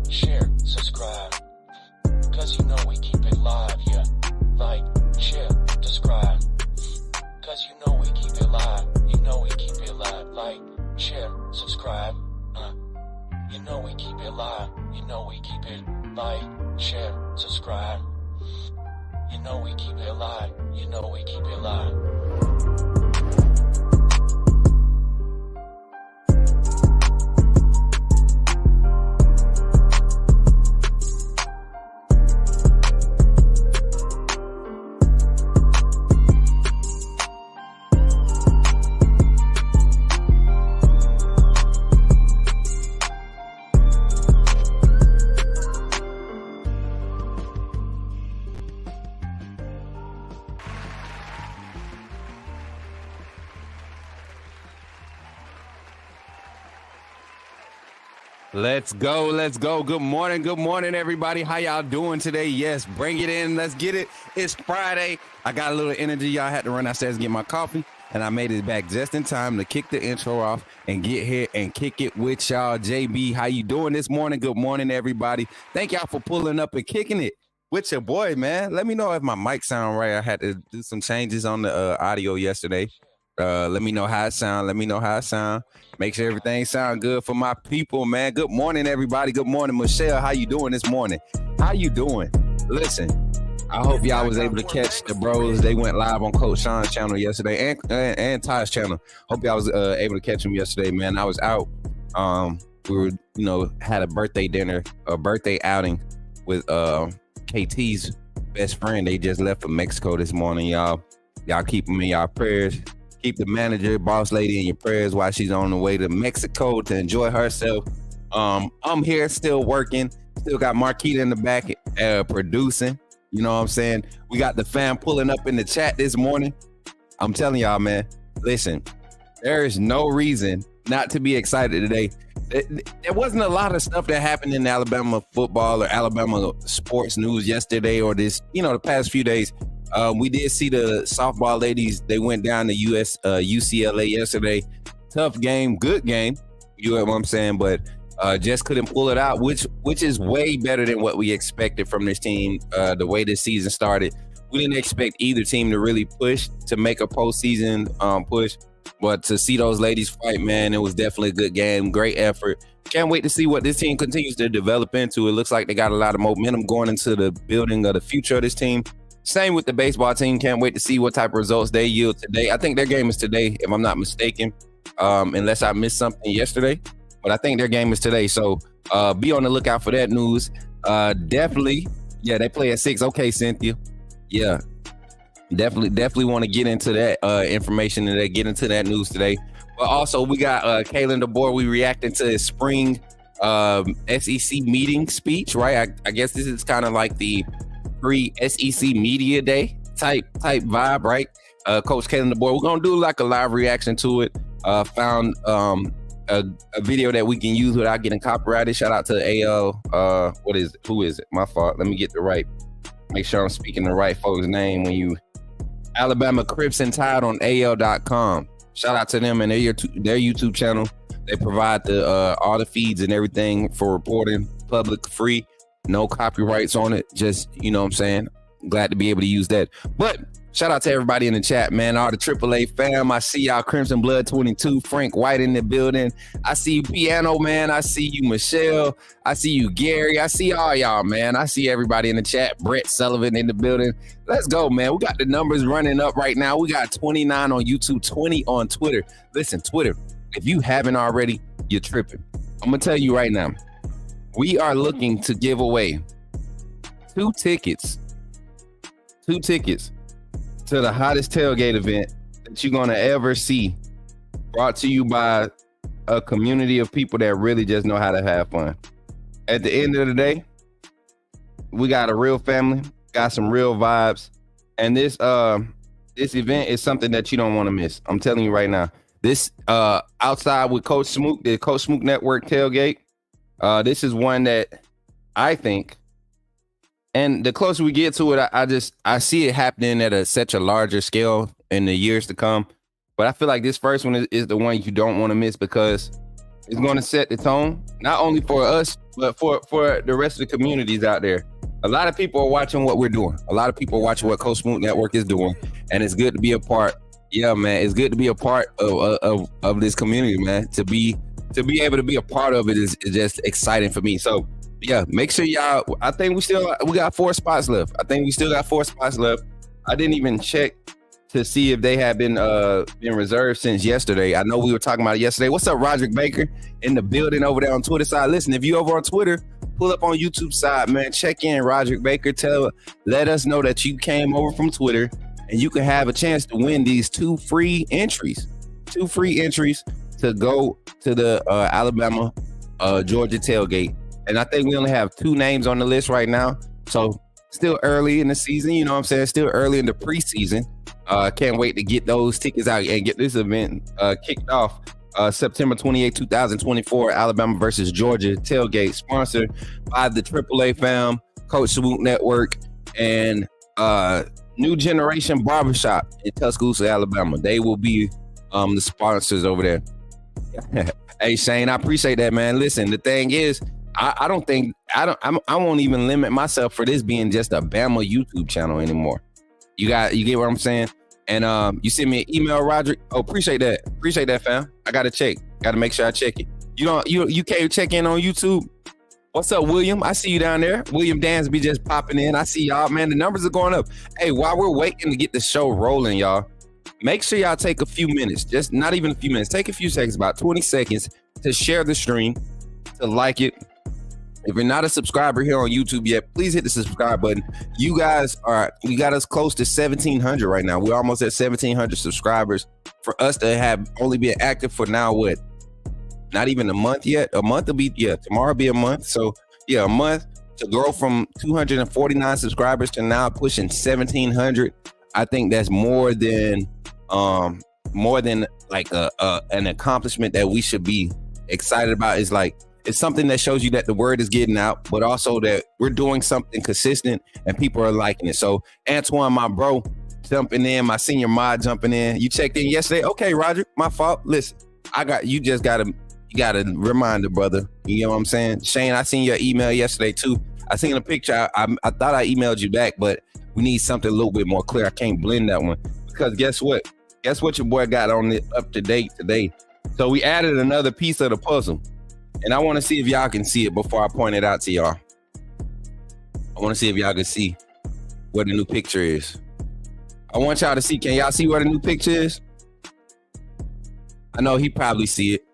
share, subscribe. Cause you know we keep it live, yeah. Like, share, subscribe. Cause you know we keep it live. You know we keep it live. Like, share, subscribe. You know we keep it live. You know we keep it like, share, subscribe. You know we keep it live. You know we keep it live. Let's go. Let's go. Good morning, everybody. How y'all doing today? Yes, bring it in. Let's get it. It's Friday. I got a little energy. Y'all had to run downstairs and get my coffee, and I made it back just in time to kick the intro off and get here and kick it with y'all. JB, how you doing this morning? Good morning, everybody. Thank y'all for pulling up and kicking it with your boy, man. Let me know if my mic sound right. I had to do some changes on the audio yesterday. Let me know how it sound. Make sure everything sound good for my people, man. Good morning, everybody. Good morning, Michelle. How you doing this morning? How you doing? Listen, I hope y'all was able to catch the bros. They went live on Coach Sean's channel yesterday and Ty's channel. Hope y'all was able to catch them yesterday, man. I was out. We were, had a birthday dinner, a birthday outing with KT's best friend. They just left for Mexico this morning, y'all. Y'all keep them in y'all prayers. Keep the manager, boss lady, in your prayers while she's on the way to Mexico to enjoy herself. I'm here still working. Still got Marquita in the back producing. You know what I'm saying? We got the fam pulling up in the chat this morning. I'm telling y'all, man, listen, there is no reason not to be excited today. There wasn't a lot of stuff that happened in Alabama football or Alabama sports news yesterday or this, the past few days. We did see the softball ladies. They went down to UCLA yesterday. Tough game, good game. You know what I'm saying? But just couldn't pull it out, which is way better than what we expected from this team. The way this season started, we didn't expect either team to really push to make a postseason push. But to see those ladies fight, man, it was definitely a good game. Great effort. Can't wait to see what this team continues to develop into. It looks like they got a lot of momentum going into the building of the future of this team. Same with the baseball team. Can't wait to see what type of results they yield today. I think their game is today, if I'm not mistaken, unless I missed something yesterday. But I think their game is today. So be on the lookout for that news. Definitely. Yeah, they play at 6. Okay, Cynthia. Yeah, definitely want to get into that information and get into that news today. But also, we got Kalen DeBoer. We reacting to his spring SEC meeting speech, right? I guess this is kind of like the pre-SEC media day type vibe, right? Coach Kalen DeBoer, we're gonna do like a live reaction to it. Found a video that we can use without getting copyrighted. Shout out to AL. Who is it? My fault. Let me get make sure I'm speaking the right folks' name when you Alabama Crips and Tide on AL.com. Shout out to them and their YouTube channel. They provide the all the feeds and everything for reporting, public, free. No copyrights on it. Just, you know what I'm saying? Glad to be able to use that. But shout out to everybody in the chat, man. All the AAA fam. I see y'all Crimson Blood 22. Frank White in the building. I see you, Piano Man. I see you, Michelle. I see you, Gary. I see all y'all, man. I see everybody in the chat. Brett Sullivan in the building. Let's go, man. We got the numbers running up right now. We got 29 on YouTube, 20 on Twitter. Listen, Twitter, if you haven't already, you're tripping. I'm going to tell you right now. We are looking to give away two tickets to the hottest tailgate event that you're going to ever see, brought to you by a community of people that really just know how to have fun. At the end of the day, we got a real family, got some real vibes, and this event is something that you don't want to miss. I'm telling you right now. This outside with Coach Smook, the Coach Smook Network tailgate. This is one that I think, and the closer we get to it, I see it happening at such a larger scale in the years to come. But I feel like this first one is the one you don't want to miss because it's going to set the tone, not only for us, But for the rest of the communities out there, a lot of people are watching what we're doing. A lot of people are watching what Coach Smook Network is doing, and it's good to be a part. Yeah, man, it's good to be a part of this community, man. To be able to be a part of it is just exciting for me. So yeah, make sure y'all. I think we got 4 spots left. I think we still got 4 spots left. I didn't even check to see if they had been reserved since yesterday. I know we were talking about it yesterday. What's up, Roderick Baker in the building over there on Twitter side? Listen, if you over on Twitter, pull up on YouTube side, man. Check in, Roderick Baker. Let us know that you came over from Twitter, and you can have a chance to win these 2 free entries. 2 free entries to go to the Alabama Georgia tailgate. And I think we only have 2 names on the list right now. So still early in the season, you know what I'm saying? Still early in the preseason. Can't wait to get those tickets out and get this event kicked off. September 28, 2024, Alabama versus Georgia tailgate, sponsored by the AAA fam, Coach Smook Network, and New Generation Barbershop in Tuscaloosa, Alabama. They will be the sponsors over there. Hey, Shane, I appreciate that, man. Listen, the thing is, I won't even limit myself for this being just a Bama YouTube channel anymore. You get what I'm saying? And you send me an email, Roderick. Oh, appreciate that, fam. I gotta check. Gotta make sure I check it. You can't check in on YouTube. What's up, William? I see you down there. William Dansby just popping in. I see y'all, man. The numbers are going up. Hey, while we're waiting to get the show rolling, y'all, make sure y'all take a few minutes, just not even a few minutes, take a few seconds, about 20 seconds to share the stream, to like it. If you're not a subscriber here on YouTube yet, please hit the subscribe button. We got us close to 1,700 right now. We're almost at 1,700 subscribers. For us to have only been active for now, what? Not even a month yet. A month will be, tomorrow will be a month. So yeah, a month to grow from 249 subscribers to now pushing 1,700. I think that's more than like an accomplishment that we should be excited about. It's something that shows you that the word is getting out, but also that we're doing something consistent and people are liking it. So Antoine, my bro, jumping in, my senior mod jumping in. You checked in yesterday? Okay, Roger, my fault. Listen, you got a reminder, brother. You know what I'm saying? Shane, I seen your email yesterday too. I seen a picture. I thought I emailed you back, but we need something a little bit more clear. I can't blend that one because guess what? Guess what your boy got on it up to date today? So we added another piece of the puzzle. And I want to see if y'all can see it before I point it out to y'all. I want to see if y'all can see what the new picture is. I want y'all to see. Can y'all see what the new picture is? I know he probably see it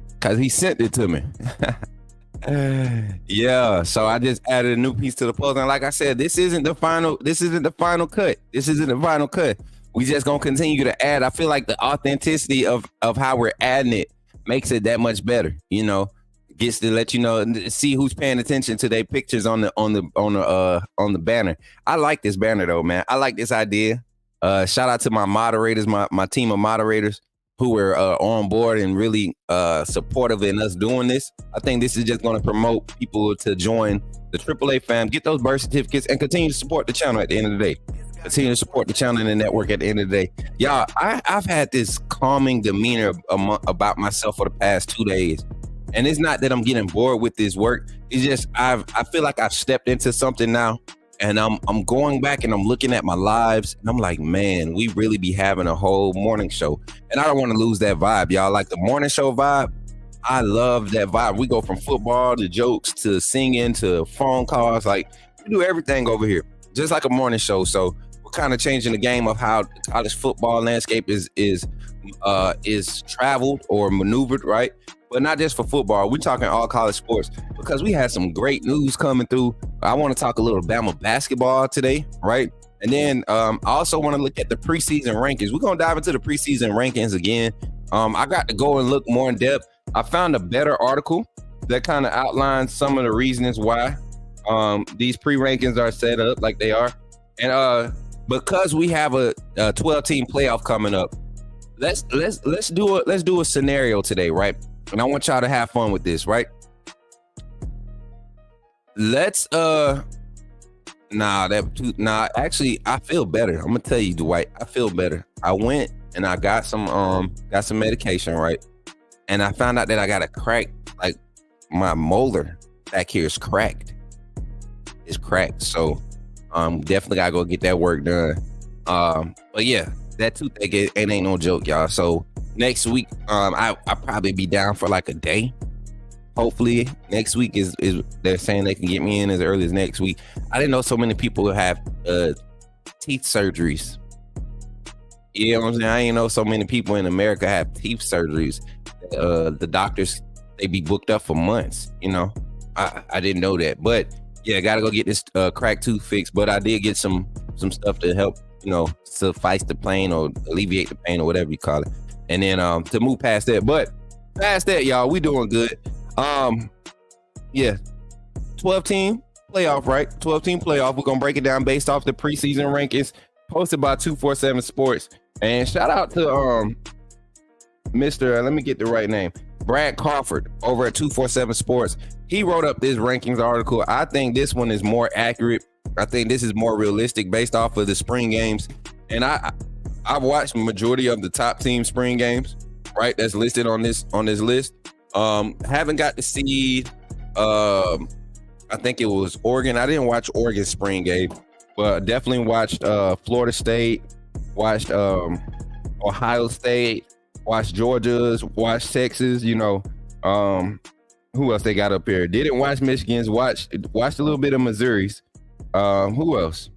because he sent it to me. Yeah, so I just added a new piece to the puzzle. And like I said, this isn't the final cut. We just gonna continue to add. I feel like the authenticity of how we're adding it makes it that much better, you know. Gets to let you know, see who's paying attention to their pictures on the banner. I like this banner though, man. I like this idea. Shout out to my moderators, my team of moderators who were on board and really supportive in us doing this. I think this is just going to promote people to join the AAA fam, get those birth certificates, and continue to support the channel at the end of the day. Continue to support the channel and the network at the end of the day. Y'all, I've had this calming demeanor about myself for the past 2 days. And it's not that I'm getting bored with this work. It's just I feel like I've stepped into something now, and I'm going back and I'm looking at my lives, and I'm like, man, we really be having a whole morning show, and I don't want to lose that vibe, y'all. Like the morning show vibe, I love that vibe. We go from football to jokes to singing to phone calls. Like we do everything over here, just like a morning show. So we're kind of changing the game of how the college football landscape is traveled or maneuvered, right? But not just for football. We're talking all college sports because we had some great news coming through. I want to talk a little Bama basketball today, right? And then I also want to look at the preseason rankings. We're going to dive into the preseason rankings again. I got to go and look more in depth. I found a better article that kind of outlines some of the reasons why these pre-rankings are set up like they are. And because we have a 12-team playoff coming up, let's do a scenario today, right? And I want y'all to have fun with this, right? Actually, I feel better. I'm gonna tell you, Dwight, I feel better. I went and I got some medication, right? And I found out that I got a crack, like my molar back here is cracked. It's cracked. So definitely gotta go get that work done. But yeah, that toothache it ain't no joke, y'all. So next week, I'll probably be down for like a day. Hopefully next week is they're saying they can get me in as early as next week. I didn't know so many people have teeth surgeries. You know what I'm saying? I didn't know so many people in America have teeth surgeries. The doctors, they be booked up for months. You know, I didn't know that, but yeah, gotta go get this cracked tooth fixed. But I did get some stuff to help, you know, suffice the pain or alleviate the pain or whatever you call it. And then to move past that, but past that, y'all, we doing good. Yeah, 12-team playoff, right? 12-team playoff. We're gonna break it down based off the preseason rankings posted by 247 Sports. And shout out to Mr. Let me get the right name, Brad Crawford over at 247 Sports. He wrote up this rankings article. I think this one is more accurate. I think this is more realistic based off of the spring games. And I've watched the majority of the top team spring games, right? That's listed on this list. Haven't got to see I think it was Oregon. I didn't watch Oregon's spring game, but definitely watched Florida State, watched Ohio State, watched Georgia's, watched Texas, you know. Who else they got up here? Didn't watch Michigan's, watched a little bit of Missouri's. Who else?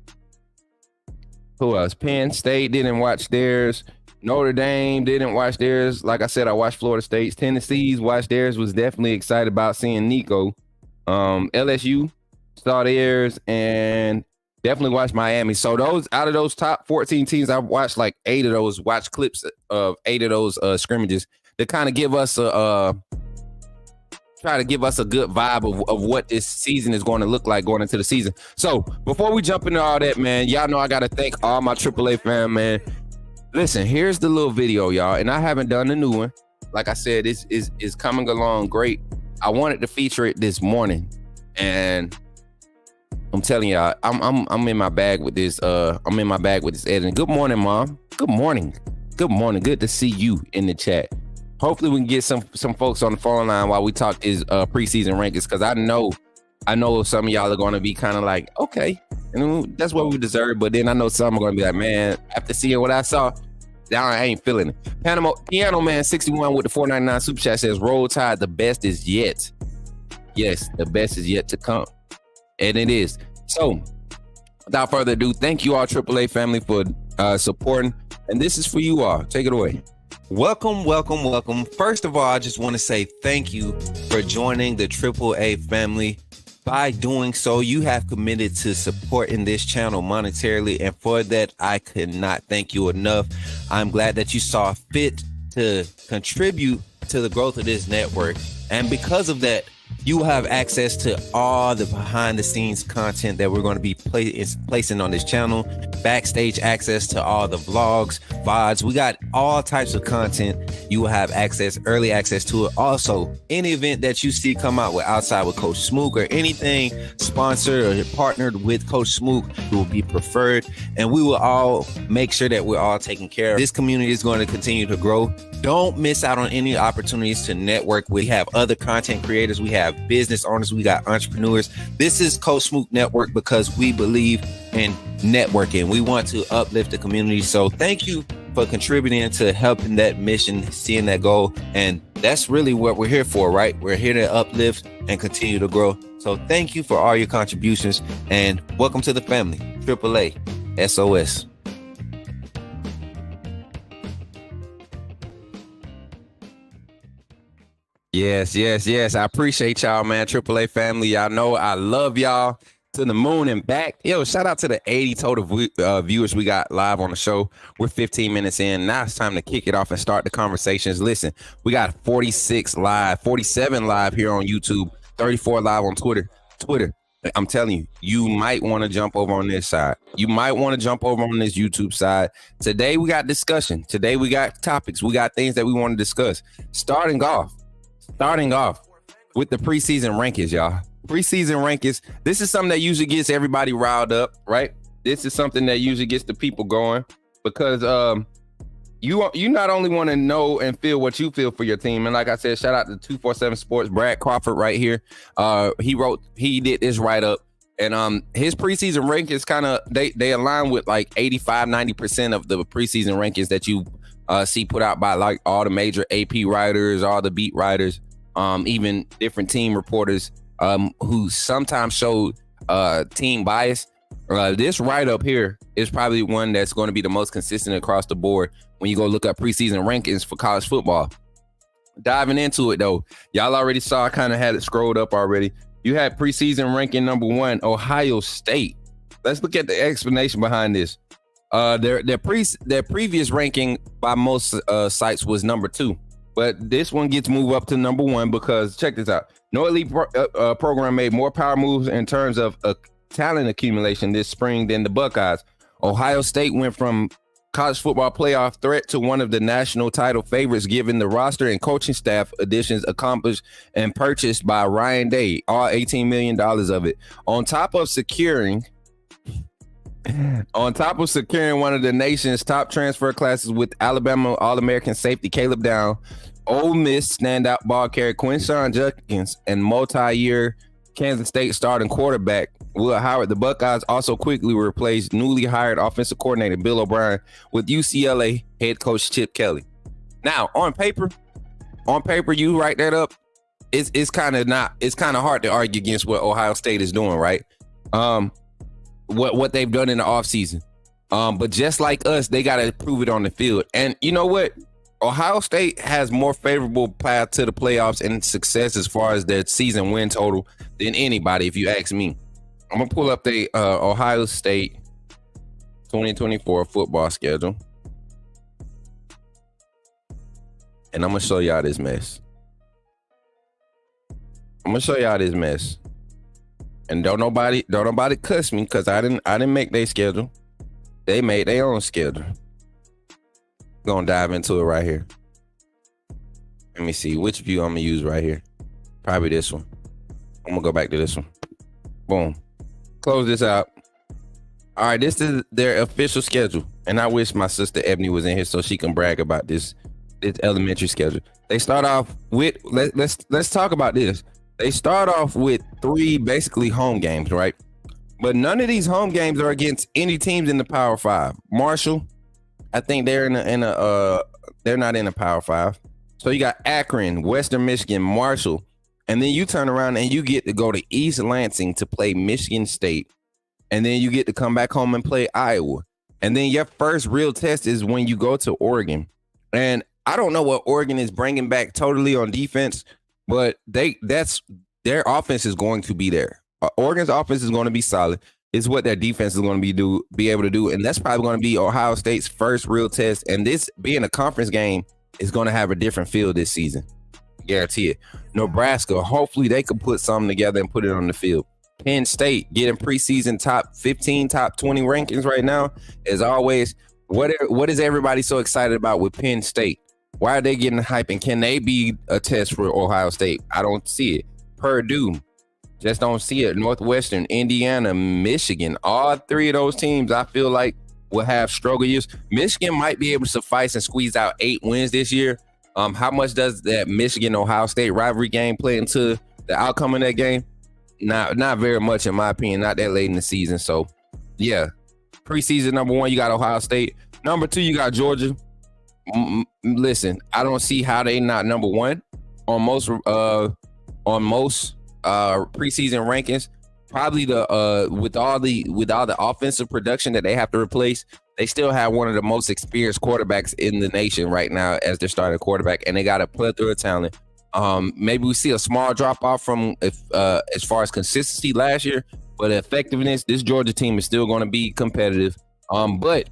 Penn State, didn't watch theirs. Notre Dame, didn't watch theirs. Like I said, I watched Florida State's. Tennessee's, watched theirs, was definitely excited about seeing Nico. LSU saw theirs and definitely watched Miami. So those, out of those top 14 teams, I've watched like 8 of those, watched clips of 8 of those scrimmages to kind of give us a try to give us a good vibe of what this season is going to look like going into the season. So before we jump into all that, man, y'all know I got to thank all my AAA fam, man. Listen, here's the little video, y'all, and I haven't done the new one. Like I said, this is coming along great. I wanted to feature it this morning, and I'm telling y'all, I'm in my bag with this. I'm in my bag with this editing. Good morning, Mom. Good morning. Good morning. Good to see you in the chat. Hopefully we can get some folks on the phone line while we talk is preseason rankings, because I know some of y'all are going to be kind of like, okay, and that's what we deserve. But then I know some are going to be like, man, after seeing what I saw, I ain't feeling it. Piano Man 61 with the $4.99 super chat says, Roll Tide, the best is yet. Yes, the best is yet to come. And it is. So without further ado, thank you all AAA family for supporting. And this is for you all. Take it away. Welcome. First of all, I just want to say thank you for joining the AAA family. By doing so, you have committed to supporting this channel monetarily, and for that, I could not thank you enough. I'm glad that you saw fit to contribute to the growth of this network, and because of that, you will have access to all the behind-the-scenes content that we're going to be placing on this channel, backstage access to all the vlogs, VODs. We got all types of content. You will have early access to it. Also, any event that you see come out with Outside with Coach Smook or anything sponsored or partnered with Coach Smook will be preferred, and we will all make sure that we're all taken care of. This community is going to continue to grow. Don't miss out on any opportunities to network. We have other content creators. We have business owners. We got entrepreneurs. This is Coach Smook Network because we believe in networking. We want to uplift the community. So thank you for contributing to helping that mission, seeing that goal. And that's really what we're here for, right? We're here to uplift and continue to grow. So thank you for all your contributions and welcome to the family. AAA SOS. Yes. I appreciate y'all, man. AAA family. Y'all know I love y'all to the moon and back. Yo, shout out to the 80 total viewers we got live on the show. We're 15 minutes in. Now it's time to kick it off and start the conversations. Listen, we got 46 live, 47 live here on YouTube, 34 live on Twitter. I'm telling you, you might want to jump over on this side. You might want to jump over on this YouTube side. Today we got discussion. Today we got topics. We got things that we want to discuss. Starting off with the preseason rankings, y'all. Preseason rankings. This is something that usually gets everybody riled up, right? This is something that usually gets the people going because you not only want to know and feel what you feel for your team, and like I said, shout out to 247 Sports, Brad Crawford right here. He did this write up, and his preseason rankings kind of they align with like 85-90% of the preseason rankings that you see put out by like all the major AP writers, all the beat writers, even different team reporters who sometimes show team bias. This write up here is probably one that's going to be the most consistent across the board when you go look up preseason rankings for college football. Diving into it though, y'all already saw, I kind of had it scrolled up already. You had preseason ranking number 1, Ohio State. Let's look at the explanation behind this. Their previous ranking by most sites was number 2, but this one gets moved up to number 1 because check this out. No elite program made more power moves in terms of talent accumulation this spring than the Buckeyes. Ohio State went from college football playoff threat to one of the national title favorites, given the roster and coaching staff additions accomplished and purchased by Ryan Day, all $18 million of it. On top of securing one of the nation's top transfer classes with Alabama All-American safety Caleb Down, Ole Miss standout ball carrier Quinshon Judkins, and multi-year Kansas State starting quarterback Will Howard, the Buckeyes also quickly replaced newly hired offensive coordinator Bill O'Brien with UCLA head coach Chip Kelly. Now, on paper, you write that up, it's kind of hard to argue against what Ohio State is doing, right? What they've done in the offseason. But just like us, they got to prove it on the field. And you know what? Ohio State has more favorable path to the playoffs and success as far as their season win total than anybody, if you ask me. I'm going to pull up the Ohio State 2024 football schedule. And I'm going to show y'all this mess. And don't nobody cuss me because I didn't make their schedule. They made their own schedule. Gonna dive into it right here. Let me see which view I'm gonna use right here. Probably this one. I'm gonna go back to this one. Boom. Close this out. All right, this is their official schedule, and I wish my sister Ebony was in here so she can brag about this elementary schedule. They start off with let's talk about this. They start off with 3 basically home games, right? But none of these home games are against any teams in the Power 5. Marshall, I think they're they're not in the Power 5. So you got Akron, Western Michigan, Marshall, and then you turn around and you get to go to East Lansing to play Michigan State, and then you get to come back home and play Iowa, and then your first real test is when you go to Oregon. And I don't know what Oregon is bringing back totally on defense, but their offense is going to be there. Oregon's offense is going to be solid. It's what their defense is going to be able to do, and that's probably going to be Ohio State's first real test. And this being a conference game is going to have a different feel this season. Guarantee it. Nebraska, hopefully they can put something together and put it on the field. Penn State getting preseason top 15, top 20 rankings right now. As always, what is everybody so excited about with Penn State? Why are they getting hype, and can they be a test for Ohio State? I don't see it. Purdue, just don't see it. Northwestern, Indiana, Michigan, all 3 of those teams I feel like will have struggle years. Michigan might be able to suffice and squeeze out 8 wins this year. How much does that Michigan-Ohio State rivalry game play into the outcome of that game? Not very much, in my opinion. Not that late in the season. So, yeah. Preseason number 1, you got Ohio State. Number 2, you got Georgia. Listen, I don't see how they not number 1 on most preseason rankings. Probably with all the offensive production that they have to replace, they still have one of the most experienced quarterbacks in the nation right now as their starting quarterback, and they got a plethora of talent. Maybe we see a small drop off from as far as consistency last year, but effectiveness, this Georgia team is still going to be competitive. But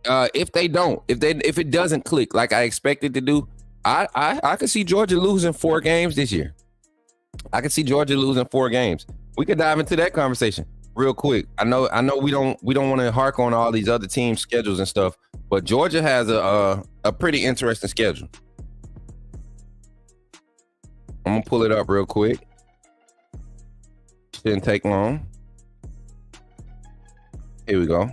if it doesn't click like I expected to do, I could see Georgia losing 4 games this year. I could see Georgia losing 4 games. We could dive into that conversation real quick. I know we don't want to hark on all these other teams' schedules and stuff, but Georgia has a pretty interesting schedule. I'm gonna pull it up real quick. Shouldn't take long. Here we go.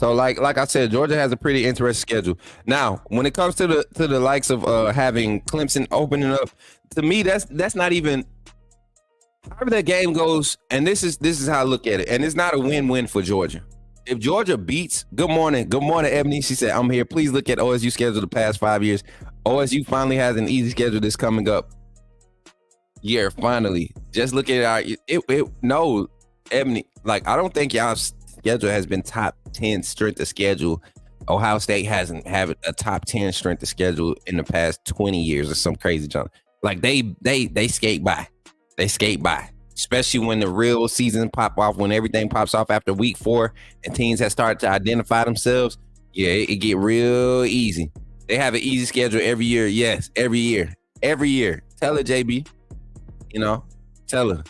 So like I said, Georgia has a pretty interesting schedule. Now, when it comes to the likes of having Clemson opening up, to me that's not even however that game goes, and this is how I look at it. And it's not a win-win for Georgia. If Georgia beats, good morning, Ebony. She said, I'm here. Please look at OSU schedule the past 5 years. OSU finally has an easy schedule that's coming up. Yeah, finally. Just look at our no, Ebony. Like, I don't think y'all's schedule has been top 10 strength of schedule. Ohio State hasn't have a top 10 strength of schedule in the past 20 years or some crazy junk. Like they skate by. They skate by. Especially when the real season pop off, when everything pops off after week 4 and teams have started to identify themselves. Yeah, it get real easy. They have an easy schedule every year. Yes, every year. Every year. Tell her, JB. You know, tell her.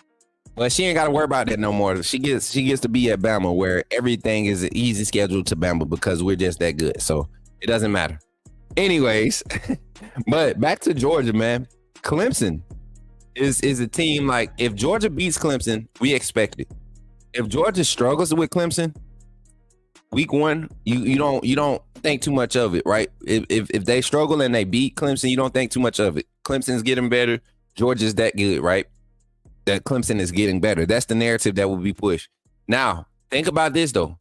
But she ain't got to worry about that no more. She gets to be at Bama where everything is an easy schedule to Bama because we're just that good. So it doesn't matter. Anyways, but back to Georgia, man. Clemson is a team like if Georgia beats Clemson, we expect it. If Georgia struggles with Clemson, week 1, you don't think too much of it, right? If they struggle and they beat Clemson, you don't think too much of it. Clemson's getting better. Georgia's that good, right? That Clemson is getting better. That's the narrative that will be pushed. Now, think about this though.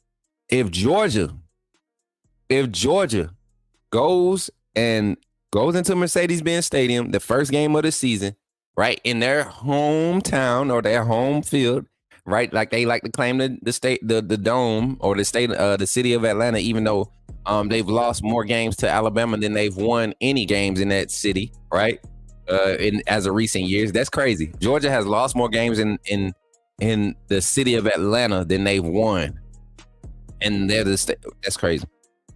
If Georgia goes into Mercedes-Benz Stadium, the first game of the season, right, in their hometown or their home field, right, like they like to claim the state, the dome or the state, the city of Atlanta, even though they've lost more games to Alabama than they've won any games in that city, right? As of recent years, that's crazy. Georgia has lost more games in the city of Atlanta than they've won, and they're the state. That's crazy.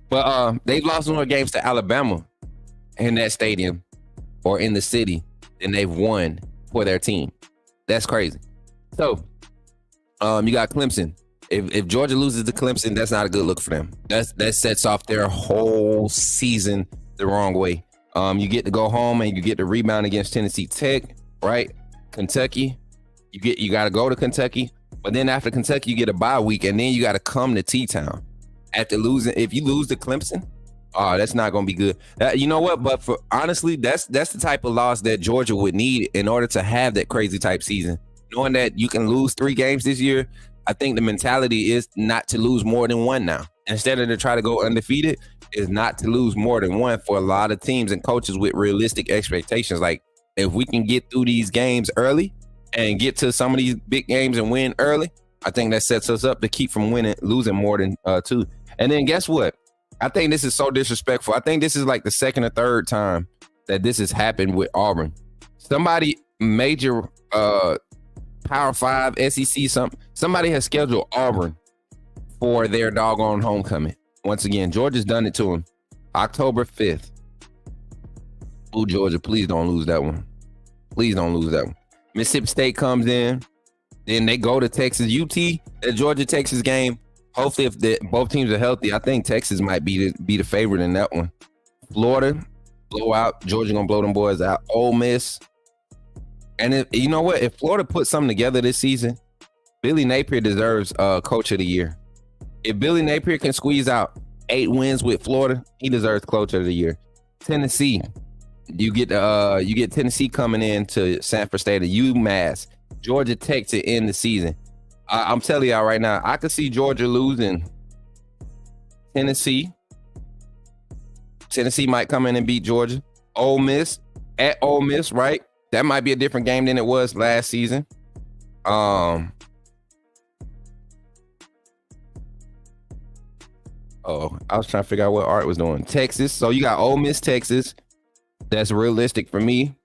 But they've lost more games to Alabama in that stadium or in the city than they've won for their team. That's crazy. So you got Clemson. If Georgia loses to Clemson, that's not a good look for them. That sets off their whole season the wrong way. You get to go home and you get to rebound against Tennessee Tech, right? Kentucky, you got to go to Kentucky, but then after Kentucky, you get a bye week, and then you got to come to T-Town. After losing, if you lose to Clemson, that's not going to be good. You know what? But honestly, that's the type of loss that Georgia would need in order to have that crazy type season. Knowing that you can lose 3 games this year, I think the mentality is not to lose more than 1 now. Instead of to try to go undefeated, is not to lose more than 1 for a lot of teams and coaches with realistic expectations. Like, if we can get through these games early and get to some of these big games and win early, I think that sets us up to keep from losing more than 2. And then guess what? I think this is so disrespectful. I think this is like the 2nd or 3rd time that this has happened with Auburn. Somebody major Power 5, SEC, somebody has scheduled Auburn for their doggone homecoming. Once again, Georgia's done it to them. October 5th. Ooh, Georgia, please don't lose that one. Please don't lose that one. Mississippi State comes in. Then they go to Texas. UT, the Georgia-Texas game. Hopefully, if both teams are healthy, I think Texas might be the favorite in that one. Florida, blowout. Georgia going to blow them boys out. Ole Miss. And you know what? If Florida puts something together this season, Billy Napier deserves Coach of the Year. If Billy Napier can squeeze out 8 wins with Florida, he deserves Coach of the Year. Tennessee, you get Tennessee coming in to Sanford State, UMass, Georgia Tech to end the season. I'm telling y'all right now, I could see Georgia losing. Tennessee might come in and beat Georgia. Ole Miss at Ole Miss, right? That might be a different game than it was last season. I was trying to figure out what Art was doing. Texas. So you got Ole Miss, Texas. That's realistic for me.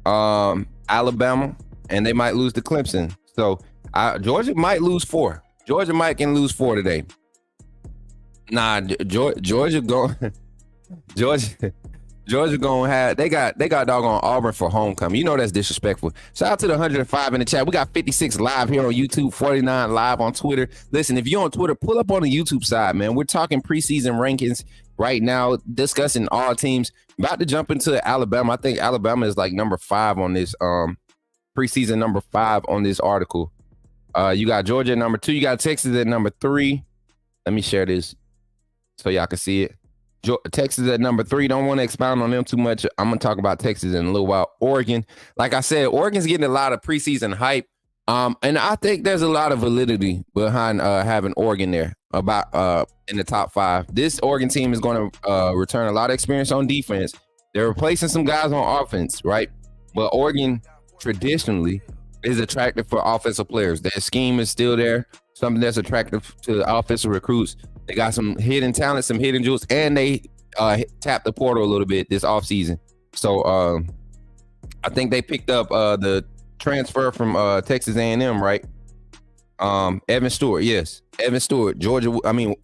Alabama, and they might lose to Clemson. So Georgia might lose 4. Georgia might can lose 4 today. Nah, Georgia going. Georgia gonna have they got doggone Auburn for homecoming. You know that's disrespectful. Shout out to the 105 in the chat. We got 56 live here on YouTube, 49 live on Twitter. Listen, if you're on Twitter, pull up on the YouTube side, man. We're talking preseason rankings right now, discussing all teams. About to jump into Alabama. I think Alabama is like number 5 on this preseason, number 5 on this article. You got Georgia at number 2. You got Texas at number 3. Let me share this. so y'all can see it. Texas at number 3. Don't want to expound on them too much. I'm gonna talk about Texas in a little while. Oregon, like I said, Oregon's getting a lot of preseason hype. And I think there's a lot of validity behind having Oregon there about in the top 5. This Oregon team is going to return a lot of experience on defense. They're replacing some guys on offense, right? But Oregon traditionally is attractive for offensive players. Their scheme is still there, something that's attractive to offensive recruits. They got some hidden talent, some hidden jewels, and they tapped the portal a little bit this offseason. So I think they picked up the transfer from Texas A&M, right? Evan Stewart, yes. Evan Stewart.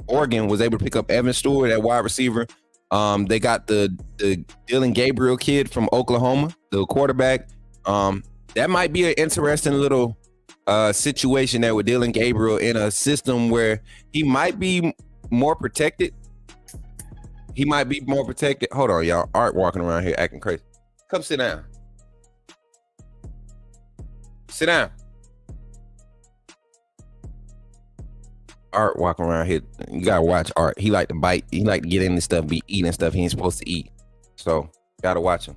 Oregon was able to pick up Evan Stewart at wide receiver. They got the Dylan Gabriel kid from Oklahoma, the quarterback. That might be an interesting little situation there with Dylan Gabriel in a system where he might be more protected. Hold on, y'all. Art walking around here acting crazy. Come sit down. Sit down. Art walking around here. You gotta watch Art. He like to bite. He like to get into stuff, be eating stuff he ain't supposed to eat. So gotta watch him.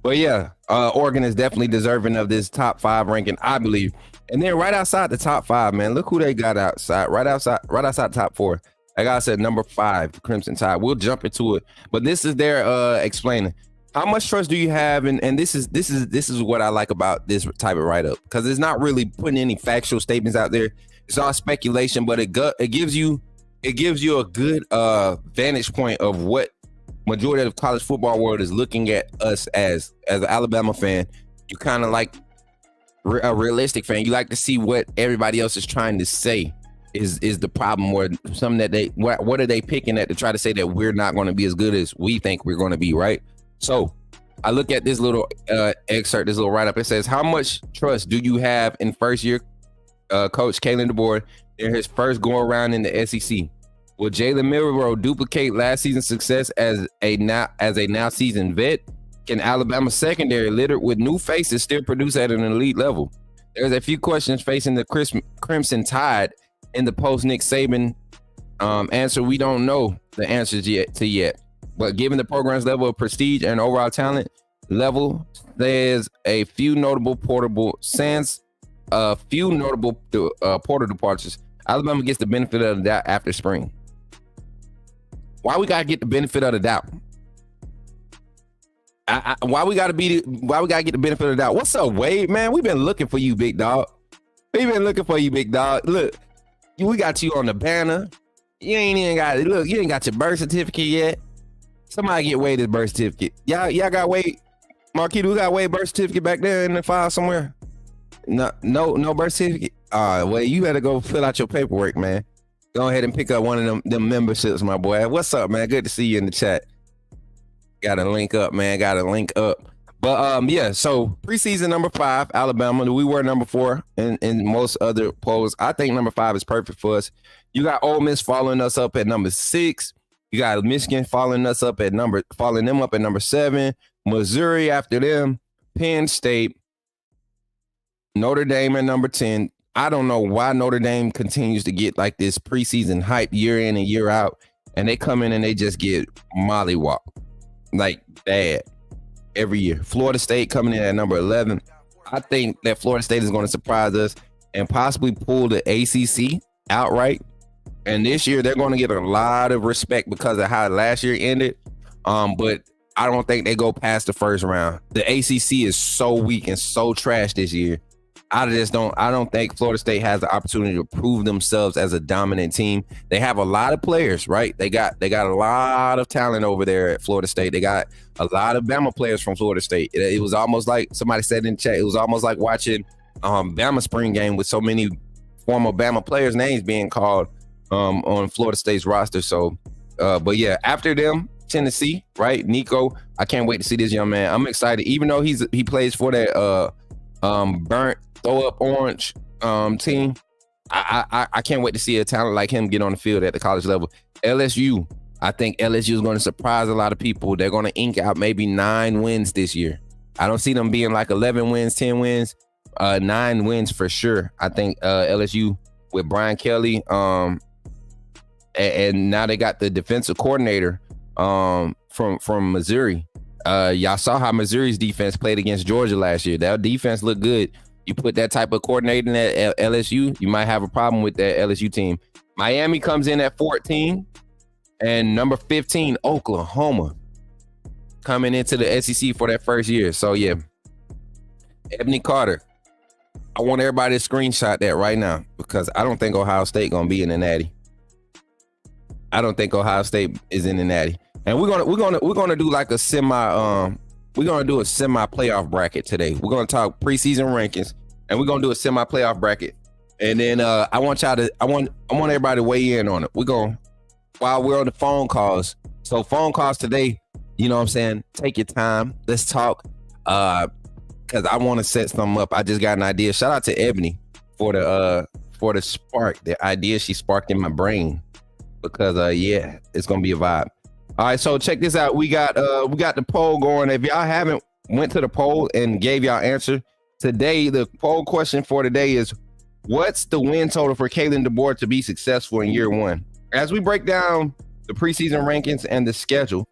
But yeah, Oregon is definitely deserving of this top 5 ranking, I believe. And then right outside the top 5, man, look who they got outside. Right outside the top 4. Like I said, number 5, Crimson Tide. We'll jump into it, but this is their explaining. How much trust do you have? And this is what I like about this type of write-up, because it's not really putting any factual statements out there. It's all speculation, but it gives you a good vantage point of what majority of the college football world is looking at us as an Alabama fan. You kind of like a realistic fan. You like to see what everybody else is trying to say is the problem, or something that what are they picking at to try to say that we're not going to be as good as we think we're going to be, right? So I look at this little excerpt, this little write-up. It says, how much trust do you have in first-year coach Kalen DeBoer in his first go-around in the SEC? Will Jalen Milroe duplicate last season's success as a now seasoned vet? Can Alabama's secondary, littered with new faces, still produce at an elite level? There's a few questions facing the Crimson Tide in the post-Nick Saban answer. We don't know the answers yet. But given the program's level of prestige and overall talent level, there's a few notable portal departures. Alabama gets the benefit of the doubt after spring. Why we gotta get the benefit of the doubt? Why we gotta get the benefit of the doubt? What's up, Wade? Man, we've been looking for you, big dog. Look, we got you on the banner. You ain't got your birth certificate yet. Somebody get Wade his birth certificate. Y'all got Wade. Marquis, we got Wade birth certificate back there in the file somewhere. No birth certificate. Well, you better go fill out your paperwork, man. Go ahead and pick up one of them memberships, my boy. What's up, man? Good to see you in the chat. Got to link up, man. But yeah, so preseason number 5, Alabama. We were number 4 in most other polls. I think number 5 is perfect for us. You got Ole Miss following us up at number 6. You got Michigan following them up at number 7. Missouri after them. Penn State. Notre Dame at number 10. I don't know why Notre Dame continues to get like this preseason hype year in and year out, and they come in and they just get mollywop, like bad every year. Florida State coming in at number 11. I think that Florida State is going to surprise us and possibly pull the ACC outright. And this year they're going to get a lot of respect because of how last year ended. But I don't think they go past the first round. The ACC is so weak and so trash this year. I don't think Florida State has the opportunity to prove themselves as a dominant team. They have a lot of players, right? They got a lot of talent over there at Florida State. They got a lot of Bama players from Florida State. It was almost like somebody said in chat. It was almost like watching Bama spring game with so many former Bama players' names being called on Florida State's roster. So, but yeah, after them, Tennessee, right? Nico, I can't wait to see this young man. I'm excited, even though he plays for that burnt throw up orange team. I can't wait to see a talent like him get on the field at the college level. LSU, I think LSU is going to surprise a lot of people. They're going to ink out maybe 9 wins this year. I don't see them being like 11 wins, 10 wins, 9 wins for sure. I think LSU with Brian Kelly and now they got the defensive coordinator from Missouri. Y'all saw how Missouri's defense played against Georgia last year. That defense looked good. You put that type of coordinator in at LSU, you might have a problem with that LSU team. Miami comes in at 14, and number 15, Oklahoma, coming into the SEC for that first year. So yeah, Ebony Carter, I want everybody to screenshot that right now, because I don't think Ohio State gonna be in the Natty. I don't think Ohio State is in the Natty, and we're gonna do like a semi playoff bracket today. We're gonna talk preseason rankings, and we're gonna do a semi playoff bracket, and then I want everybody to weigh in on it. We're gonna, while we're on the phone calls. So phone calls today, you know what I'm saying? Take your time. Let's talk. Because I want to set something up. I just got an idea. Shout out to Ebony for the spark, the idea she sparked in my brain. Because yeah, it's gonna be a vibe. All right, so check this out. We got the poll going. If y'all haven't went to the poll and gave y'all answer today, the poll question for today is, what's the win total for Kalen DeBoer to be successful in year one? As we break down the preseason rankings and the schedule,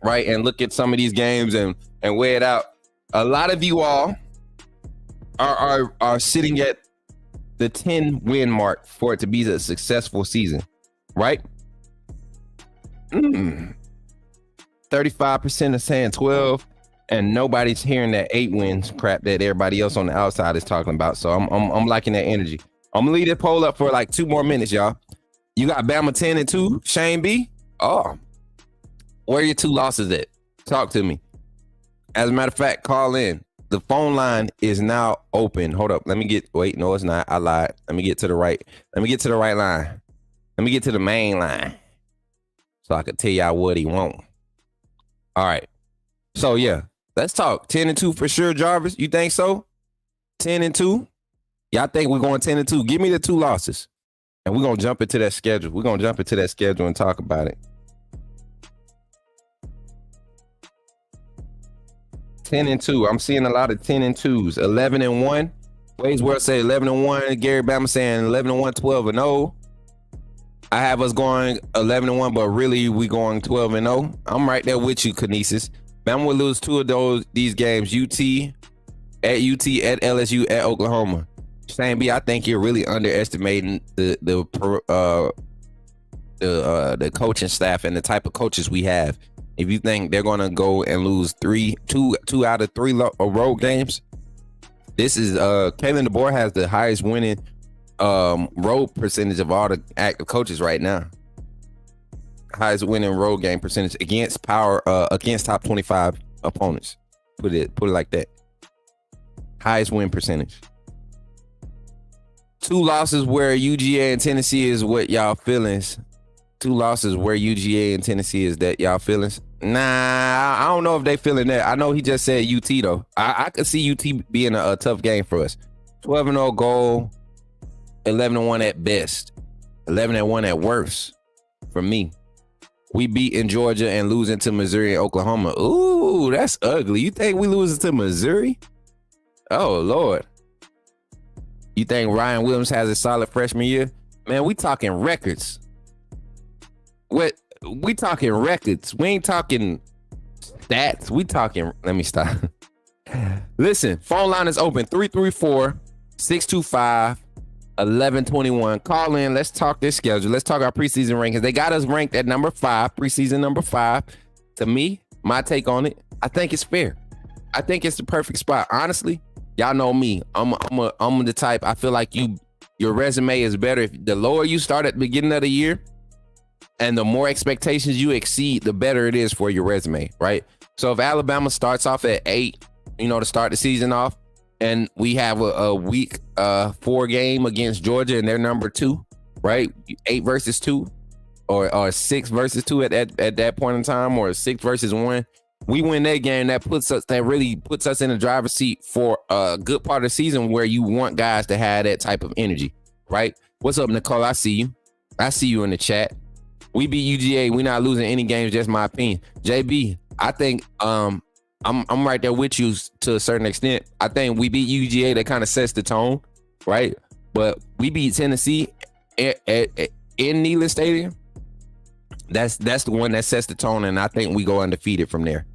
right, and look at some of these games and weigh it out, a lot of you all are sitting at the 10 win mark for it to be a successful season, right? 35% are saying 12, and nobody's hearing that 8 wins crap that everybody else on the outside is talking about. So I'm liking that energy. I'm gonna leave this poll up for like 2 more minutes, y'all. You got Bama 10-2, Shane B. Oh, where are your 2 losses at? Talk to me. As a matter of fact, call in. The phone line is now open. Hold up. Wait, no, it's not. I lied. Let me get to the right line. Let me get to the main line so I can tell y'all what he want. All right. So yeah, let's talk. 10-2 for sure, Jarvis. You think so? 10-2? Y'all think we're going 10-2? Give me the 2 losses. And we're going to jump into that schedule. We're going to jump into that schedule and talk about it. 10-2. I'm seeing a lot of 10-2s. 11-1. Wade's World say 11-1. Gary Bama saying 11-1, 12-0. I have us going 11-1, but really we going 12-0. I'm right there with you, Kinesis. Bama will lose 2 of these games. UT, at LSU, at Oklahoma. Shane B, I think you're really underestimating the coaching staff and the type of coaches we have. If you think they're gonna go and lose 2 out of 3 road games, this is Kalen DeBoer has the highest winning road percentage of all the active coaches right now. Highest winning road game percentage against top 25 opponents. Put it like that. Highest win percentage. 2 losses where UGA and Tennessee is what y'all feelings. 2 losses where UGA and Tennessee is that y'all feelings. Nah, I don't know if they feeling that. I know he just said UT though. I could see UT being a tough game for us. 12-0 goal, 11-1 at best, 11-1 at worst for me. We beating Georgia and losing to Missouri and Oklahoma. Ooh, that's ugly. You think we losing to Missouri? Oh Lord. You think Ryan Williams has a solid freshman year? Man, we talking records. What? We talking records. We ain't talking stats. We talking, let me stop. Listen, phone line is open. 334-625-1121. Call in. Let's talk this schedule. Let's talk our preseason rankings. They got us ranked at number 5, preseason number 5. To me, my take on it, I think it's fair. I think it's the perfect spot. Honestly, y'all know me. I'm the type, I feel like your resume is better if the lower you start at the beginning of the year and the more expectations you exceed, the better it is for your resume, right? So if Alabama starts off at 8, to start the season off, and we have a week 4 game against Georgia and they're number 2, right? 8 versus 2 or 6 versus 2 at that point in time, or 6 versus 1. We win that game, that really puts us in the driver's seat for a good part of the season where you want guys to have that type of energy, right? What's up, Nicole? I see you. I see you in the chat. We beat UGA. We're not losing any games, just my opinion. JB, I think I'm right there with you to a certain extent. I think we beat UGA. That kind of sets the tone, right? But we beat Tennessee in in Neyland Stadium, that's the one that sets the tone, and I think we go undefeated from there.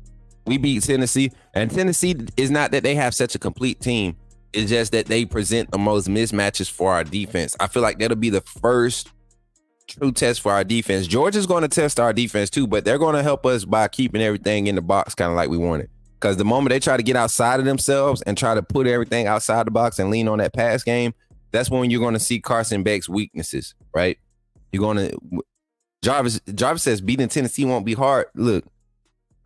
We beat Tennessee, and Tennessee is not that they have such a complete team. It's just that they present the most mismatches for our defense. I feel like that'll be the first true test for our defense. Georgia's going to test our defense too, but they're going to help us by keeping everything in the box kind of like we want it. Because the moment they try to get outside of themselves and try to put everything outside the box and lean on that pass game, that's when you're going to see Carson Beck's weaknesses, right? You're going to Jarvis says beating Tennessee won't be hard. Look,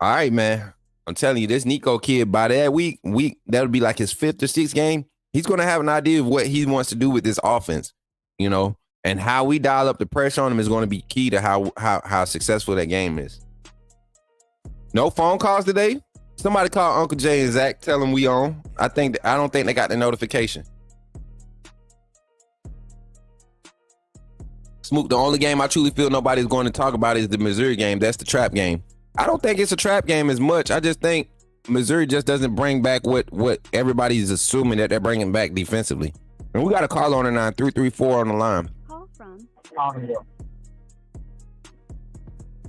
all right, man. I'm telling you, this Nico kid, by that week, that'll be like his 5th or 6th game. He's going to have an idea of what he wants to do with this offense, you know, and how we dial up the pressure on him is going to be key to how successful that game is. No phone calls today. Somebody call Uncle Jay and Zach, tell them we on. I don't think they got the notification. Smook, the only game I truly feel nobody's going to talk about is the Missouri game. That's the trap game. I don't think it's a trap game as much. I just think Missouri just doesn't bring back what everybody's assuming that they're bringing back defensively. And we got a call on the 9334 on the line. Call from.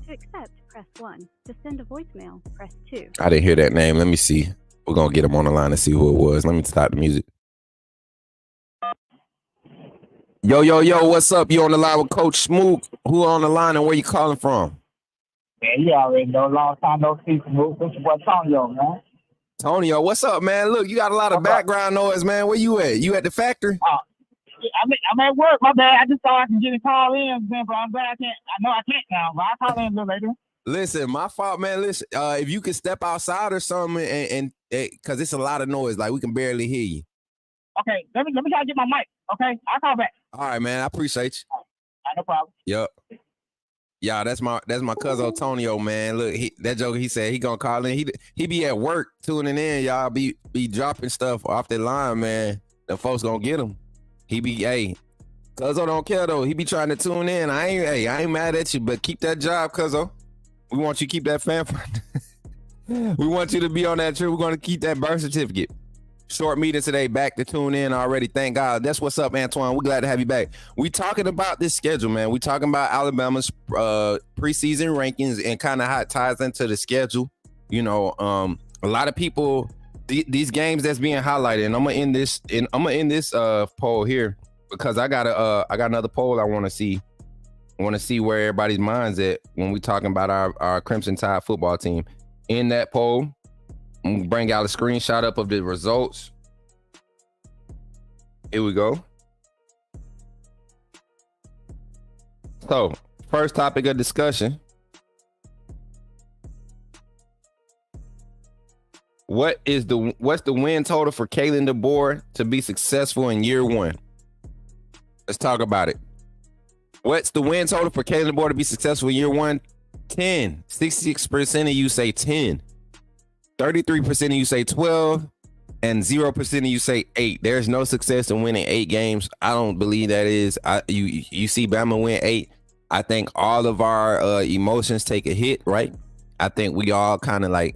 To accept, press 1. To send a voicemail, press 2. I didn't hear that name. Let me see. We're going to get him on the line and see who it was. Let me start the music. Yo, what's up? You on the line with Coach Smook. Who on the line and where you calling from? Man, you already know. Long time no see, Smook. This is what Tonyo, man. Tonyo, what's up, man? Look, you got a lot of background noise, man. Where you at? You at the factory? I'm at work. My bad. I just thought I could get a call in, but I'm glad I can't. I know I can't now, but I'll call in a little later. Listen, my fault, man. Listen, if you could step outside or something, and because it's a lot of noise, like we can barely hear you. Okay, let me try to get my mic. Okay, I'll call back. All right, man. I appreciate you. No problem. Yep. Yeah, that's my cousin Antonio, man. Look, that joke he said he gonna call in. He be at work tuning in, y'all. Be dropping stuff off the line, man. The folks gonna get him. He be, hey, Cuzzo don't care though. He be trying to tune in. I ain't mad at you, but keep that job, Cuzzo. We want you to keep that fan. We want you to be on that trip. We're gonna keep that birth certificate. Short meeting today, back to tune in already. Thank God. That's what's up, Antoine. We're glad to have you back. We talking about this schedule, man. We talking about Alabama's preseason rankings and kind of how it ties into the schedule. You know, a lot of people, these games that's being highlighted, and I'm gonna end this poll here because I got another poll I want to see. I want to see where everybody's mind's at when we talking about our Crimson Tide football team. In that poll, I'm gonna bring out a screenshot up of the results. Here we go. So, first topic of discussion. What's the win total for Kalen DeBoer to be successful in year one? Let's talk about it. What's the win total for Kalen DeBoer to be successful in year one? 10. 66% of you say 10. 33% of you say 12, and 0% of you say 8. There's no success in winning 8 games. I don't believe that is. You see Bama win 8. I think all of our emotions take a hit, right? I think we all kind of like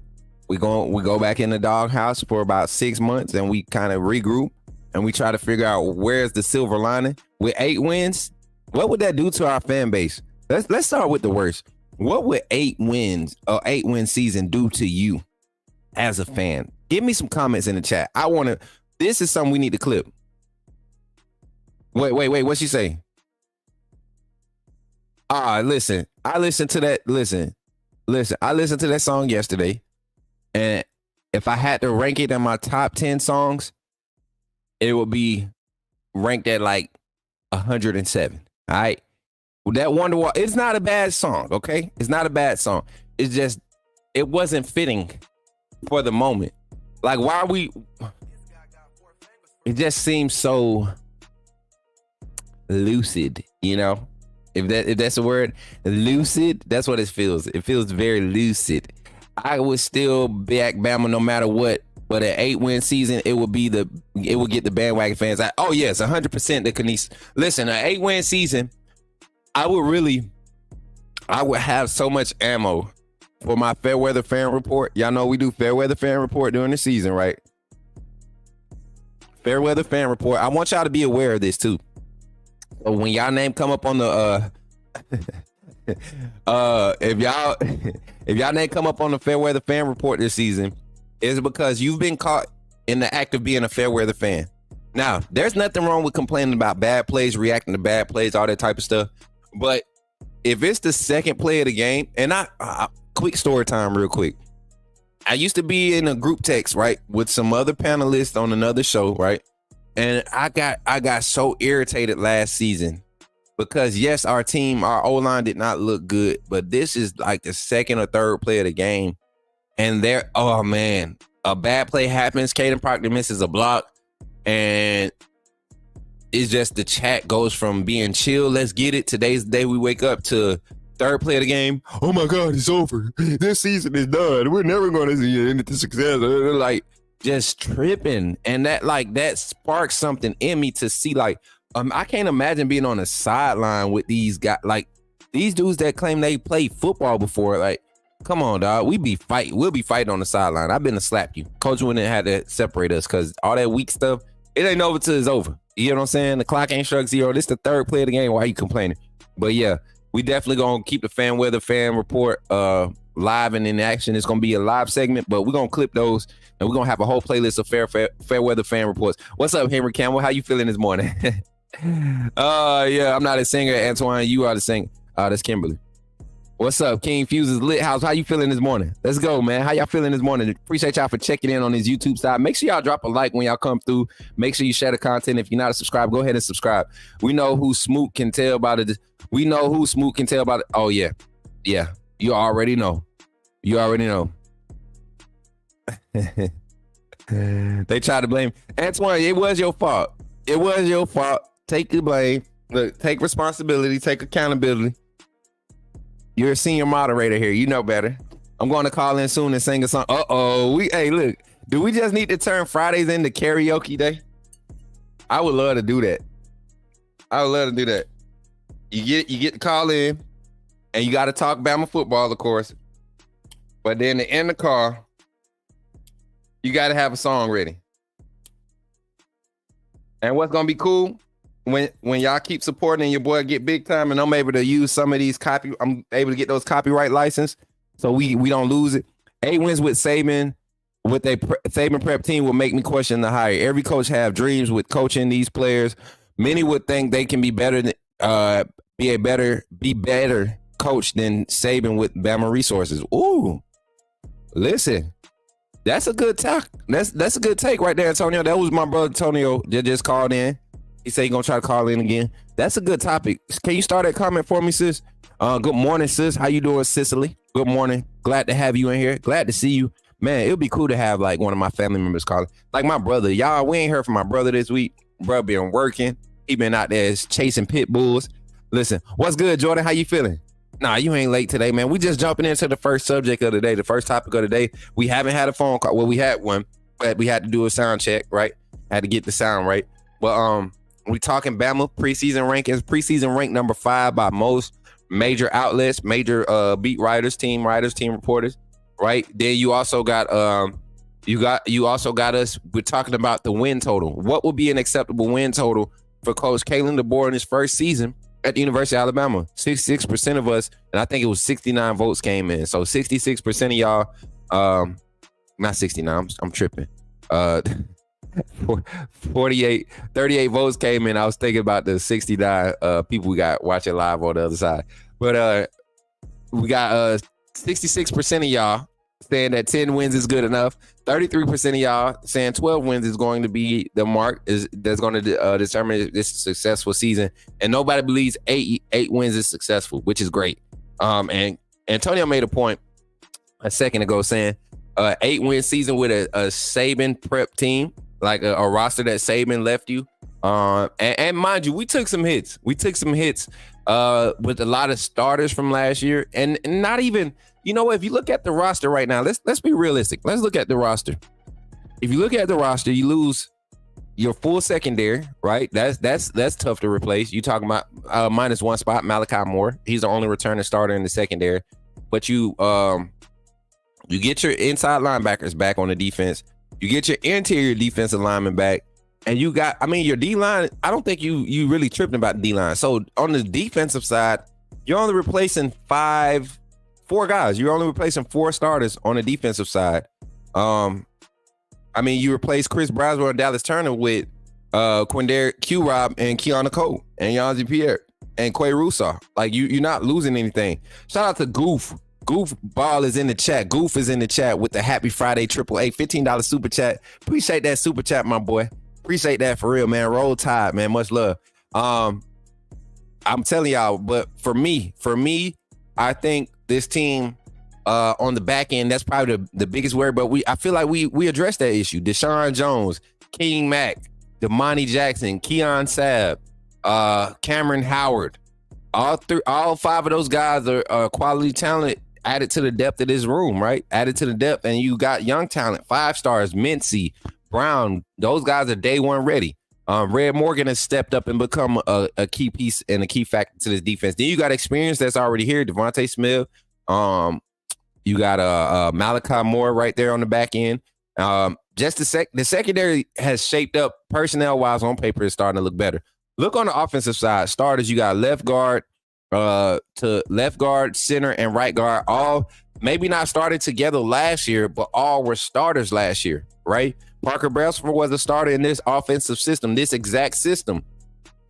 we go back in the doghouse for about 6 months and we kind of regroup and we try to figure out where's the silver lining. With 8 wins, what would that do to our fan base? Let's start with the worst. What would 8 wins or 8-win season do to you as a fan? Give me some comments in the chat. This is something we need to clip. Wait, what'd she say? Listen, I listened to that. Listen, I listened to that song yesterday. And if I had to rank it in my top 10 songs, it would be ranked at like 107. All right. That Wonderwall, it's not a bad song, okay? It's not a bad song. It's just, it wasn't fitting for the moment. Like, it just seems so lucid, you know? If that's a word, lucid, that's what it feels. It feels very lucid. I would still back Bama no matter what, but an 8-win season, it would get the bandwagon fans out. Oh yes, 100% the Canese. Listen, an 8-win season, I would have so much ammo for my fair weather fan report. Y'all know we do fair weather fan report during the season, right? Fair weather fan report. I want y'all to be aware of this too. So when y'all name come up on the If y'all didn't come up on the Fair Weather Fan Report this season, it's because you've been caught in the act of being a fair weather fan. Now, there's nothing wrong with complaining about bad plays, reacting to bad plays, all that type of stuff. But if it's the second play of the game, and quick story time real quick. I used to be in a group text, right, with some other panelists on another show, right? And I got so irritated last season because yes, our O-line did not look good, but this is like the second or third play of the game. And oh man, a bad play happens. Caden Proctor misses a block, and it's just the chat goes from being chill, let's get it, today's the day we wake up, to third play of the game, oh my God, it's over. This season is done. We're never going to see any success. Like, just tripping. And that sparks something in me to see, like, I can't imagine being on the sideline with these guys, like these dudes that claim they played football before. Like, come on, dog. We'll be fighting on the sideline. I've been to slap you. Coach wouldn't have had to separate us because all that weak stuff, it ain't over till it's over. You know what I'm saying? The clock ain't struck zero. This the third play of the game. Why are you complaining? But yeah, we definitely gonna keep the Fan Weather Fan Report live and in action. It's gonna be a live segment, but we're gonna clip those and we're gonna have a whole playlist of fair weather fan reports. What's up, Henry Campbell? How you feeling this morning? Yeah, I'm not a singer, Antoine. You are the singer. That's Kimberly. What's up, King Fuse's Lit House? How you feeling this morning? Let's go, man. How y'all feeling this morning? Appreciate y'all for checking in on this YouTube side. Make sure y'all drop a like when y'all come through. Make sure you share the content. If you're not a subscriber, go ahead and subscribe. We know who Smook can tell about it. We know who Smook can tell about it. Oh, yeah. Yeah. You already know. You already know. They try to blame. Antoine, it was your fault. It was your fault. Take the blame. Look, take responsibility. Take accountability. You're a senior moderator here. You know better. I'm going to call in soon and sing a song. Hey, look. Do we just need to turn Fridays into karaoke day? I would love to do that. I would love to do that. You get to call in, and you got to talk Bama football, of course. But then in the car, you got to have a song ready. And what's going to be cool? When y'all keep supporting your boy get big time, and I'm able to use some of these I'm able to get those copyright license, so we don't lose it. 8 wins with Saban with a Saban prep team will make me question the hire. Every coach have dreams with coaching these players. Many would think they can be better be better coach than Saban with Bama resources. Ooh, listen, that's a good talk. That's a good take right there, Antonio. That was my brother Antonio that just called in. He said he's going to try to call in again. That's a good topic. Can you start that comment for me, sis? Good morning, sis. How you doing, Cicely? Good morning. Glad to have you in here. Glad to see you. Man, it would be cool to have like one of my family members calling. Like my brother. Y'all, we ain't heard from my brother this week. Bro been working. He been out there chasing pit bulls. Listen, what's good, Jordan? How you feeling? Nah, you ain't late today, man. We just jumping into the first subject of the day, the first topic of the day. We haven't had a phone call. Well, we had one, but we had to do a sound check, right? Had to get the sound right. But we talking Bama preseason rankings. Preseason ranked number 5 by most major outlets, major beat writers, team reporters, right? Then you also got you also got us. We're talking about the win total. What would be an acceptable win total for Coach Kalen DeBoer in his first season at the University of Alabama? 66% of us, and I think it was 69 votes came in. So 66% of y'all, not 69. I'm tripping. 38 votes came in. I was thinking about the 69 people we got watching live on the other side. But we got 66% of y'all saying that 10 wins is good enough. 33% of y'all saying 12 wins is going to be the mark that's going to determine if this is a successful season. And nobody believes eight wins is successful, which is great. And Antonio made a point a second ago saying 8-win season with a Saban prep team, like a roster that Saban left you. And mind you, we took some hits. with a lot of starters from last year, and not even, you know what, if you look at the roster right now, let's be realistic. Let's look at the roster. If you look at the roster, you lose your full secondary, right? That's tough to replace. You talking about minus one spot, Malachi Moore. He's the only returning starter in the secondary. But you get your inside linebackers back on the defense. You get your interior defensive lineman back. And you got, your D-line, I don't think you really tripping about the D-line. So on the defensive side, you're only replacing four guys. You're only replacing 4 starters on the defensive side. I mean, you replace Chris Braswell and Dallas Turner with Quindare Q-Rob and Keanu Cole and Yanzi Pierre and Quay Russo. Like, you're not losing anything. Shout out to Goof. Goof Ball is in the chat. Goof is in the chat with the Happy Friday AAA $15 super chat. Appreciate that super chat, my boy. Appreciate that for real, man. Roll Tide, man. Much love. I'm telling y'all, but for me, I think this team on the back end, that's probably the biggest worry. But I feel like we addressed that issue. Deshaun Jones, King Mack, Damani Jackson, Keon Sabb, Cameron Howard. All 5 of those guys are quality talent added to the depth of this room, right? Added to the depth, and you got young talent, 5 stars, Mincy, Brown. Those guys are day one ready. Red Morgan has stepped up and become a key piece and a key factor to this defense. Then you got experience that's already here. Devontae Smith. You got Malachi Moore right there on the back end. Just the secondary has shaped up personnel-wise on paper is starting to look better. Look on the offensive side. Starters, you got left guard to left guard, center, and right guard. All maybe not started together last year, but all were starters last year, right? Parker Brailsford was a starter in this offensive system, this exact system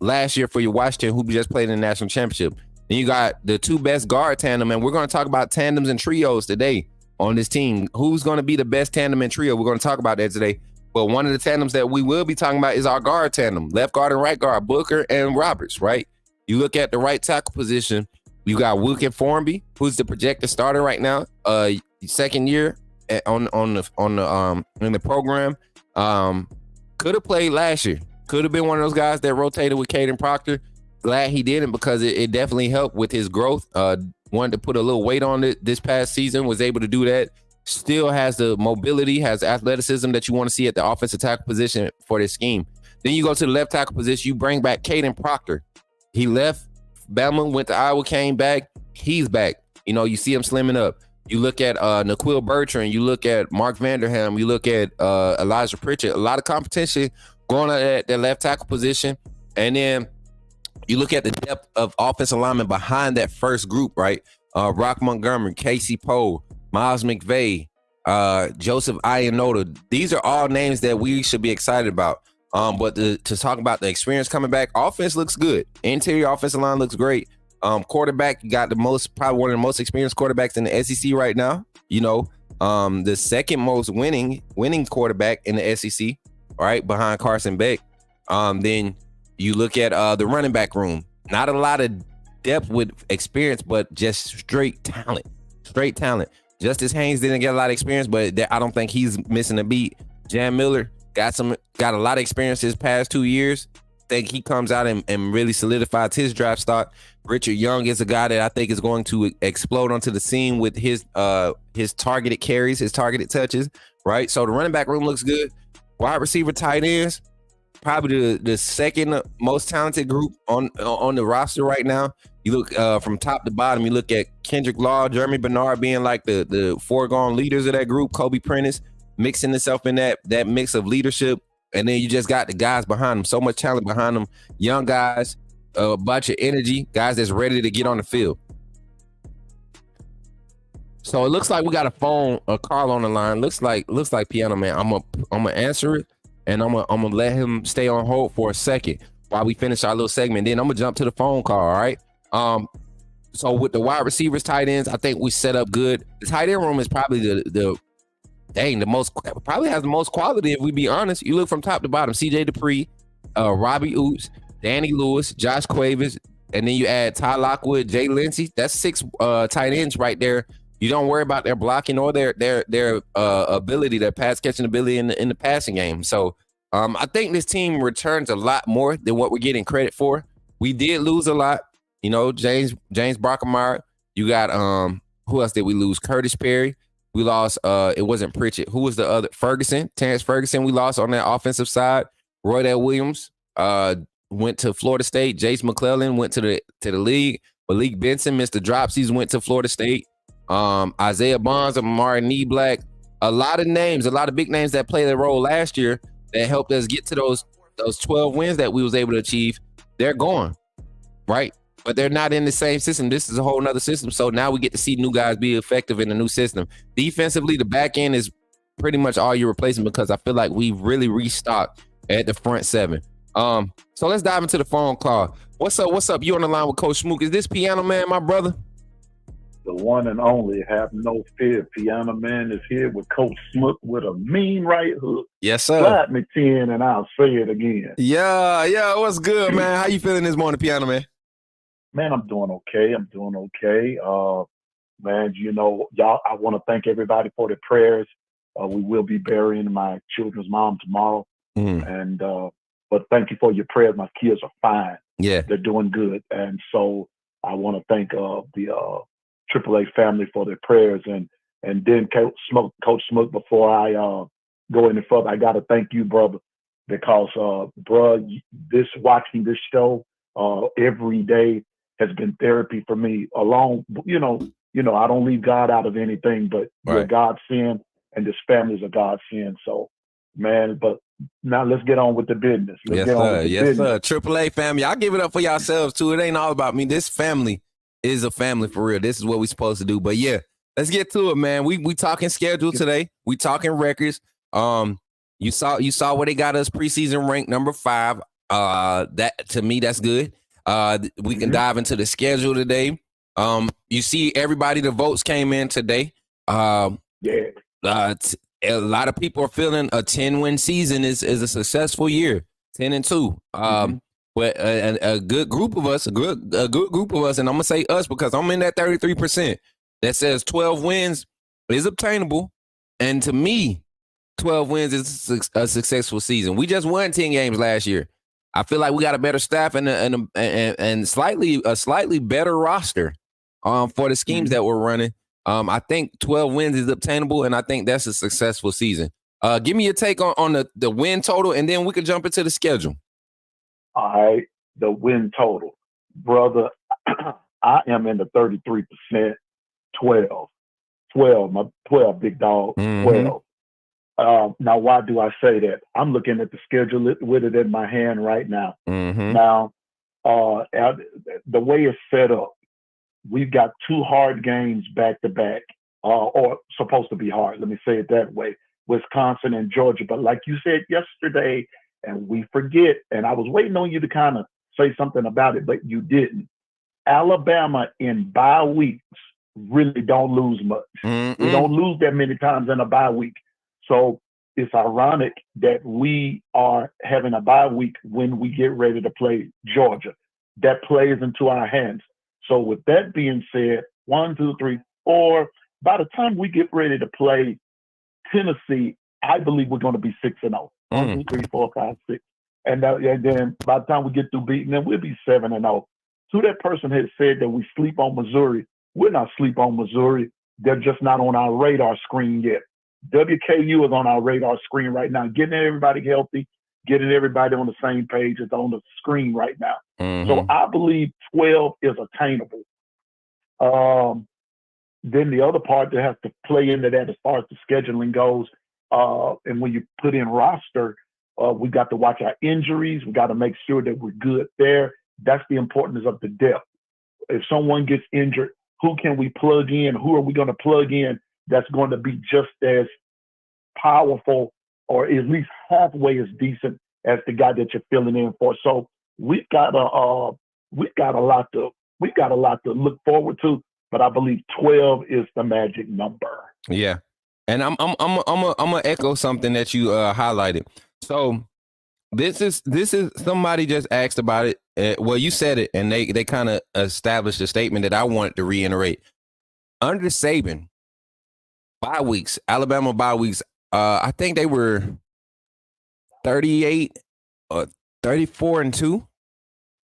last year for your Washington, who just played in the national championship. Then you got the 2 best guard tandem, and we're going to talk about tandems and trios today on this team. Who's going to be the best tandem and trio? We're going to talk about that today. But one of the tandems that we will be talking about is our guard tandem, left guard and right guard, Booker and Roberts, right? You look at the right tackle position, you got Wilkin Formby, who's the projected starter right now, second year in the program. Could have played last year. Could have been one of those guys that rotated with Caden Proctor. Glad he didn't, because it definitely helped with his growth. Wanted to put a little weight on it this past season, was able to do that. Still has the mobility, has athleticism that you want to see at the offensive tackle position for this scheme. Then you go to the left tackle position, you bring back Caden Proctor. He left Bama, went to Iowa, came back. He's back. You know, you see him slimming up. You look at Naquil Bertrand, you look at Mark Vanderham, you look at Elijah Pritchett. A lot of competition going at the left tackle position. And then you look at the depth of offensive linemen behind that first group, right? Rock Montgomery, Casey Poe, Miles McVay, Joseph Ionota. These are all names that we should be excited about. But to talk about the experience coming back, offense looks good. Interior offensive line looks great. Quarterback, you got probably one of the most experienced quarterbacks in the SEC right now. You know, the second most winning quarterback in the SEC, right, behind Carson Beck. Then you look at the running back room. Not a lot of depth with experience, but just straight talent. Justice Haynes didn't get a lot of experience, but I don't think he's missing a beat. Jan Miller got a lot of experience his past 2 years. Think he comes out and really solidifies his draft stock. Richard Young is a guy that I think is going to explode onto the scene with his targeted carries, his targeted touches, right? So the running back room looks good. Wide receiver, tight ends, probably the second most talented group on the roster right now. You look from top to bottom, you look at Kendrick Law, Jeremy Bernard being like the foregone leaders of that group, Kobe Prentice mixing himself in that mix of leadership. And then you just got the guys behind them, so much talent behind them, young guys, a bunch of energy, guys that's ready to get on the field. So it looks like we got a call on the line. Looks like Piano Man. I'm gonna answer it, and I'm gonna let him stay on hold for a second while we finish our little segment. Then I'm gonna jump to the phone call. All right. So with the wide receivers, tight ends, I think we set up good. The tight end room is probably probably has the most quality, if we be honest. You look from top to bottom, CJ Dupree, Robbie Oops, Danny Lewis, Josh Cuevas, and then you add Ty Lockwood, Jay Lindsey. That's 6 tight ends right there. You don't worry about their blocking or their ability, their pass catching ability in the passing game. So I think this team returns a lot more than what we're getting credit for. We did lose a lot. You know, James Brockemeyer. You got who else did we lose? Curtis Perry. We lost, it wasn't Pritchett. Who was the other? Terrence Ferguson, we lost on that offensive side. Roydell Williams went to Florida State. Jace McClellan went to the league. Malik Benson missed the drop season, went to Florida State. Isaiah Bonds, Amari Knee-Black. A lot of names, a lot of big names that played a role last year that helped us get to those 12 wins that we was able to achieve. They're gone, right? but they're not in the same system. This is a whole nother system. So now we get to see new guys be effective in the new system. Defensively, the back end is pretty much all you're replacing because I feel like we've really restocked at the front seven. So let's dive into the phone call. What's up? What's up? You on the line with Coach Smook. Is this Piano Man, my brother? The one and only, have no fear. Piano Man is here with Coach Smook with a mean right hook. Yes, sir. Slide me 10 and I'll say it again. Yeah. What's good, man? How you feeling this morning, Piano Man? Man, I'm doing okay. Man, you know, y'all, I want to thank everybody for their prayers. We will be burying my children's mom tomorrow. And but thank you for your prayers. My kids are fine. Yeah. They're doing good. And so I want to thank the AAA family for their prayers. And then Coach Smook, before I go any further, I got to thank you, brother, because, watching this show every day has been therapy for me. Along, you know, I don't leave God out of anything, but you're a godsend, and this family is a godsend. So, man, but now let's get on with the business. Yes, sir. AAA family, y'all give it up for yourselves too. It ain't all about me. This family is a family for real. This is what we're supposed to do. But yeah, let's get to it, man. We talking schedule today. We talking records. You saw where they got us preseason ranked number 5. That to me, that's good. We can dive into the schedule today. You see everybody, the votes came in today. A lot of people are feeling a 10-win season is a successful year, 10-2. But a good group of us, a good group of us, and I'm gonna say us because I'm in that 33% that says 12 wins is obtainable, and to me, 12 wins is a successful season. We just won 10 games last year. I feel like we got a better staff and a slightly better roster for the schemes that we're running. I think 12 wins is obtainable, and I think that's a successful season. Give me your take on the win total, and then we can jump into the schedule. All right, the win total. Brother, I am in the 33%, 12, big dog, 12. Now, why do I say that? I'm looking at the schedule with it in my hand right now. Now, the way it's set up, we've got 2 hard games back to back, or supposed to be hard. Let me say it that way. Wisconsin and Georgia. But like you said yesterday, and we forget, and I was waiting on you to kind of say something about it, but you didn't. Alabama in bye weeks really don't lose much. We don't lose that many times in a bye week. So it's ironic that we are having a bye week when we get ready to play Georgia. That plays into our hands. So with that being said, 1, 2, 3, 4, by the time we get ready to play Tennessee, I believe we're going to be 6-0. 1, 2, 3, 4, 5, 6. And then by the time we get through beating them, we'll be 7-0. So that person had said that we sleep on Missouri. We're not sleep on Missouri. They're just not on our radar screen yet. WKU is on our radar screen right now, getting everybody healthy, getting everybody on the same page. It's on the screen right now. So I believe 12 is attainable. Then the other part that has to play into that as far as the scheduling goes, and when you put in roster, we got to watch our injuries. We got to make sure that we're good there. That's the importance of the depth. If someone gets injured, who can we plug in? Who are we going to plug in that's going to be just as powerful or at least halfway as decent as the guy that you're filling in for? So we've got a lot to look forward to, but I believe 12 is the magic number. Yeah. And I'm gonna echo something that you highlighted. So this is somebody just asked about it. Well, you said it, and they kind of established a statement that I wanted to reiterate. Under Saban, bye weeks, Alabama bye weeks, I think they were 38 or 34-2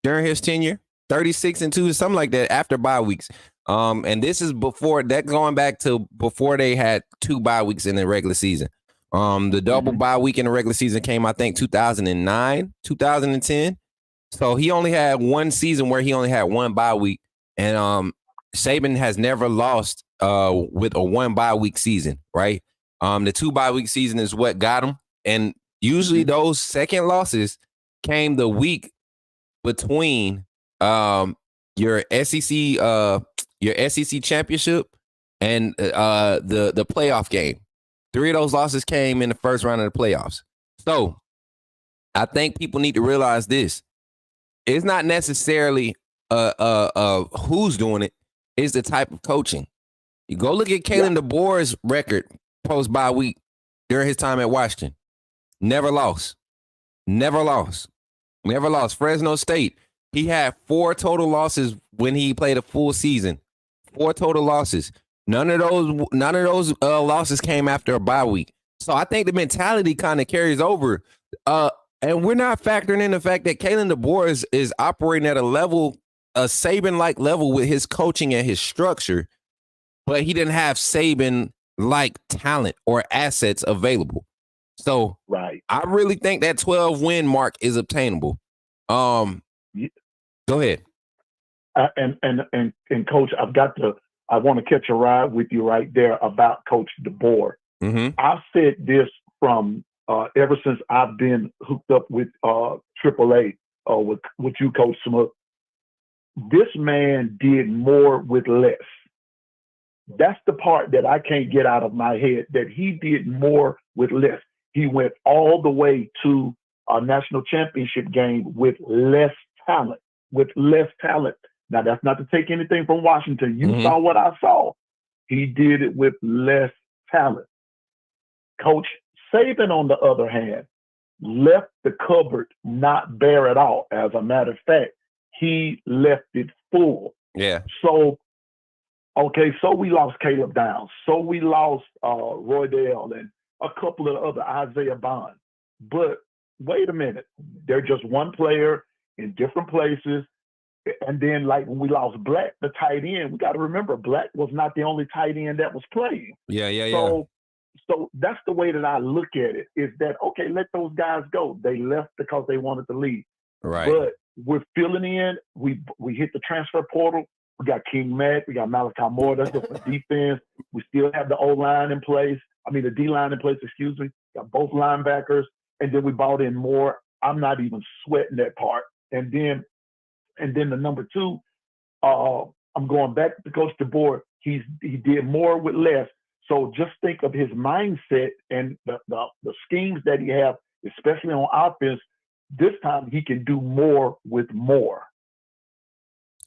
during his tenure, 36-2, something like that after bye weeks. And this is before that, going back to before they had 2 bye weeks in the regular season. The double bye week in the regular season came, I think, 2009, 2010. So he only had one season where he only had 1 bye week. And Saban has never lost with a 1 bye week season, right? The 2 bye week season is what got him. And usually those second losses came the week between your SEC championship, and the playoff game. 3 of those losses came in the first round of the playoffs. So I think people need to realize this. It's not necessarily who's doing it. It's the type of coaching. You go look at Kalen DeBoer's record post-bye week during his time at Washington. Never lost. Fresno State, he had 4 total losses when he played a full season. 4 total losses. None of those losses came after a bye week. So I think the mentality kind of carries over. And we're not factoring in the fact that Kalen DeBoer is operating at a level, a Saban-like level with his coaching and his structure, but he didn't have Saban-like talent or assets available. So I really think that 12-win mark is obtainable. Go ahead. And Coach, I want to catch a ride with you right there about Coach DeBoer. Mm-hmm. I've said this from ever since I've been hooked up with AAA with you, Coach Smook. This man did more with less. That's the part that I can't get out of my head, that he did more with less. He went all the way to a national championship game with less talent. Now, that's not to take anything from Washington. You saw what I saw. He did it with less talent. Coach Saban, on the other hand, left the cupboard not bare at all. As a matter of fact, he left it full. Yeah. So we lost Caleb Downs. So we lost Roy Dale and a couple of other Isaiah Bond. But wait a minute. They're just one player in different places. And then, like, when we lost Black, the tight end, we got to remember Black was not the only tight end that was playing. So that's the way that I look at it, is that, okay, let those guys go. They left because they wanted to leave. Right. But we're filling in. We hit the transfer portal. We got King Mack. We got Malachi Moore. That's just the defense. We still have the O-line in place. The D-line in place, excuse me. Got both linebackers. And then we brought in more. I'm not even sweating that part. And then the number 2, I'm going back to Coach DeBoer. He did more with less. So just think of his mindset and the schemes that he have, especially on offense. This time he can do more with more.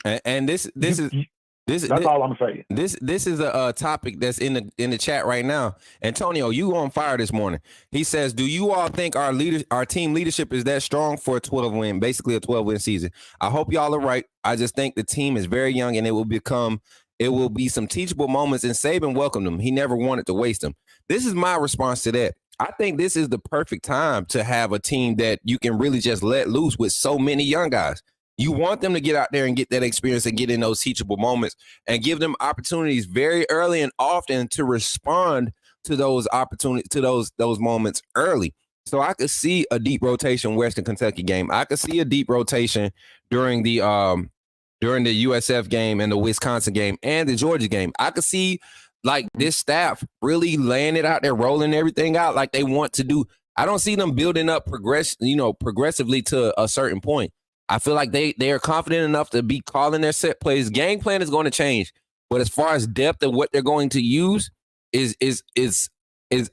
And this is all I'm saying. This is a topic that's in the chat right now. Antonio, you on fire this morning. He says, "Do you all think our team leadership is that strong for a 12-win, basically a 12-win season? I hope y'all are right. I just think the team is very young, and it will be some teachable moments, and Saban welcomed them. He never wanted to waste them." This is my response to that. I think this is the perfect time to have a team that you can really just let loose with so many young guys. You want them to get out there and get that experience and get in those teachable moments and give them opportunities very early and often to respond to those opportunities, to those moments early. So I could see a deep rotation Western Kentucky game. I could see a deep rotation during the USF game and the Wisconsin game and the Georgia game. I could see like this staff really laying it out there, rolling everything out like they want to do. I don't see them building up progressively to a certain point. I feel like they are confident enough to be calling their set plays. Game plan is going to change, but as far as depth and what they're going to use is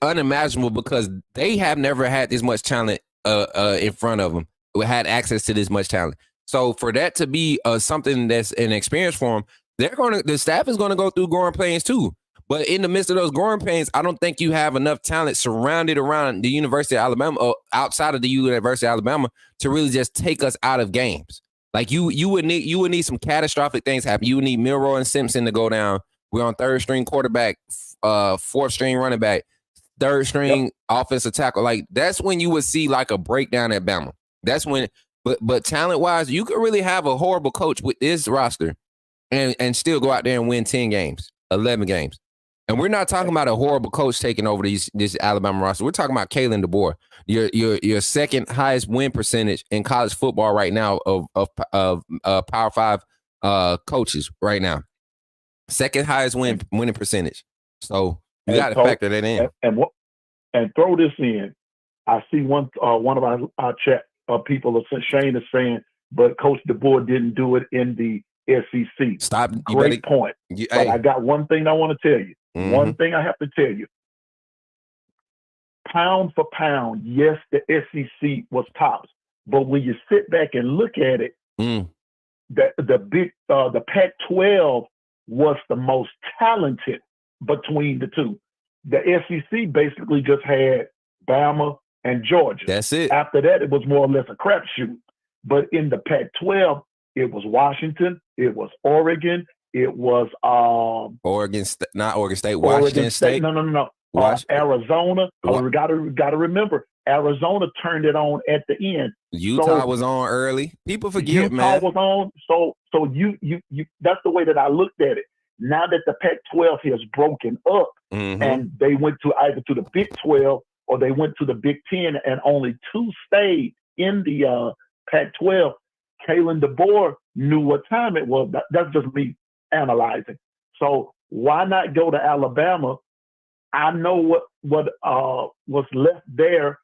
unimaginable, because they have never had this much talent in front of them. We had access to this much talent. So for that to be something that's an experience for them, the staff is going to go through growing pains too. But in the midst of those growing pains, I don't think you have enough talent surrounded around the University of Alabama or outside of the University of Alabama to really just take us out of games. Like you would need some catastrophic things happen. You would need Milroy and Simpson to go down. We're on 3rd string quarterback, 4th string running back, 3rd string offensive tackle. Like that's when you would see like a breakdown at Bama. That's when, but talent wise, you could really have a horrible coach with this roster and still go out there and win 10 games, 11 games. And we're not talking about a horrible coach taking over this Alabama roster. We're talking about Kalen DeBoer, your second highest win percentage in college football right now of Power 5 coaches right now. Second highest winning percentage. So you got to factor that in. And throw this in. I see one of our chat people, Shane is saying, but Coach DeBoer didn't do it in the SEC. Stop. Great point. But I got one thing I want to tell you. Mm-hmm. One thing I have to tell you. Pound for pound, yes, the SEC was tops. But when you sit back and look at it, the Pac-12 was the most talented between the two. The SEC basically just had Bama and Georgia. That's it. After that, it was more or less a crapshoot. But in the Pac-12, it was Washington, it was Oregon, it was Oregon State, not Oregon State, Washington State. No. Arizona. We got to remember, Arizona turned it on at the end. Utah was on early. People forget, man. Utah was on. So you that's the way that I looked at it. Now that the Pac-12 has broken up and they went to either to the Big 12 or they went to the Big 10 and only two stayed in the Pac-12, Kalen DeBoer knew what time it was. That's just me analyzing. So why not go to Alabama? I know what was left there.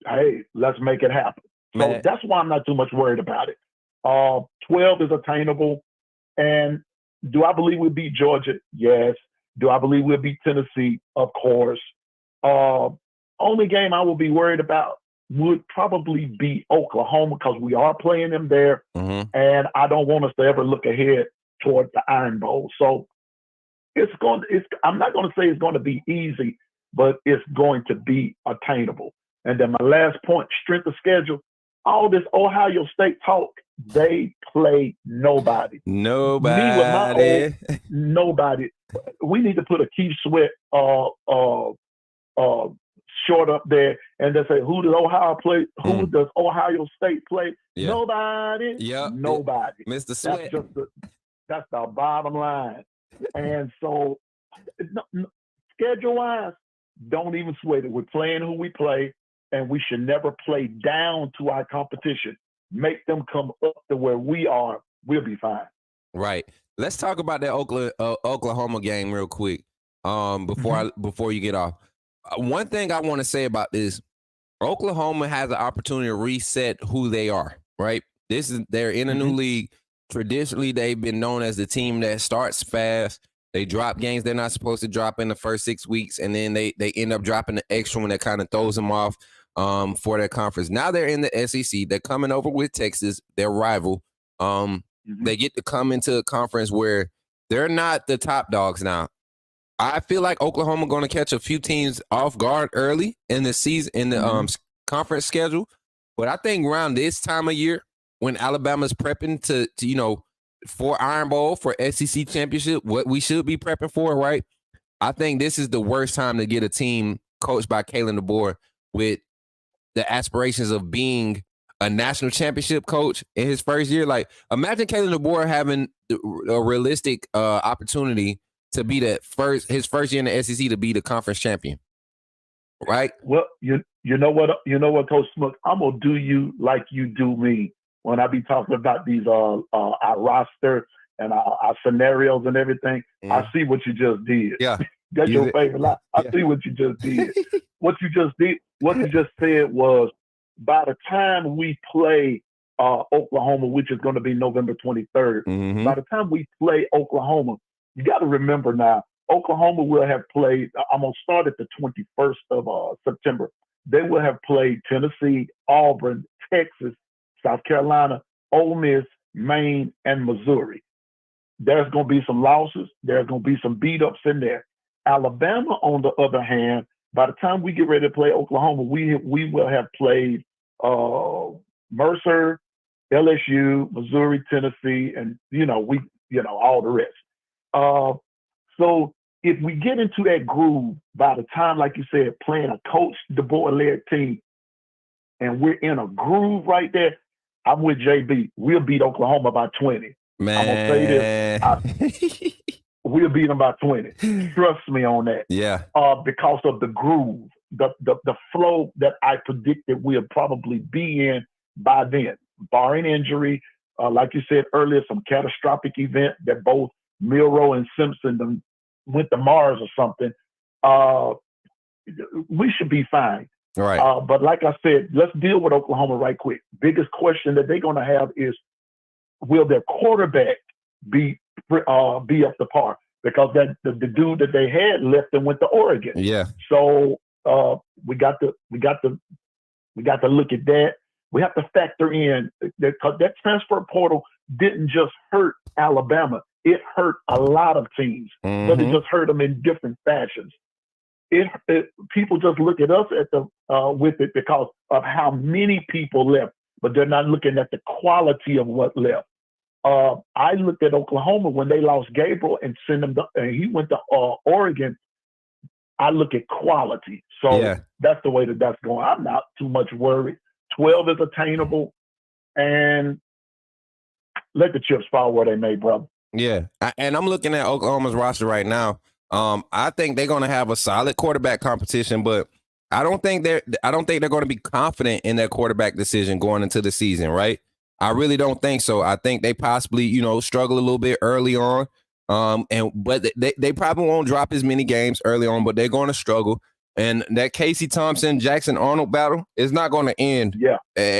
Hey, let's make it happen. So that's why I'm not too much worried about it. 12 is attainable. And do I believe we'll beat Georgia? Yes. Do I believe we'll beat Tennessee? Of course. Only game I will be worried about would probably be Oklahoma because we are playing them there. And I don't want us to ever look ahead toward the Iron Bowl. So I'm not going to say it's going to be easy, but it's going to be attainable. And then my last point, strength of schedule, all this Ohio State talk, they play nobody. Nobody. Nobody. We need to put a Keith Sweat short up there and then say, who does Ohio play? Who does Ohio State play? Yeah. Nobody. Yep. Nobody. Mr. Sweat. That's the bottom line. And so, schedule-wise, don't even sweat it. We're playing who we play, and we should never play down to our competition. Make them come up to where we are. We'll be fine. Right. Let's talk about that Oklahoma game real quick. Before you get off, one thing I want to say about this: Oklahoma has an opportunity to reset who they are. Right. They're in a new league. Traditionally, they've been known as the team that starts fast. They drop games they're not supposed to drop in the first 6 weeks, and then they end up dropping the extra one that kind of throws them off for their conference. Now they're in the SEC. They're coming over with Texas, their rival. They get to come into a conference where they're not the top dogs now. I feel like Oklahoma going to catch a few teams off guard early in the season, in the conference schedule. But I think around this time of year, when Alabama's prepping to for Iron Bowl, for SEC championship, what we should be prepping for, right? I think this is the worst time to get a team coached by Kalen DeBoer with the aspirations of being a national championship coach in his first year. Like, imagine Kalen DeBoer having a realistic opportunity to be his first year in the SEC to be the conference champion, right? Well, you know what, Coach Smook, I'm gonna do you like you do me. When I be talking about these our roster and our scenarios and everything, I see what you just did. Yeah. That's your favorite line. I see what you just did. What you just said was, by the time we play Oklahoma, which is going to be November 23rd, by the time we play Oklahoma, you got to remember now, Oklahoma will have played, I'm going to start at the 21st of September. They will have played Tennessee, Auburn, Texas, South Carolina, Ole Miss, Maine, and Missouri. There's going to be some losses. There's going to be some beat-ups in there. Alabama, on the other hand, by the time we get ready to play Oklahoma, we will have played Mercer, LSU, Missouri, Tennessee, and all the rest. So if we get into that groove, by the time, like you said, playing a Coach DeBoer-led team, and we're in a groove right there, I'm with JB. We'll beat Oklahoma by 20. Man. I'm going to say this. We'll beat them by 20. Trust me on that. Yeah. Because of the groove, the flow that I predicted we'll probably be in by then, barring injury. Like you said earlier, some catastrophic event that both Milroe and Simpson went to Mars or something. We should be fine. All right. But like I said, let's deal with Oklahoma right quick. Biggest question that they're going to have is, will their quarterback be up to par because that the dude that they had left and went to Oregon. Yeah. So we got to look at that. We have to factor in that transfer portal didn't just hurt Alabama. It hurt a lot of teams, but it just hurt them in different fashions. People just look at us with it because of how many people left, but they're not looking at the quality of what left. I looked at Oklahoma when they lost Gabriel and sent him and he went to Oregon. I look at quality. So that's the way that's going. I'm not too much worried. 12 is attainable, and let the chips fall where they may, brother. Yeah, and I'm looking at Oklahoma's roster right now. I think they're going to have a solid quarterback competition, but I don't think they're going to be confident in their quarterback decision going into the season, right? I really don't think so. I think they possibly, struggle a little bit early on. But they probably won't drop as many games early on, but they're going to struggle. And that Casey Thompson, Jackson Arnold battle is not going to end.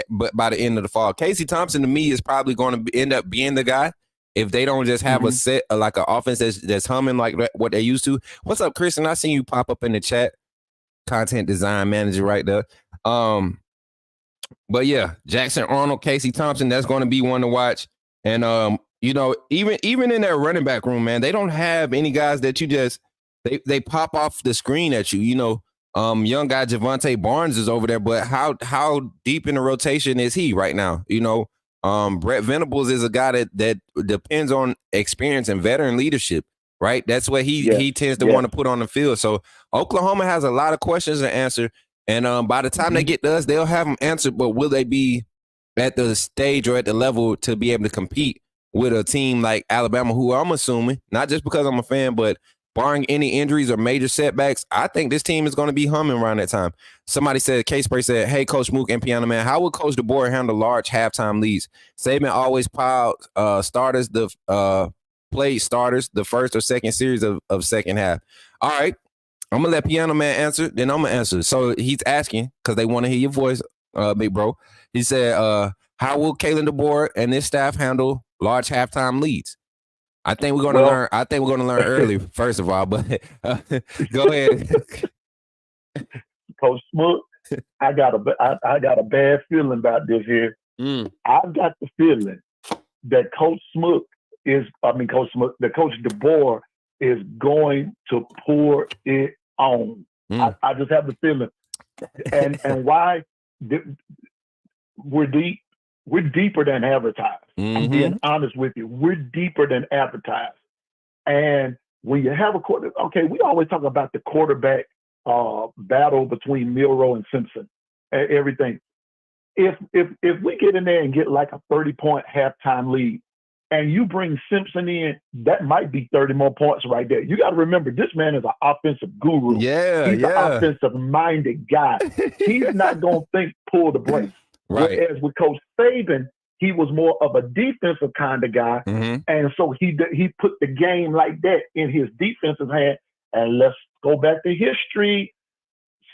But by the end of the fall, Casey Thompson to me is probably going to end up being the guy if they don't just have a set like an offense that's humming like what they used to. What's up, Kristen? I seen you pop up in the chat. Content design manager right there. But yeah, Jackson Arnold, Casey Thompson, that's going to be one to watch. And even in their running back room, man, they don't have any guys that you just they pop off the screen at you. Young guy Javante Barnes is over there, but how deep in the rotation is he right now? Brett Venables is a guy that depends on experience and veteran leadership, right? That's what he tends to want to put on the field. So Oklahoma has a lot of questions to answer. And by the time they get to us, they'll have them answered, but will they be at the stage or at the level to be able to compete with a team like Alabama, who I'm assuming, not just because I'm a fan, but barring any injuries or major setbacks, I think this team is going to be humming around that time. Somebody said, K-Spray said, hey, Coach Smook and Piano Man, how would Coach DeBoer handle large halftime leads? Saban always piled played starters the first or second series of second half. All right. I'm going to let Piano Man answer, then I'm going to answer. So he's asking, because they want to hear your voice, big bro. He said, how will Kalen DeBoer and his staff handle large halftime leads? I think we're going to learn. I think we're going to learn early, first of all, but go ahead. Coach Smook, I got a bad feeling about this here. I've got the feeling that Coach DeBoer is going to pour it on. I just have the feeling. And why? We're deep. We're deeper than advertised. I'm being honest with you. We're deeper than advertised. And when you have we always talk about the quarterback battle between Milroe and Simpson and everything. If we get in there and get like a 30-point halftime lead, and you bring Simpson in, that might be 30 more points right there. You got to remember, this man is an offensive guru. He's an offensive-minded guy. He's not going to pull the brakes. Right. Whereas with Coach Saban, he was more of a defensive kind of guy. And so he put the game like that in his defensive hand. And let's go back to history.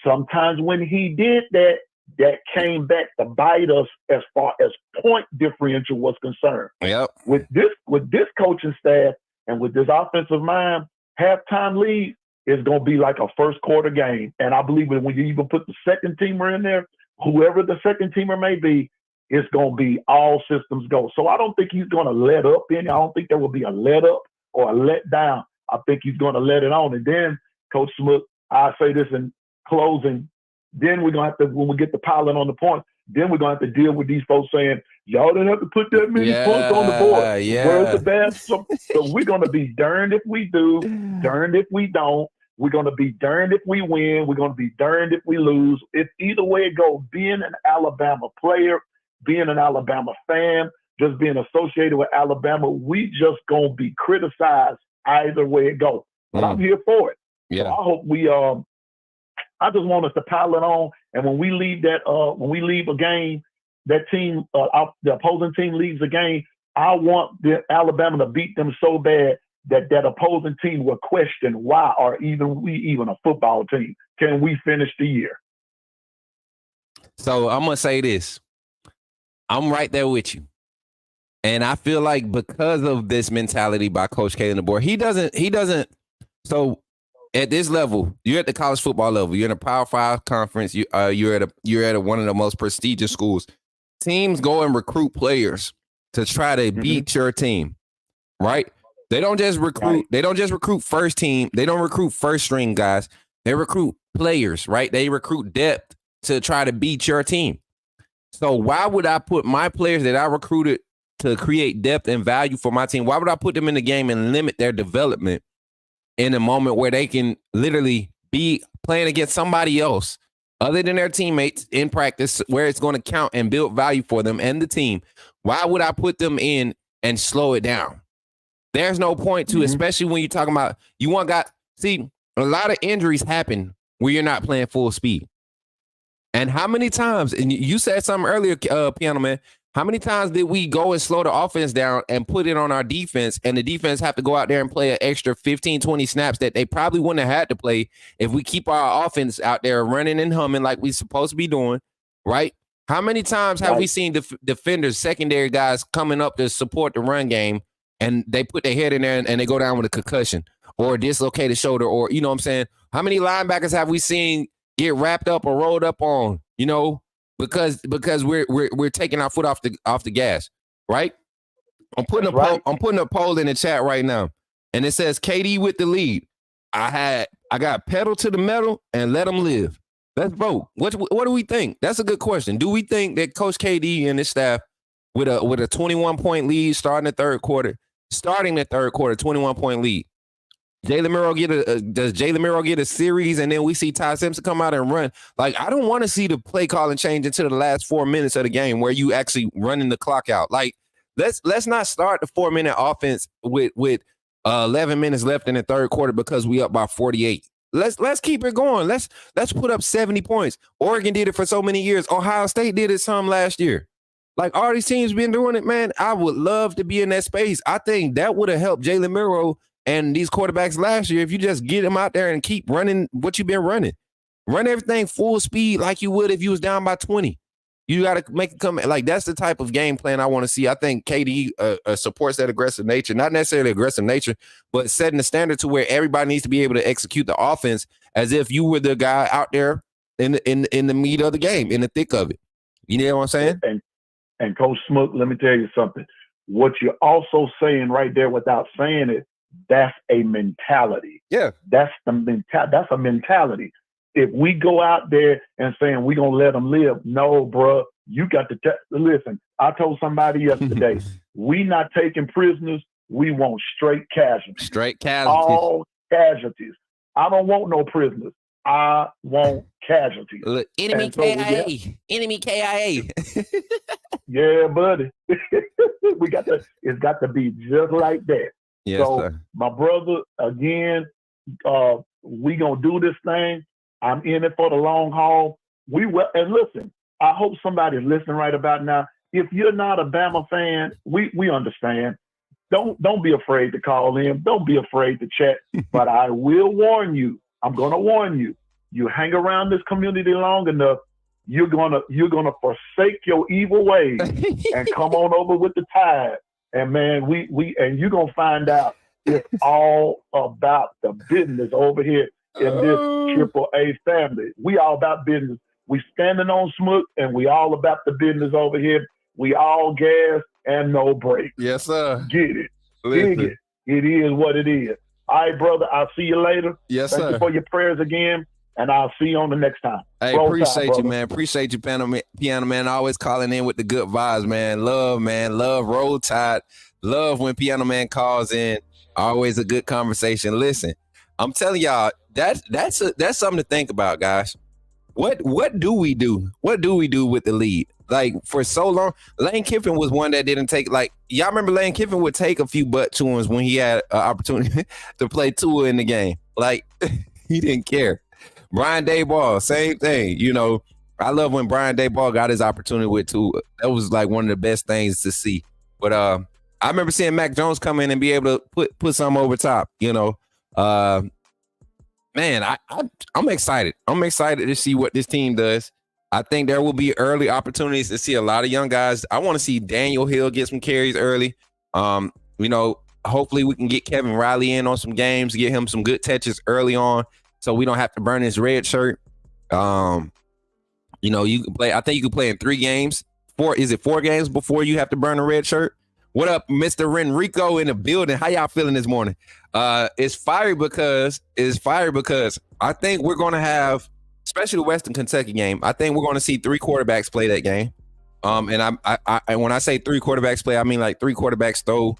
Sometimes when he did that, that came back to bite us as far as point differential was concerned. Yep. With this coaching staff and with this offensive mind, halftime lead is going to be like a first quarter game. And I believe that when you even put the second teamer in there, whoever the second teamer may be, it's going to be all systems go. So I don't think he's going to let up any. I don't think there will be a let up or a let down. I think he's going to let it on. And then, Coach Smook, I say this in closing, then we're going to have to, when we get the piling on the points, then we're going to have to deal with these folks saying, y'all didn't have to put that many points on the board. Where's the bad? So we're going to be darned if we do, darned if we don't. We're going to be darned if we win. We're going to be darned if we lose. If either way it goes, being an Alabama player, being an Alabama fan, just being associated with Alabama, we just going to be criticized either way it goes. But I'm here for it. Yeah. So I hope I just want us to pile it on. And when we leave a game, that team, the opposing team leaves a game, I want the Alabama to beat them so bad that opposing team will question why are we even a football team? Can we finish the year? So I'm going to say this. I'm right there with you. And I feel like because of this mentality by Coach K and the board, he doesn't. So at this level, you're at the college football level. You're in a Power 5 conference. You're at one of the most prestigious schools. Teams go and recruit players to try to beat your team, right? They don't just recruit. Right. They don't just recruit first team. They don't recruit first string guys. They recruit players, right? They recruit depth to try to beat your team. So why would I put my players that I recruited to create depth and value for my team? Why would I put them in the game and limit their development in a moment where they can literally be playing against somebody else other than their teammates in practice where it's going to count and build value for them and the team? Why would I put them in and slow it down? There's no point to, especially when you're talking about see, a lot of injuries happen where you're not playing full speed. And how many times, and you said something earlier, Piano Man, how many times did we go and slow the offense down and put it on our defense, and the defense have to go out there and play an extra 15, 20 snaps that they probably wouldn't have had to play if we keep our offense out there running and humming like we're supposed to be doing, right? How many times have we seen defenders, secondary guys coming up to support the run game, and they put their head in there and they go down with a concussion or a dislocated shoulder, or, you know what I'm saying? How many linebackers have we seen get wrapped up or rolled up on, you know, because we're taking our foot off the gas, right? I'm putting a poll in the chat right now, and it says KD with the lead. I got pedal to the metal and let them live. Let's vote. What do we think? That's a good question. Do we think that Coach KD and his staff with a 21-point lead starting the third quarter, 21-point lead? Does Jalen Miro get a series, and then we see Ty Simpson come out and run? Like, I don't want to see the play calling change into the last 4 minutes of the game where you actually running the clock out. Like, let's not start the 4-minute offense with 11 minutes left in the third quarter because we up by 48. Let's keep it going. Let's put up 70 points. Oregon did it for so many years. Ohio State did it some last year. Like, all these teams been doing it, man. I would love to be in that space. I think that would have helped Jalen Miro and these quarterbacks last year if you just get them out there and keep running what you've been running. Run everything full speed like you would if you was down by 20. You got to make it come. Like, that's the type of game plan I want to see. I think KD supports that aggressive nature, not necessarily aggressive nature, but setting the standard to where everybody needs to be able to execute the offense as if you were the guy out there in the meat of the game, in the thick of it. You know what I'm saying? And Coach Smook, let me tell you something. What you're also saying right there without saying it, that's a mentality. Yeah. That's a mentality. If we go out there and saying we're going to let them live, no, bro, you got to listen. I told somebody yesterday, we not taking prisoners. We want straight casualties. Straight casualties. All casualties. I don't want no prisoners. I want casualties. Look, enemy KIA. Enemy KIA. Yeah, buddy. It's got to be just like that. Yes, so, sir. My brother, again, we going to do this thing. I'm in it for the long haul. And listen, I hope somebody's listening right about now. If you're not a Bama fan, we understand. Don't be afraid to call in. Don't be afraid to chat. But I will warn you. I'm going to warn you. You hang around this community long enough, you're gonna forsake your evil ways and come on over with the tide. And man, and you're gonna find out it's all about the business over here in this AAA family. We all about business. We standing on Smook, and we all about the business over here. We all gas and no break. Yes, sir. Get it. Dig it. It is what it is. All right, brother. I'll see you later. Yes, sir. Thank you for your prayers again. And I'll see you on the next time. Hey, appreciate you, man. Appreciate you, Piano Man. Always calling in with the good vibes, man. Love Roll Tide. Love when Piano Man calls in. Always a good conversation. Listen, I'm telling y'all, that's something to think about, guys. What do we do? What do we do with the lead? Like, for so long, Lane Kiffin was one that didn't take, like, y'all remember Lane Kiffin would take a few butt chewings when he had an opportunity to play Tua in the game. Like, he didn't care. Brian Daboll, same thing. You know, I love when Brian Daboll got his opportunity with Tua. That was like one of the best things to see. But I remember seeing Mac Jones come in and be able to put some over top, you know. Man, I'm excited. I'm excited to see what this team does. I think there will be early opportunities to see a lot of young guys. I want to see Daniel Hill get some carries early. Hopefully we can get Kevin Riley in on some games, get him some good touches early on, so we don't have to burn his red shirt. You can play. I think you can play in 3 games. 4 games before you have to burn a red shirt? What up, Mr. Renrico in the building? How y'all feeling this morning? It's fiery because I think we're going to have, especially the Western Kentucky game, I think we're going to see 3 quarterbacks play that game. And I when I say 3 quarterbacks play, I mean like 3 quarterbacks throw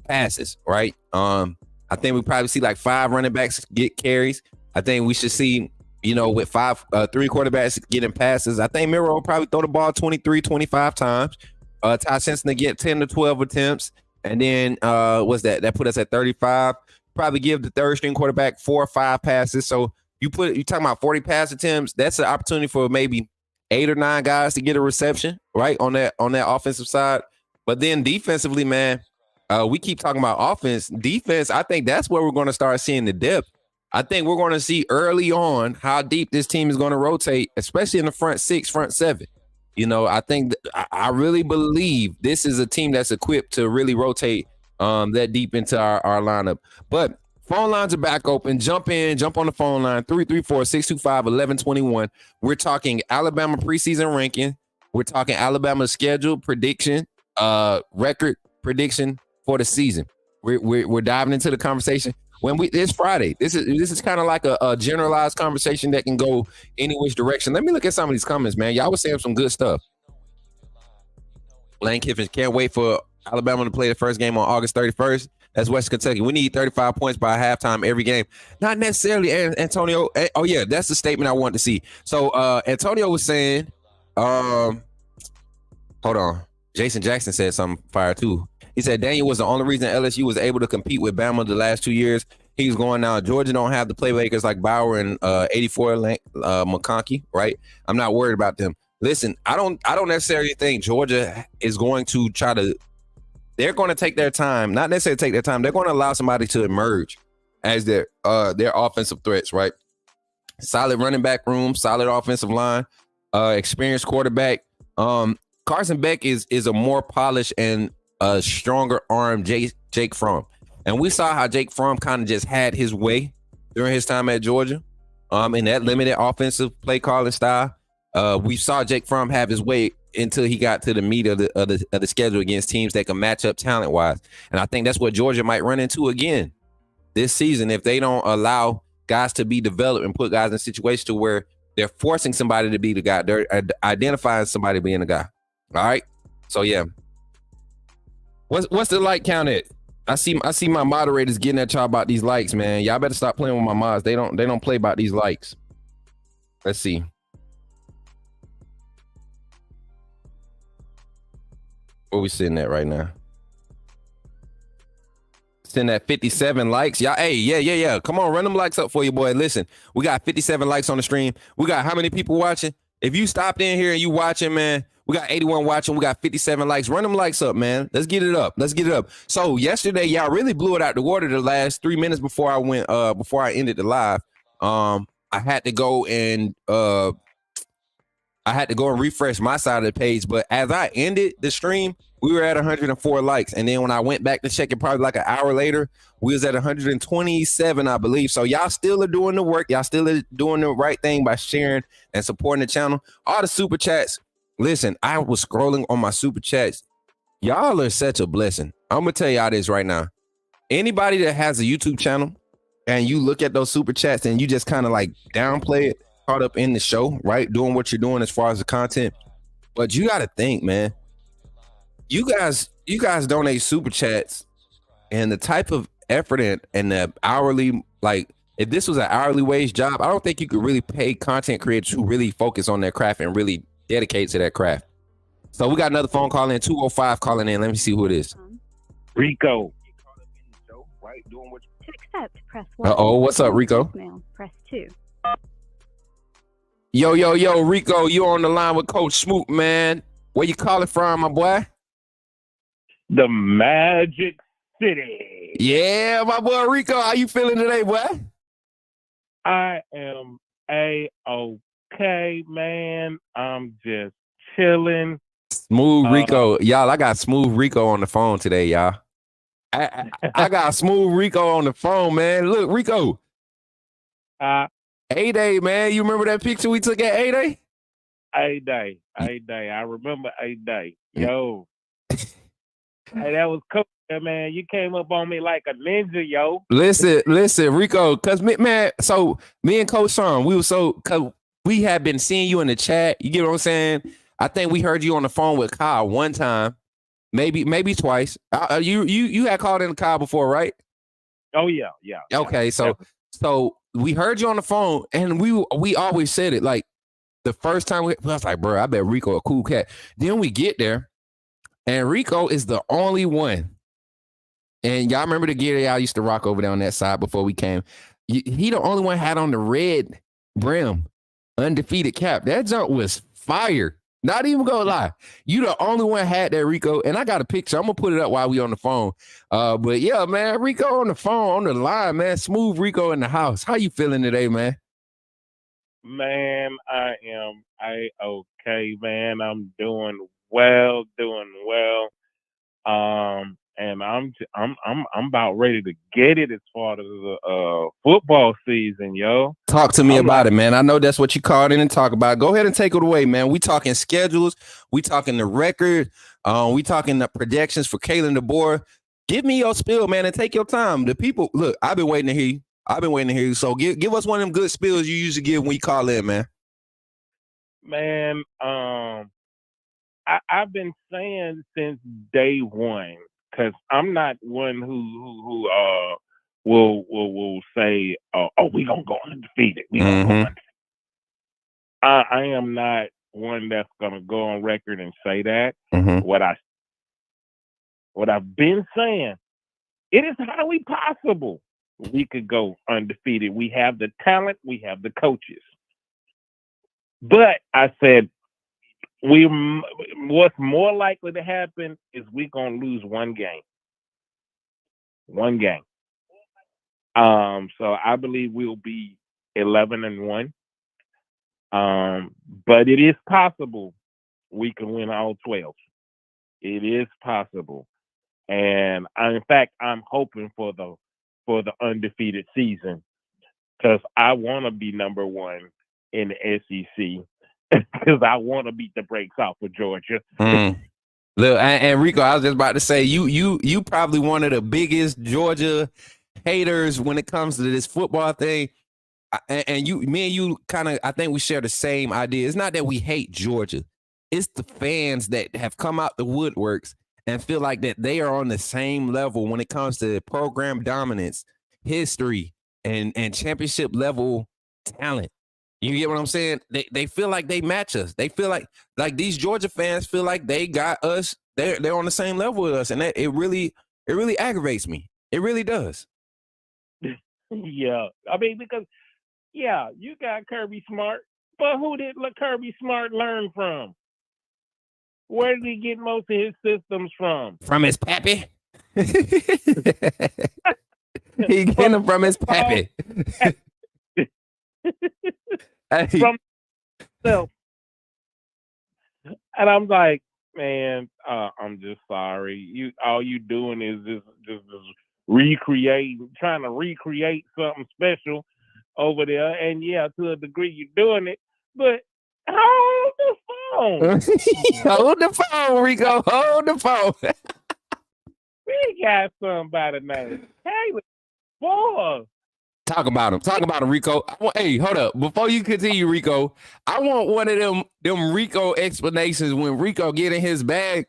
passes, right? I think we probably see like 5 running backs get carries. I think we should see, with 3 quarterbacks getting passes. I think Miro will probably throw the ball 23, 25 times. Ty Simpson to get 10 to 12 attempts. And then what's that? That put us at 35. Probably give the third string quarterback 4 or 5 passes. So you talking about 40 pass attempts. That's an opportunity for maybe 8 or 9 guys to get a reception, right? On that offensive side. But then defensively, man, we keep talking about offense. Defense, I think that's where we're going to start seeing the depth. I think we're going to see early on how deep this team is going to rotate, especially in the front 6, front 7. I think I really believe this is a team that's equipped to really rotate that deep into our lineup. But phone lines are back open. Jump on the phone line, 334-625-1121. We're talking Alabama preseason ranking. We're talking Alabama schedule prediction, record prediction for the season. We're diving into the conversation. It's Friday. This is kind of like a generalized conversation that can go any which direction. Let me look at some of these comments, man. Y'all was saying some good stuff. Lane Kiffin can't wait for Alabama to play the first game on August 31st. That's West Kentucky. We need 35 points by halftime every game. Not necessarily, Antonio. Oh, yeah, that's the statement I want to see. So Antonio was saying, hold on. Jason Jackson said something fire, too. He said Daniel was the only reason LSU was able to compete with Bama the last 2 years. He's going now. Georgia don't have the playmakers like Bauer and 84 McConkey, right? I'm not worried about them. Listen, I don't necessarily think Georgia is going to try to. They're going to take their time, not necessarily take their time. They're going to allow somebody to emerge as their offensive threats, right? Solid running back room, solid offensive line, experienced quarterback. Carson Beck is a more polished and a stronger arm Jake Fromm. And we saw how Jake Fromm kind of just had his way during his time at Georgia in that limited offensive play calling style. We saw Jake Fromm have his way until he got to the meat of the schedule against teams that can match up talent-wise. And I think that's what Georgia might run into again this season if they don't allow guys to be developed and put guys in situations to where they're forcing somebody to be the guy. They're identifying somebody being the guy. All right? So, yeah. What's the like count at? I see my moderators getting at y'all about these likes, man. Y'all better stop playing with my mods. They don't play about these likes. Let's see. Where we sitting at right now? Sitting at 57 likes. Y'all, hey, yeah. Come on, run them likes up for you, boy. Listen, we got 57 likes on the stream. We got how many people watching? If you stopped in here and you watching, man, we got 81 watching. We got 57 likes. Run them likes up, man. Let's get it up. So yesterday, y'all really blew it out the water the last 3 minutes before I ended the live. I had to go and refresh my side of the page. But as I ended the stream, we were at 104 likes. And then when I went back to check it probably like an hour later, we was at 127, I believe. So y'all still are doing the work. Y'all still are doing the right thing by sharing and supporting the channel. All the super chats. Listen, I was scrolling on my super chats. Y'all are such a blessing. I'm going to tell y'all this right now. Anybody that has a YouTube channel and you look at those super chats and you just kind of like downplay it, caught up in the show, right? Doing what you're doing as far as the content. But you got to think, man. You guys donate super chats and the type of effort and the hourly, like if this was an hourly wage job, I don't think you could really pay content creators who really focus on their craft and really dedicate to that craft. So we got another phone call in, 205 calling in. Let me see who it is. Rico. To accept, press 1. Uh-oh, what's up, Rico? Voicemail, press 2. Yo, Rico, you on the line with Coach Smook, man. Where you calling from, my boy? The Magic City. Yeah, my boy Rico. How you feeling today, boy? I am A-OK. okay, man. I'm just chilling. Smooth Rico. Y'all, I got Smooth Rico on the phone today, y'all. I got Smooth Rico on the phone, man. Look, Rico. A-Day, man. You remember that picture we took at A-Day? A-Day. I remember A-Day. Yo. Hey, that was cool, man. You came up on me like a ninja, yo. Listen, Rico, because, man, so me and Coach Sean, because we had been seeing you in the chat. You get what I'm saying? I think we heard you on the phone with Kyle one time, maybe twice. You had called in Kyle before, right? Oh, yeah. Okay, so we heard you on the phone, and we always said it, like, the first time I was like, bro, I bet Rico a cool cat. Then we get there, and Rico is the only one. And y'all remember the gear y'all used to rock over there on that side before we came? He the only one had on the red brim, undefeated cap. That junk was fire. Not even gonna lie. You the only one had that, Rico. And I got a picture. I'm gonna put it up while we on the phone. But yeah, man, Rico on the phone, on the line, man. Smooth Rico in the house. How you feeling today, man? Man, I am okay, man. I'm doing well. And I'm about ready to get it as far as the football season, yo. Talk to me about it, man. I know that's what you called in and talk about. Go ahead and take it away, man. We talking schedules. We talking the record. We talking the projections for Kalen DeBoer. Give me your spill, man, and take your time. The people, look, I've been waiting to hear you. So give us one of them good spills you usually give when you call in, man. Man, I've been saying since day one, because I'm not one who will say, oh, we gonna go undefeated. We gonna go undefeated. I am not one that's gonna go on record and say that. What I've been saying, it is highly possible we could go undefeated. We have the talent, we have the coaches. But I said, what's more likely to happen is we're gonna lose one game. So I believe we'll be 11-1. But it is possible we can win all 12. It is possible, and in fact, I'm hoping for the undefeated season, because I want to be number one in the SEC. Because I want to beat the brakes off of Georgia. Look, and Rico, I was just about to say, you probably one of the biggest Georgia haters when it comes to this football thing. And me and you kind of, I think we share the same idea. It's not that we hate Georgia. It's the fans that have come out the woodworks and feel like that they are on the same level when it comes to program dominance, history, and championship level talent. You get what I'm saying? They feel like they match us. They feel like these Georgia fans feel like they got us. They're on the same level with us, and that it really aggravates me. It really does. Yeah, I mean, because you got Kirby Smart, but who did Kirby Smart learn from? Where did he get most of his systems from? From his pappy. He get them from his pappy. From himself. And I'm like, man, I'm just sorry. All you doing is just trying to recreate something special over there. And to a degree you're doing it, but hold the phone. Hold the phone, Rico. Hold the phone. We got somebody named Caleb Boy. Talk about him, Rico. Hey, hold up. Before you continue, Rico, I want one of them Rico explanations when Rico get in his bag.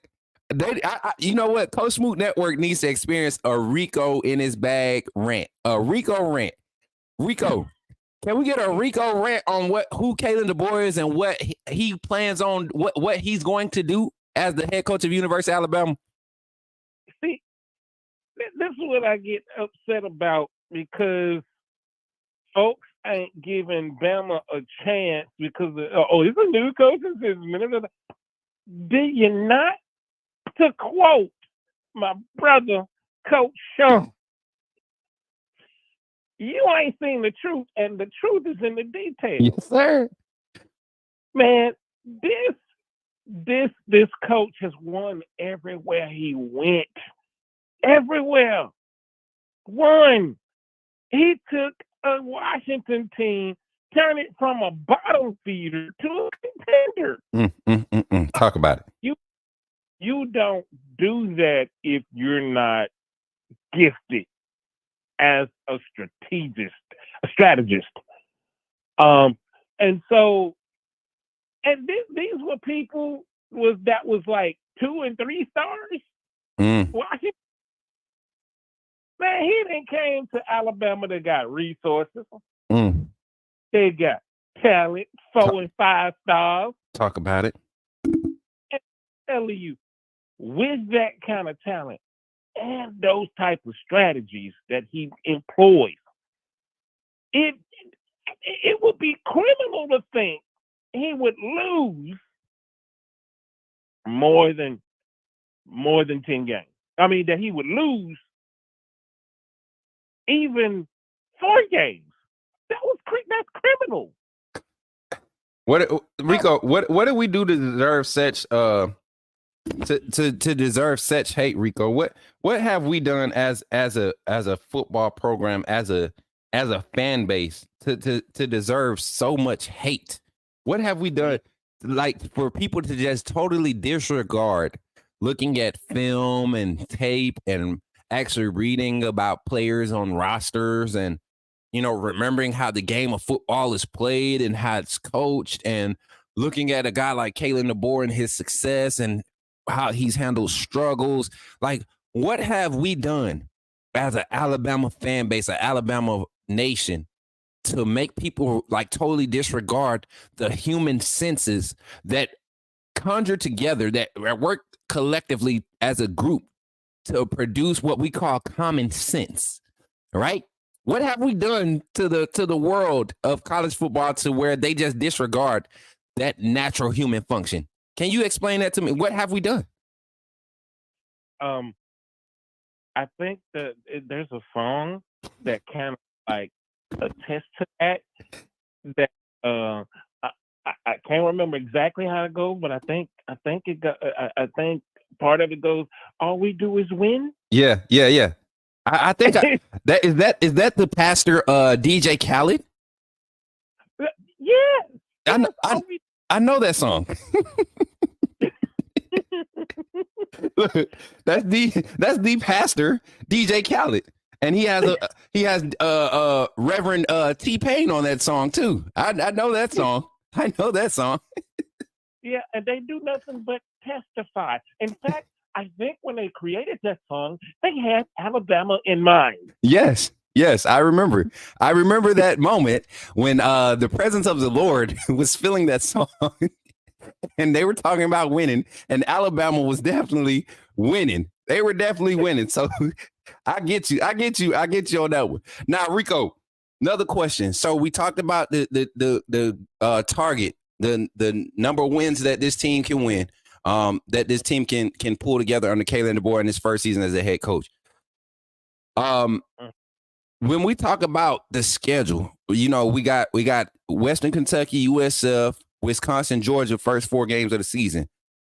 You know what? Coach Smook Network needs to experience a Rico in his bag rant. A Rico rant. Rico, can we get a Rico rant on who Kalen DeBoer is and what he plans on, what he's going to do as the head coach of University of Alabama? See, this is what I get upset about, because folks ain't giving Bama a chance because he's a new coach. Did you not? To quote my brother, Coach Sean, you ain't seen the truth, and the truth is in the details. Yes, sir. Man, this coach has won everywhere he went. Everywhere. Won. He took a Washington team, turned it from a bottom feeder to a contender. Talk about it. You don't do that if you're not gifted as a strategist. These were people that was like 2 and 3 stars. Washington. Man, he didn't came to Alabama. They got resources. They got talent, 4 and 5 stars. Talk about it. And I'm telling you, with that kind of talent and those type of strategies that he employs, it would be criminal to think he would lose more than 10 games. I mean, that he would lose even 4 games. That's criminal. Rico, what do we do to deserve such to deserve such hate, Rico? What have we done as a football program, as a fan base to deserve so much hate? What have we done, like, for people to just totally disregard looking at film and tape and actually reading about players on rosters and, remembering how the game of football is played and how it's coached, and looking at a guy like Kalen DeBoer and his success and how he's handled struggles? Like, what have we done as an Alabama fan base, an Alabama nation, to make people like totally disregard the human senses that conjure together, that work collectively as a group to produce what we call common sense, right? What have we done to the world of college football to where they just disregard that natural human function? Can you explain that to me? What have we done? I think that there's a song that kind of like attest to that. That I can't remember exactly how it goes, but I think it got. I think part of it goes, "All we do is win." Yeah. I think is that the pastor DJ Khaled? Yeah. I know that song. That's the pastor DJ Khaled, and he has Reverend T-Pain on that song too. I know that song. Yeah, and they do nothing but testify. In fact, I think when they created that song, they had Alabama in mind. Yes, I remember. I remember that moment when the presence of the Lord was filling that song. And they were talking about winning, and Alabama was definitely winning. They were definitely winning. So I get you on that one. Now, Rico, another question. So we talked about the target, the number of wins that this team can win, that this team can pull together under Kalen DeBoer in his first season as a head coach. When we talk about the schedule, we got Western Kentucky, USF, Wisconsin, Georgia, first 4 games of the season.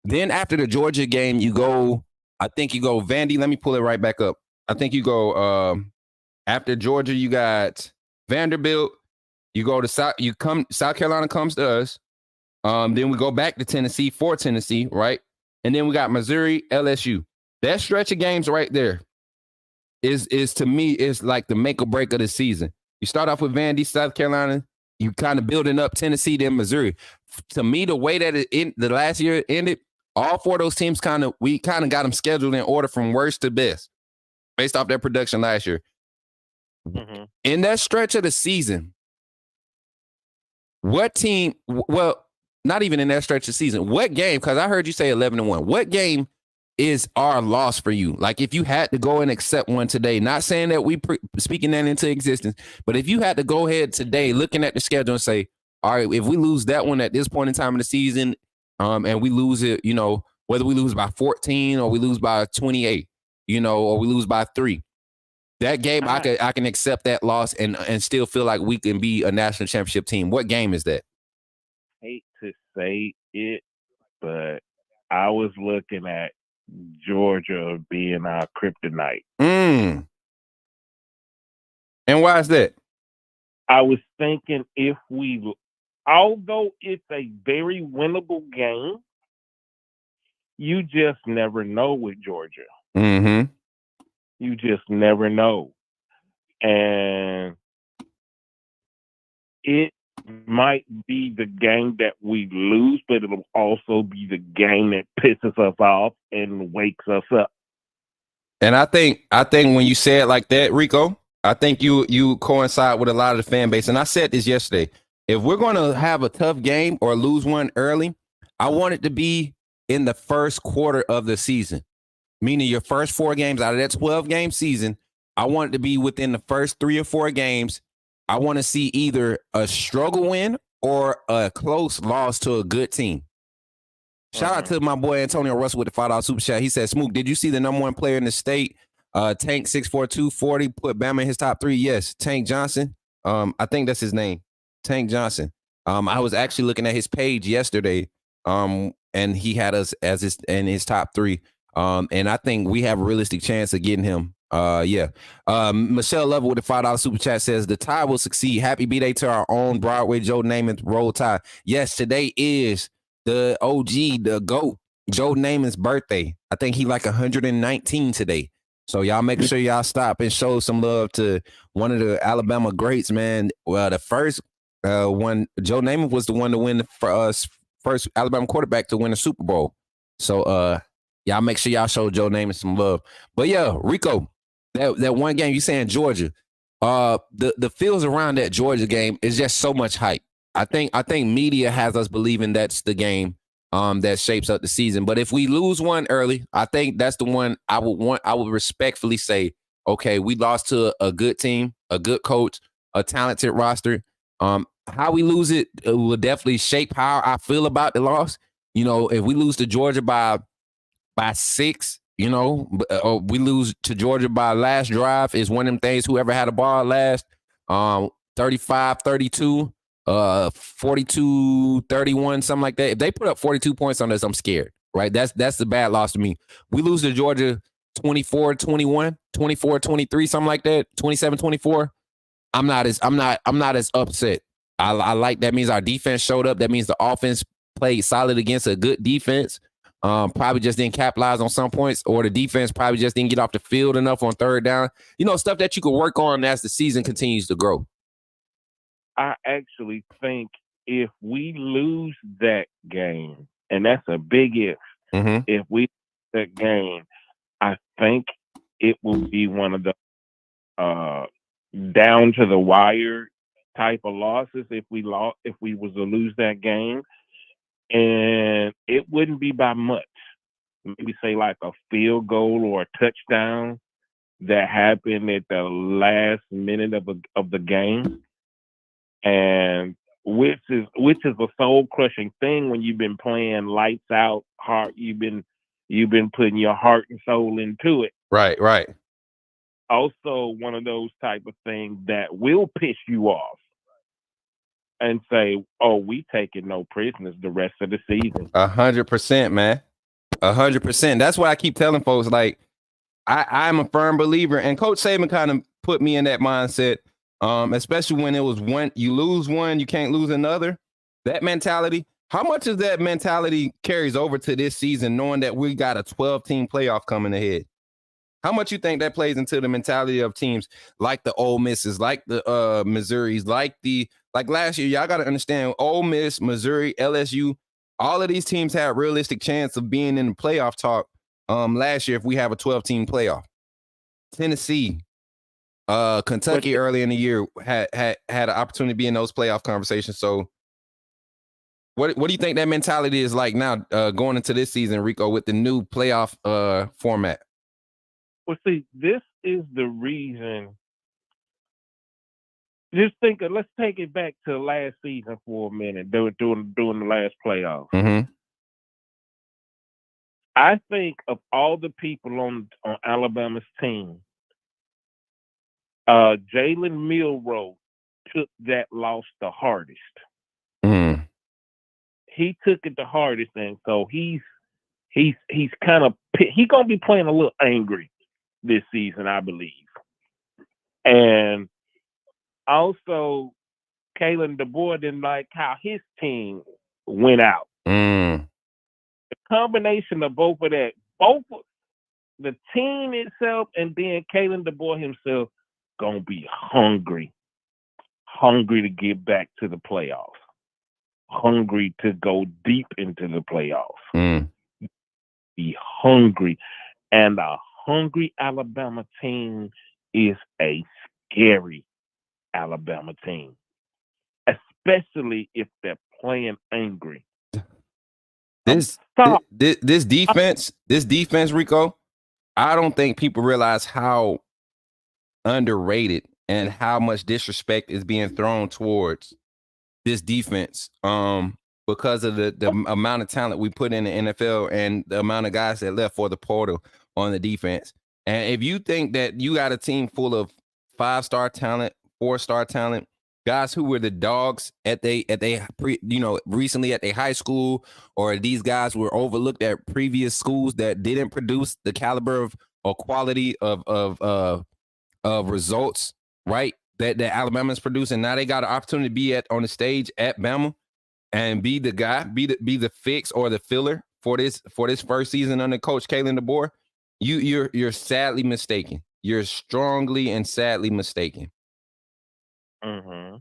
Then after the Georgia game, you go Vandy. Let me pull it right back up. I think you go after Georgia, you got Vanderbilt. You go to South Carolina comes to us. Then we go back to Tennessee for Tennessee, right? And then we got Missouri, LSU. That stretch of games right there is to me is like the make or break of the season. You start off with Vandy, South Carolina. You kind of building up Tennessee, then Missouri. To me, the way that the last year ended, all 4 of those teams we got them scheduled in order from worst to best, based off their production last year. Mm-hmm. In that stretch of the season, what team? Well, not even in that stretch of the season. What game? Because I heard you say 11-1. What game is our loss for you? Like, if you had to go and accept one today, not saying that we speaking that into existence, but if you had to go ahead today, looking at the schedule and say, all right, if we lose that one at this point in time in the season, and we lose it, whether we lose by 14 or we lose by 28, or we lose by 3, that game, I can accept that loss and still feel like we can be a national championship team. What game is that? Hate to say it, but I was looking at Georgia being our kryptonite. And why is that? I was thinking although it's a very winnable game, you just never know with Georgia. Mm-hmm. You just never know. And it might be the game that we lose, but it'll also be the game that pisses us off and wakes us up. And I think when you say it like that, Rico, I think you coincide with a lot of the fan base. And I said this yesterday. If we're going to have a tough game or lose one early, I want it to be in the first quarter of the season, meaning your first 4 games out of that 12-game season. I want it to be within the first 3 or 4 games. I want to see either a struggle win or a close loss to a good team. Shout out to my boy Antonio Russell with the $5 super chat. He said, Smook, did you see the number 1 player in the state? Tank 6'4", put Bama in his top 3. Yes, Tank Johnson. I think that's his name, Tank Johnson. I was actually looking at his page yesterday, and he had us as in his top 3. And I think we have a realistic chance of getting him. Michelle Lover with the $5 super chat says the tie will succeed. Happy B-Day to our own Broadway Joe Namath Roll Tide. Yes, today is the OG, the GOAT, Joe Namath's birthday. I think he like 119 today. So y'all make sure y'all stop and show some love to one of the Alabama greats, man. Well, the first one, Joe Namath was the one to win for us, first Alabama quarterback to win a Super Bowl. So y'all make sure y'all show Joe Namath some love. But yeah, Rico, that one game you saying Georgia, the feels around that Georgia game is just so much hype. I think media has us believing that's the game that shapes up the season. But if we lose one early, I think that's the one I would respectfully say, okay, we lost to a good team, a good coach, a talented roster. How we lose it will definitely shape how I feel about the loss. You know, if we lose to Georgia by 6, you know, or we lose to Georgia by last drive is one of them things, whoever had a ball last, 35-32, 42-31, something like that. If they put up 42 points on us, I'm scared, right? That's the bad loss to me. We lose to Georgia 24-21, 24-23, something like that, 27-24. I'm not as upset. I like that means our defense showed up. That means the offense played solid against a good defense. Probably just didn't capitalize on some points, or the defense probably just didn't get off the field enough on third down. You know, stuff that you could work on as the season continues to grow. I actually think if we lose that game, and that's a big if, if we lose that game, I think it will be one of the down to the wire type of losses if we was to lose that game. And it wouldn't be by much. Maybe say like a field goal or a touchdown that happened at the last minute of the game, and which is a soul crushing thing when you've been playing lights out hard. You've been putting your heart and soul into it. Right. Also, one of those type of things that will piss you off and say, "Oh, we taking no prisoners the rest of the season." 100%, man. 100%. That's why I keep telling folks, like, I'm a firm believer, and Coach Saban kind of put me in that mindset, especially when it was you lose one, you can't lose another. That mentality. How much of that mentality carries over to this season, knowing that we got a 12-team playoff coming ahead? How much you think that plays into the mentality of teams like the Ole Misses, like the Missouris, like last year? Y'all got to understand, Ole Miss, Missouri, LSU, all of these teams had a realistic chance of being in the playoff talk last year if we have a 12-team playoff. Tennessee, Kentucky early in the year had an opportunity to be in those playoff conversations. So what do you think that mentality is like now going into this season, Rico, with the new playoff format? Well, see, this is the reason. Just think of, let's take it back to last season for a minute, during the last playoff. Mm-hmm. I think of all the people on Alabama's team, Jalen Milroe took that loss the hardest. Mm. he took it the hardest, and so he's kind of gonna be playing a little angry this season, I believe. And also, Kalen DeBoer didn't like how his team went out. The combination of both the team itself and then Kalen DeBoer himself gonna be hungry to get back to the playoffs, hungry to go deep into the playoffs. Be hungry, and a hungry Alabama team is a scary Alabama team, especially if they're playing angry. This defense, Rico, I don't think people realize how underrated and how much disrespect is being thrown towards this defense. Because of the amount of talent we put in the NFL and the amount of guys that left for the portal on the defense. And if you think that you got a team full of 5-star talent, 4-star talent, guys who were the dogs recently at their high school, or these guys were overlooked at previous schools that didn't produce the caliber of or quality of results, right? That Alabama's producing. Now they got an opportunity to be on the stage at Bama and be the guy, be the fix or the filler for this first season under Coach Kalen DeBoer. You're sadly mistaken. You're strongly and sadly mistaken. Mm-hmm.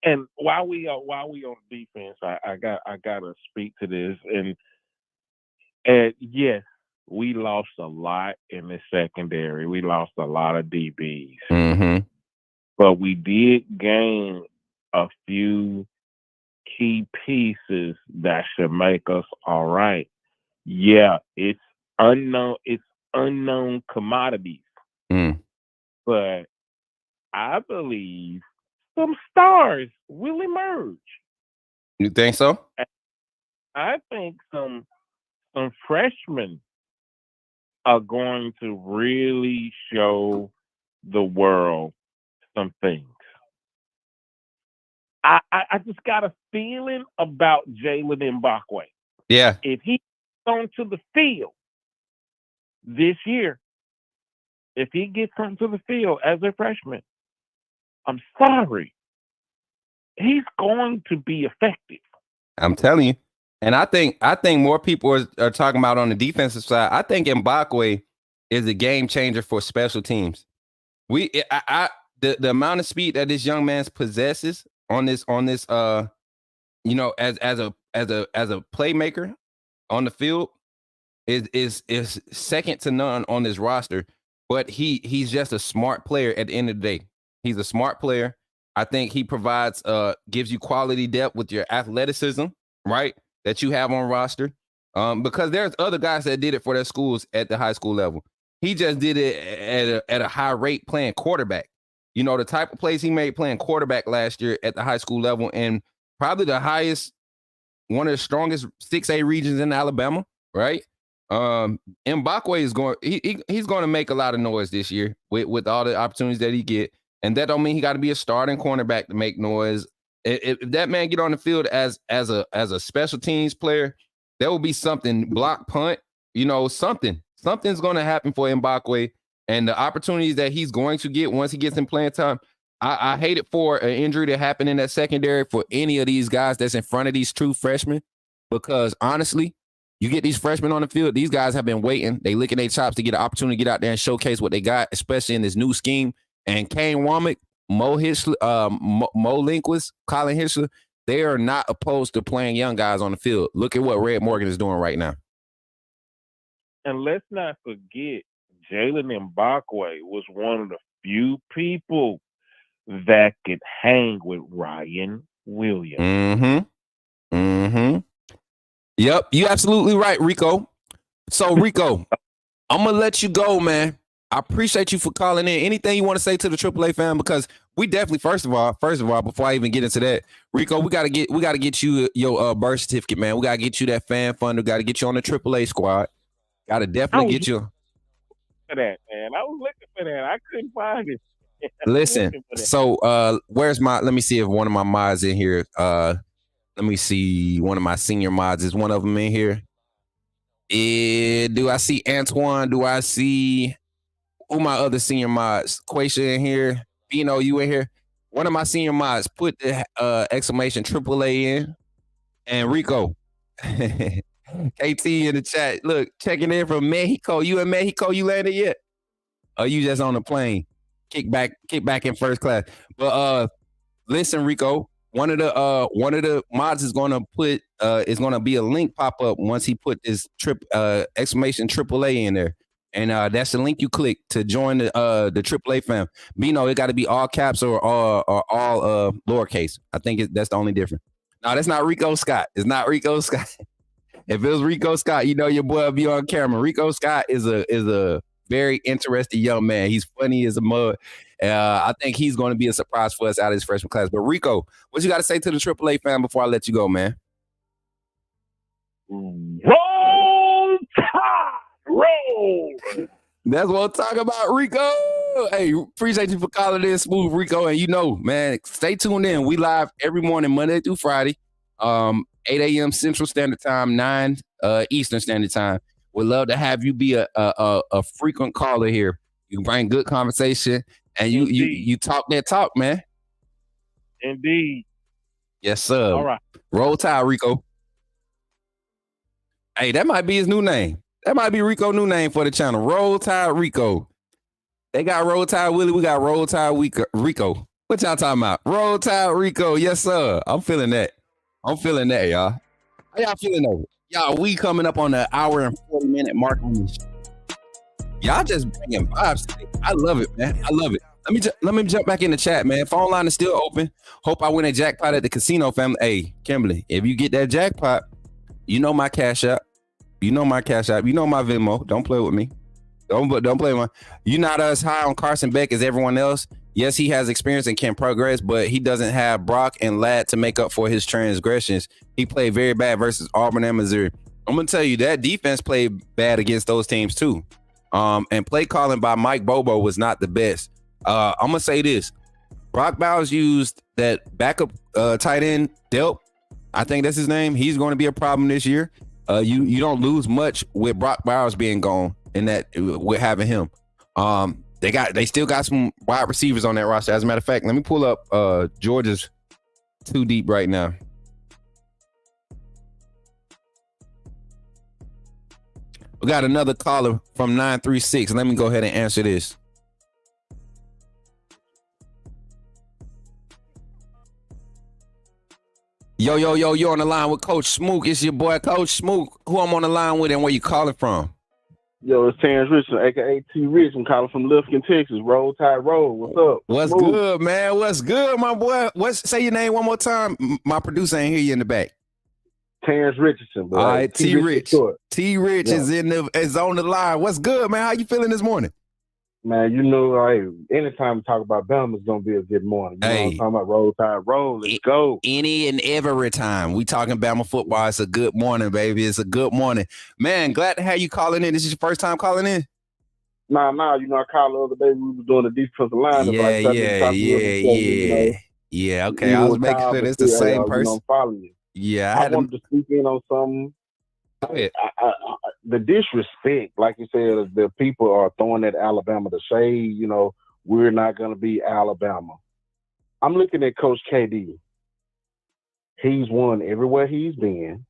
And while we on defense, I gotta speak to this. And yes, we lost a lot in the secondary. We lost a lot of DBs. Mm-hmm. But we did gain a few key pieces that should make us all right. Yeah, it's unknown commodities. But I believe some stars will emerge. You think so? I think some freshmen are going to really show the world some things. I just got a feeling about Jalen Mbakwe. Yeah. If he gets onto the field this year, if he gets onto the field as a freshman, I'm sorry, he's going to be effective. I'm telling you. And I think more people are talking about on the defensive side. I think Mbakwe is a game changer for special teams. The amount of speed that this young man possesses on this as a playmaker on the field is second to none on this roster. But he's just a smart player at the end of the day. He's a smart player. I think he provides gives you quality depth with your athleticism, right? That you have on roster. Because there's other guys that did it for their schools at the high school level. He just did it at a high rate playing quarterback. You know, the type of plays he made playing quarterback last year at the high school level, and probably the highest, one of the strongest 6A regions in Alabama, right? Mbakwe is he's going to make a lot of noise this year with all the opportunities that he get. And that don't mean he got to be a starting cornerback to make noise. If that man get on the field as a special teams player, there will be something, block, punt, something's going to happen for Mbakwe. And the opportunities that he's going to get once he gets in playing time, I hate it for an injury to happen in that secondary for any of these guys that's in front of these true freshmen. Because honestly, you get these freshmen on the field, these guys have been waiting. They licking their chops to get an opportunity to get out there and showcase what they got, especially in this new scheme. And Kane Womack, Mo Linquist, Colin Hitchler, they are not opposed to playing young guys on the field. Look at what Red Morgan is doing right now. And let's not forget, Jalen Mbakwe was one of the few people that could hang with Ryan Williams. Mm-hmm. Mm-hmm. Yep, you absolutely right, Rico. So, Rico, I'm going to let you go, man. I appreciate you for calling in. Anything you want to say to the AAA fan? Because we definitely, first of all, before I even get into that, Rico, we gotta get you your birth certificate, man. We gotta get you that fan fund. We gotta get you on the AAA squad. Gotta definitely get you. For that, man, I was looking for that. I couldn't find it. Listen, so where's my? Let me see if one of my mods in here. Let me see. One of my senior mods is one of them in here. Do I see Antoine? Do I see who my other senior mods? Quasia in here. Bino, you in here? One of my senior mods put the exclamation AAA in. And Rico. KT in the chat. Look, checking in from Mexico. You in Mexico? You landed yet? Or you just on the plane? Kick back in first class. But listen, Rico, one of the mods is gonna be a link pop up once he put this exclamation AAA in there. And that's the link you click to join the AAA fam. Bino, it got to be all caps or all lowercase. I think that's the only difference. No, that's not Rico Scott. It's not Rico Scott. If it was Rico Scott, you know your boy will be on camera. Rico Scott is a very interesting young man. He's funny as a mud. I think he's going to be a surprise for us out of his freshman class. But Rico, what you got to say to the AAA fan before I let you go, man? Roll Tide, roll. That's what I'm talking about, Rico. Hey, appreciate you for calling in, Smooth Rico. And you know, man, stay tuned in. We live every morning, Monday through Friday, 8 a.m. Central Standard Time, 9 Eastern Standard Time. We'd love to have you be a frequent caller here. You bring good conversation, and you talk that talk, man. Indeed. Yes, sir. All right. Roll Tide, Rico. Hey, that might be his new name. That might be Rico's new name for the channel. Roll Tide Rico. They got Roll Tide Willie. We got Roll Tide Rico. What y'all talking about? Roll Tide Rico. Yes, sir. I'm feeling that. Y'all. How y'all feeling over? Y'all, we coming up on the hour and 40-minute mark on this. Y'all just bringing vibes today. I love it, man. I love it. Let me jump back in the chat, man. Phone line is still open. Hope I win a jackpot at the casino, family. Hey, Kimberly, if you get that jackpot, you know my Cash App. You know my Venmo. Don't play with me. Don't play with me. You're not as high on Carson Beck as everyone else. Yes, he has experience and can progress, but he doesn't have Brock and Ladd to make up for his transgressions. He played very bad versus Auburn and Missouri. I'm gonna tell you that defense played bad against those teams too. And play calling by Mike Bobo was not the best. I'm gonna say this: Brock Bowers used that backup tight end Delp. I think that's his name. He's going to be a problem this year. You don't lose much with Brock Bowers being gone and that with having him. They still got some wide receivers on that roster. As a matter of fact, let me pull up Georgia's too deep right now. We got another caller from 936. Let me go ahead and answer this. Yo, on the line with Coach Smook. It's your boy, Coach Smook. Who I'm on the line with and where you calling from? Yo, it's Terrence Richardson, a.k.a. T. Rich. I'm calling from Lufkin, Texas. Roll Tide Roll. What's up? What's good, man? What's good, my boy? Say your name one more time. My producer ain't hear you in the back. Terrence Richardson. Bro. All right, T. Rich. T. Rich yeah. is on the line. What's good, man? How you feeling this morning? Man, you know, anytime we talk about Bama, it's going to be a good morning. You know what I'm talking about? Roll Tide Roll. Let's go. Any and every time we talking Bama football, it's a good morning, baby. It's a good morning. Man, glad to have you calling in. This is your first time calling in? Nah. You know, I called the other day. We were doing the defensive line. Yeah, okay. I was making sure it's the same person. You know, I'm following you. Yeah, I wanted to speak in on something. Go ahead. The disrespect, like you said, the people are throwing at Alabama to say, you know, we're not going to be Alabama. I'm looking at Coach KD. He's won everywhere he's been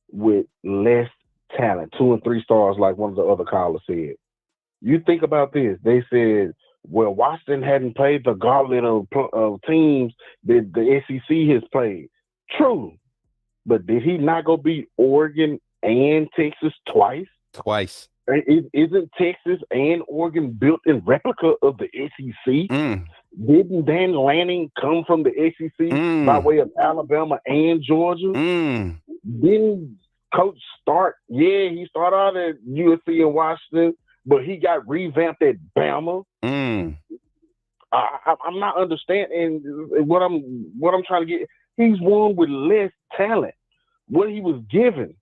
with less talent, 2 and 3 stars, like one of the other callers said. You think about this. They said, well, Washington hadn't played the gauntlet of teams that the SEC has played. True. But did he not go beat Oregon and Texas twice? Twice. Isn't Texas and Oregon built in replica of the SEC? Didn't Dan Lanning come from the SEC by way of Alabama and Georgia? Didn't Coach start? Yeah, he started out at USC and Washington, but he got revamped at Bama. I'm not understanding what I'm trying to get. He's won with less talent, what he was given.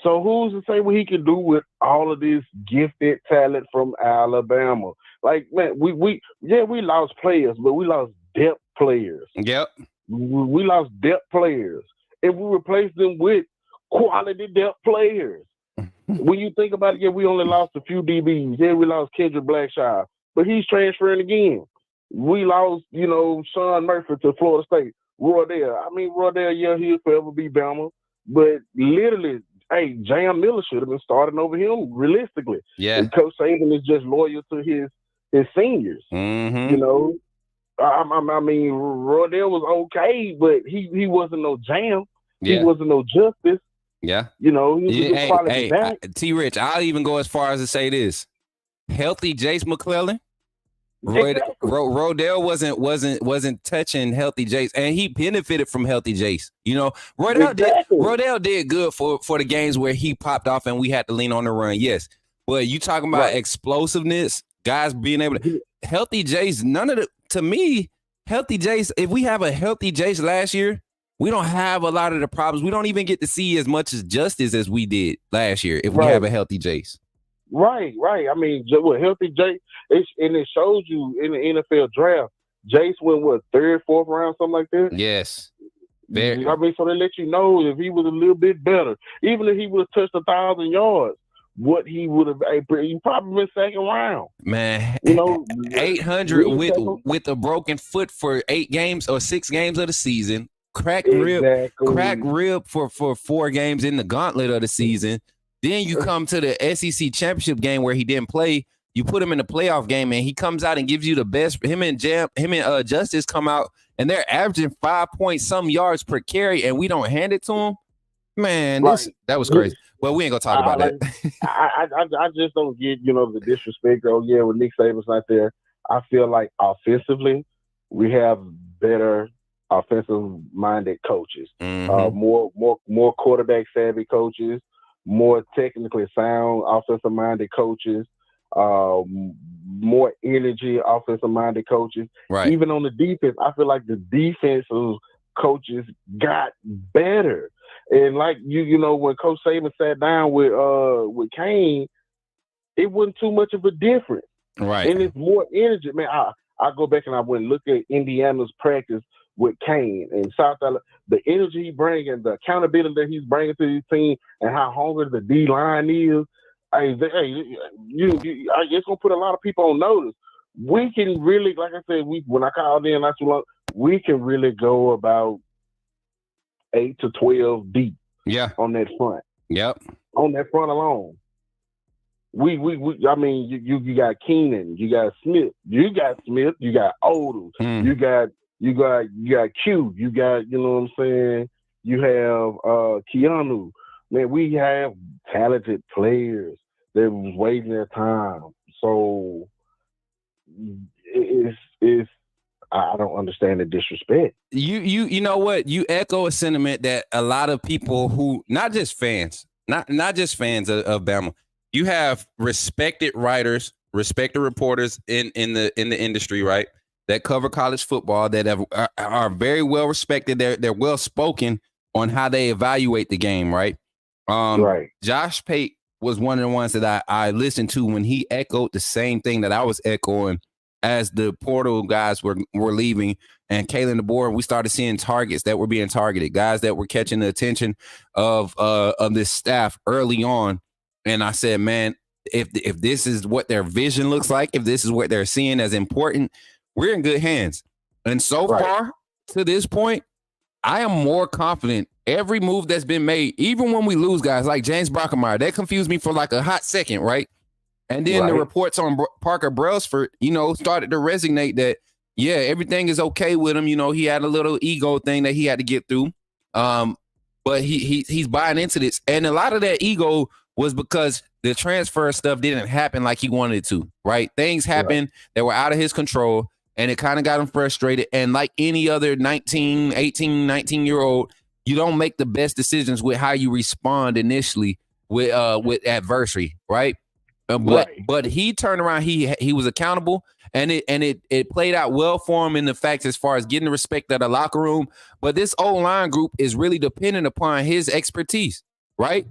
So who's to say what he can do with all of this gifted talent from Alabama? Like, man, we lost players, but we lost depth players. Yep. We lost depth players, and we replaced them with quality depth players. When you think about it, yeah, we only lost a few DBs. Yeah, we lost Kendrick Blackshaw, but he's transferring again. We lost, Sean Murphy to Florida State. Roydell. Roydell, yeah, he'll forever be Bama. But literally, hey, Jam Miller should have been starting over him, realistically. Yeah. And Coach Saban is just loyal to his seniors. Mm-hmm. Roydell was okay, but he wasn't no Jam. Yeah. He wasn't no Justice. Yeah. He was a good quality back. T-Rich, I'll even go as far as to say this. Healthy Jace McClellan. Exactly. Rodell wasn't touching healthy Jace, and he benefited from healthy Jace. Rodell did good for the games where he popped off and we had to lean on the run. Yes, but you talking about explosiveness, guys being able to healthy Jace. To me, healthy Jace. If we have a healthy Jace last year, we don't have a lot of the problems. We don't even get to see as much as justice as we did last year if we have a healthy Jace. Right. Healthy Jace, and it shows you in the NFL draft, Jace went third, fourth round, something like that. Yes. So they let you know if he was a little bit better, even if he would have touched 1,000 yards, what he would have. He probably been second round. Man, 800 with a broken foot for 8 games or 6 games of the season. Crack rib for 4 games in the gauntlet of the season. Then you come to the SEC championship game where he didn't play. You put him in the playoff game, and he comes out and gives you the best. Him and Justice come out, and they're averaging 5-point-some yards per carry, and we don't hand it to him. Man, that was crazy. Well, we ain't gonna talk about that. I just don't get the disrespect. Oh yeah, with Nick Saban's not there. I feel like offensively, we have better offensive-minded coaches, more quarterback-savvy coaches. More technically sound offensive-minded coaches, more energy offensive-minded coaches. Right. Even on the defense, I feel like the defensive coaches got better. And like when Coach Saban sat down with Kane, it wasn't too much of a difference. Right. And it's more energy. Man, I go back and I went and look at Indiana's practice with Kane and South Carolina, the energy he brings and the accountability that he's bringing to his team and how hungry the D line is. It's gonna put a lot of people on notice. We can really, like I said, when I called in not too long, we can really go about 8 to 12 deep. Yeah. On that front. Yep. On that front alone. You got Keenan, you got Smith, you got Odom, you got Q, you got, what I'm saying? You have Keanu. Man, we have talented players that was waiting their time. So I don't understand the disrespect. You know what? You echo a sentiment that a lot of people who not just fans of Bama. You have respected writers, respected reporters in the industry, right? That cover college football that are very well respected. They're well spoken on how they evaluate the game, right? Right. Josh Pate was one of the ones that I listened to when he echoed the same thing that I was echoing as the portal guys were leaving and Kalen DeBoer. We started seeing targets that were being targeted, guys that were catching the attention of this staff early on. And I said, man, if this is what their vision looks like, if this is what they're seeing as important, we're in good hands. And so far to this point, I am more confident every move that's been made, even when we lose guys like James Brockemeyer. That confused me for like a hot second, right? And then the reports on Parker Brailsford, started to resonate that, yeah, everything is okay with him. He had a little ego thing that he had to get through. But he's buying into this. And a lot of that ego was because the transfer stuff didn't happen like he wanted it to, right? Things happened that were out of his control, and it kind of got him frustrated. And like any other 19-year-old, you don't make the best decisions with how you respond initially with adversity, right? But he turned around. He was accountable, and it played out well for him in the fact as far as getting the respect of the locker room. But this O-line group is really dependent upon his expertise, right?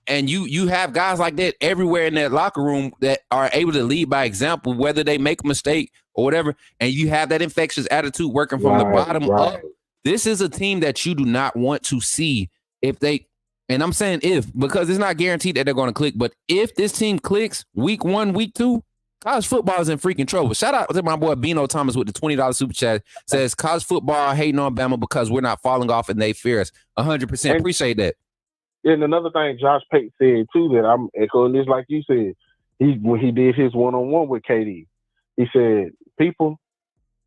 And you have guys like that everywhere in that locker room that are able to lead by example, whether they make a mistake or whatever. And you have that infectious attitude working from the bottom up. This is a team that you do not want to see if they, and I'm saying if, because it's not guaranteed that they're going to click, but if this team clicks week 1, week 2, college football is in freaking trouble. Shout out to my boy Bino Thomas with the $20 super chat. Says college football hating on Bama because we're not falling off and they fear us. 100%. Appreciate that. And another thing Josh Pate said too that I'm echoing this, like you said, when he did his one-on-one with KD, he said, "People,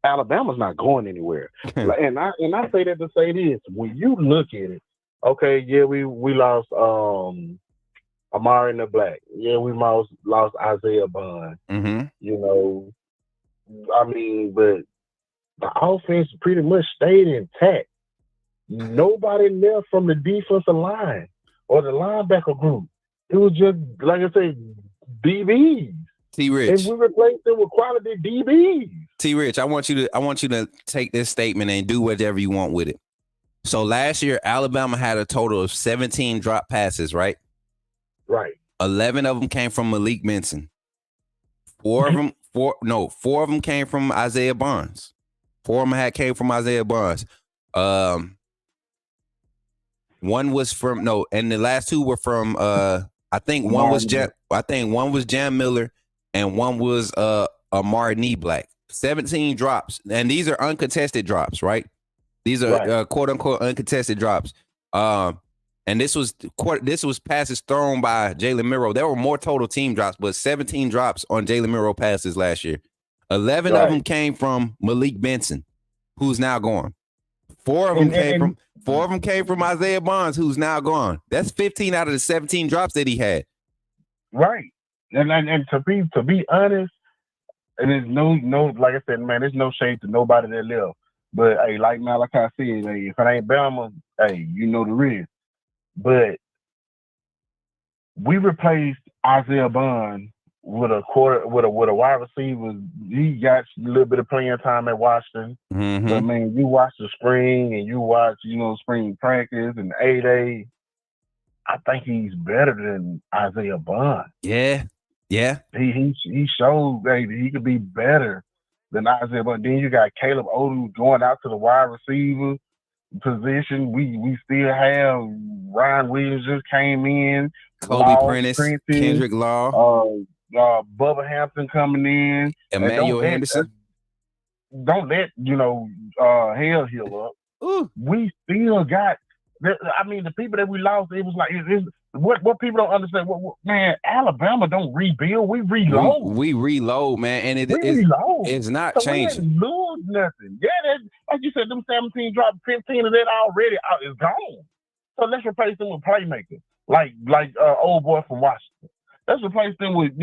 Alabama's not going anywhere." and I say that to say this: when you look at it, okay, yeah, we lost Amari Black, yeah, we lost Isaiah Bond. Mm-hmm. You know, I mean, but the offense pretty much stayed intact. Nobody left from the defensive line or the linebacker group. It was just, like I said, DBs. T-Rich. And we replaced them with quality DBs. T-Rich, I want you to take this statement and do whatever you want with it. So last year, Alabama had a total of 17 drop passes, right? Right. 11 of them came from Malik Benson. Four of them came from Isaiah Barnes. 4 of them came from Isaiah Barnes. One was from and the last 2 were from I think one was Jam Miller and one was Amari Black. 17 drops, and these are uncontested drops, right? These are quote unquote uncontested drops. And this was passes thrown by Jalen Miro. There were more total team drops, but 17 drops on Jalen Miro passes last year. 11 of them came from Malik Benson, who's now gone. 4 of them came from Isaiah Barnes, who's now gone. That's 15 out of the 17 drops that he had. Right. And to be honest, and there's no like I said, man, there's no shade to nobody that left. But hey, like Malachi said, hey, if it ain't Bama, hey, you know the risk. But we replaced Isaiah Bond with a wide receiver. He got a little bit of playing time at Washington. Mm-hmm. But man, you watch the spring and you watch, spring practice and 8A. I think he's better than Isaiah Bond. Yeah. Yeah. He showed that he could be better than Isaiah Bond. Then you got Caleb Odom going out to the wide receiver position. We still have Ryan Williams just came in. Kobe Prentice, Kendrick Law. Bubba Hampton coming in. Emmanuel Henderson. Don't let, hell heal up. Ooh. We still got, the people that we lost, it was like, what people don't understand, man, Alabama don't rebuild, we reload. We reload, man, and it's not changing. We didn't lose nothing. Yeah, like you said, them 17 dropped, 15 of that already is gone. So let's replace them with playmakers, like old boy from Washington. Let's replace them with,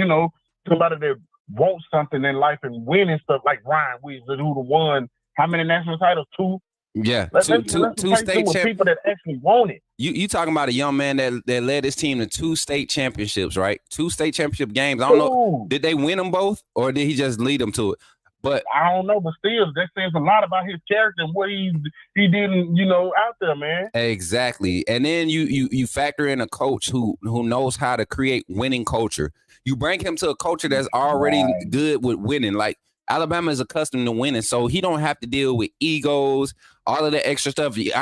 somebody that wants something in life and winning stuff like Ryan Williams, who won how many national titles? 2? Yeah, let's two state championships. People that actually want it. You talking about a young man that led his team to 2 state championships, right? 2 state championship games. I don't know. Did they win them both, or did he just lead them to it? But I don't know. But still, that says a lot about his character and what he didn't, out there, man. Exactly. And then you factor in a coach who knows how to create winning culture. You bring him to a culture that's already good with winning. Like Alabama is accustomed to winning, so he don't have to deal with egos, all of the extra stuff. You're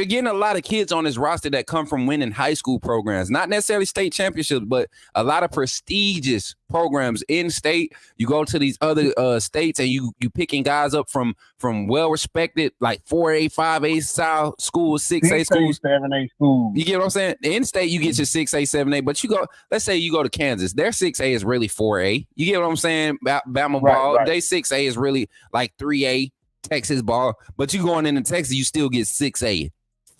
getting a lot of kids on this roster that come from winning high school programs, not necessarily state championships, but a lot of prestigious programs in state. You go to these other states and you picking guys up from well-respected like 4A, 5A style schools, 6A schools, 7A schools. You get what I'm saying? In state, you get your 6A, 7A, but let's say you go to Kansas, their 6A is really 4A. You get what I'm saying? Bama ball, they 6A is really like 3A. Texas ball, but you going into Texas, you still get 6A,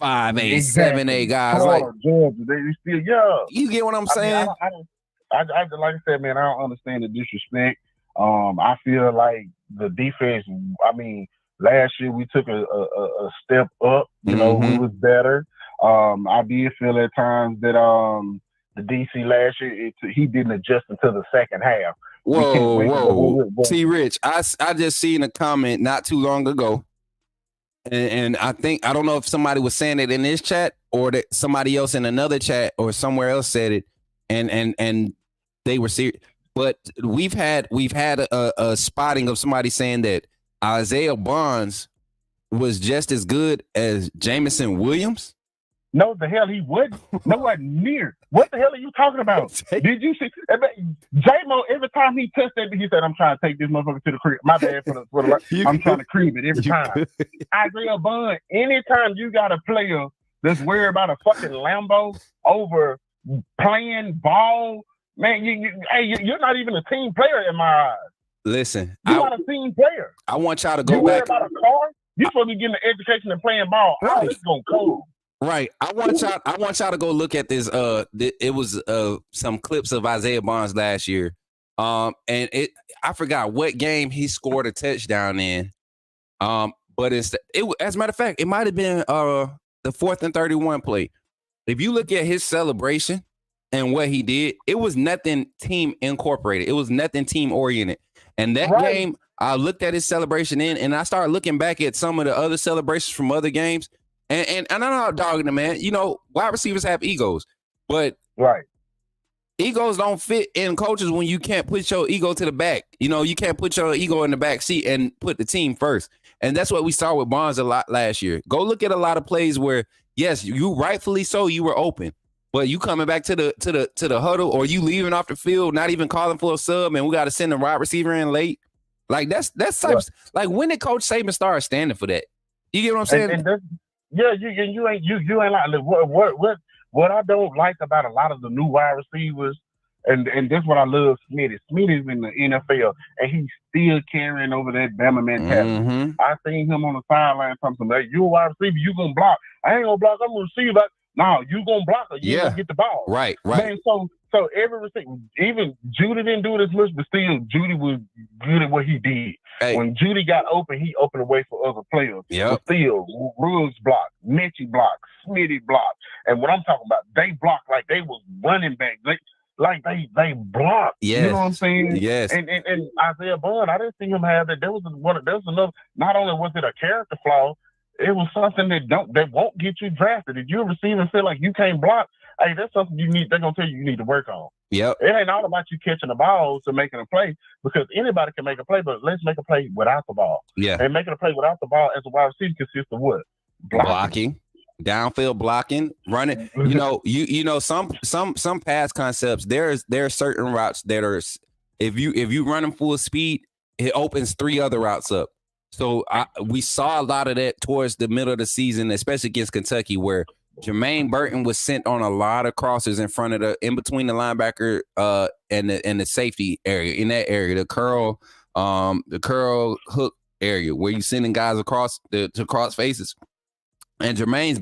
5A, 7A guys. Like Georgia, they still You get what I'm saying? I like I said, man, I don't understand the disrespect. I feel like the defense. Last year we took a step up. We was better. I did feel at times that the DC last year he didn't adjust until the second half. Whoa. T-Rich, I just seen a comment not too long ago And I think, I don't know if somebody was saying it in this chat or that somebody else in another chat or somewhere else said it, and they were serious. But we've had a spotting of somebody saying that Isaiah Bonds was just as good as Jameson Williams. No, the hell he wouldn't. Nowhere near. What the hell are you talking about? Did you see? J-Mo, every time he touched that, he said, I'm trying to take this motherfucker to the crib. My bad for the I'm trying to cream it every time. Isaiah Bond, anytime you got a player that's worried about a fucking Lambo over playing ball, man, you're not even a team player in my eyes. Listen, you're not a team player. I want y'all to go you back. About a car? You're supposed to be getting an education and playing ball. Right. It's going cold. Right. I want y'all to go look at this. It was some clips of Isaiah Bonds last year. And I forgot what game he scored a touchdown in. But as a matter of fact, it might have been the 4th and 31 play. If you look at his celebration and what he did, it was nothing team incorporated. It was nothing team oriented. And that game, I looked at his celebration and I started looking back at some of the other celebrations from other games. And I'm not dogging him, man. You know, wide receivers have egos, but egos don't fit in coaches when you can't put your ego to the back. You know, you can't put your ego in the back seat and put the team first. And that's what we saw with Bonds a lot last year. Go look at a lot of plays where, yes, you rightfully so, you were open, but you coming back to the huddle, or you leaving off the field, not even calling for a sub, and we got to send the wide receiver in late. Like that's like, when did Coach Saban start standing for that? You get what I'm saying? You ain't like what I don't like about a lot of the new wide receivers, and that's what I love. Smitty's in the NFL, and he's still carrying over that Bama mentality. Mm-hmm. I seen him on the sideline something like, "You a wide receiver, you gonna block? I ain't gonna block. I'm gonna receive it. No, you gonna block or you gonna get the ball." Right. Man, so every receiver, even Judy didn't do it as much, but still Judy was good at what he did. Hey. When Judy got open, he opened the way for other players. But still, Ruggs block, Mitchie block, Smitty block. And what I'm talking about, they blocked like they was running back. They blocked. Yes. You know what I'm saying? Yes. And Isaiah Bond, I didn't see him have that. There was another. Not only was it a character flaw, it was something that won't get you drafted. If you're a receiver and feel like you can't block, hey, that's something they're gonna tell you need to work on. Yep. It ain't all about you catching the ball to making a play, because anybody can make a play, but let's make a play without the ball. Yeah. And making a play without the ball as a wide receiver consists of what? Blocking. Downfield blocking, running. You know some pass concepts. There are certain routes that are, if you run them full speed, it opens 3 other routes up. So we saw a lot of that towards the middle of the season, especially against Kentucky, where Jermaine Burton was sent on a lot of crosses in between the linebacker and the safety area, in that area, the curl hook area where you sending guys across to cross faces. And Jermaine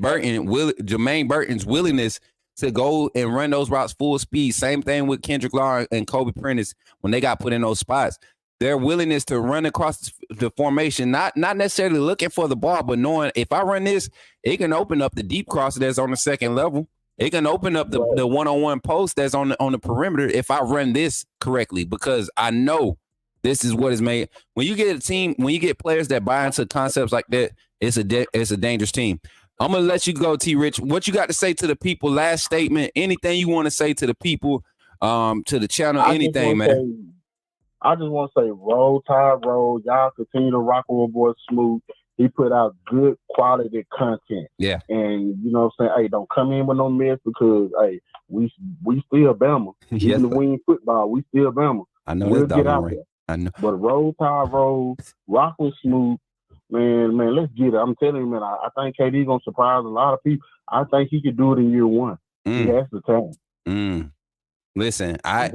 Burton's willingness to go and run those routes full speed. Same thing with Kendrick Lamar and Kobe Prentice when they got put in those spots. Their willingness to run across the formation, not necessarily looking for the ball, but knowing if I run this, it can open up the deep cross that's on the second level. It can open up the one-on-one post that's on the perimeter if I run this correctly, because I know this is what is made. When you get players that buy into concepts like that, it's a dangerous team. I'm gonna let you go, T. Rich. What you got to say to the people? Last statement. Anything you want to say to the people, to the channel? Anything, man. I just want to say, roll, Tide, roll. Y'all continue to rock with our boy Smook. He put out good quality content. Yeah. And you know what I'm saying? Hey, don't come in with no mess, because hey, we still Bama. Yes, even if we ain't football, we still Bama. I know we'll that's get out right. there. I know. But roll, Tide, roll. Rock with Smook. Man, let's get it. I'm telling you, man, I think KD gonna surprise a lot of people. I think he could do it in year 1. He has the talent. Listen, I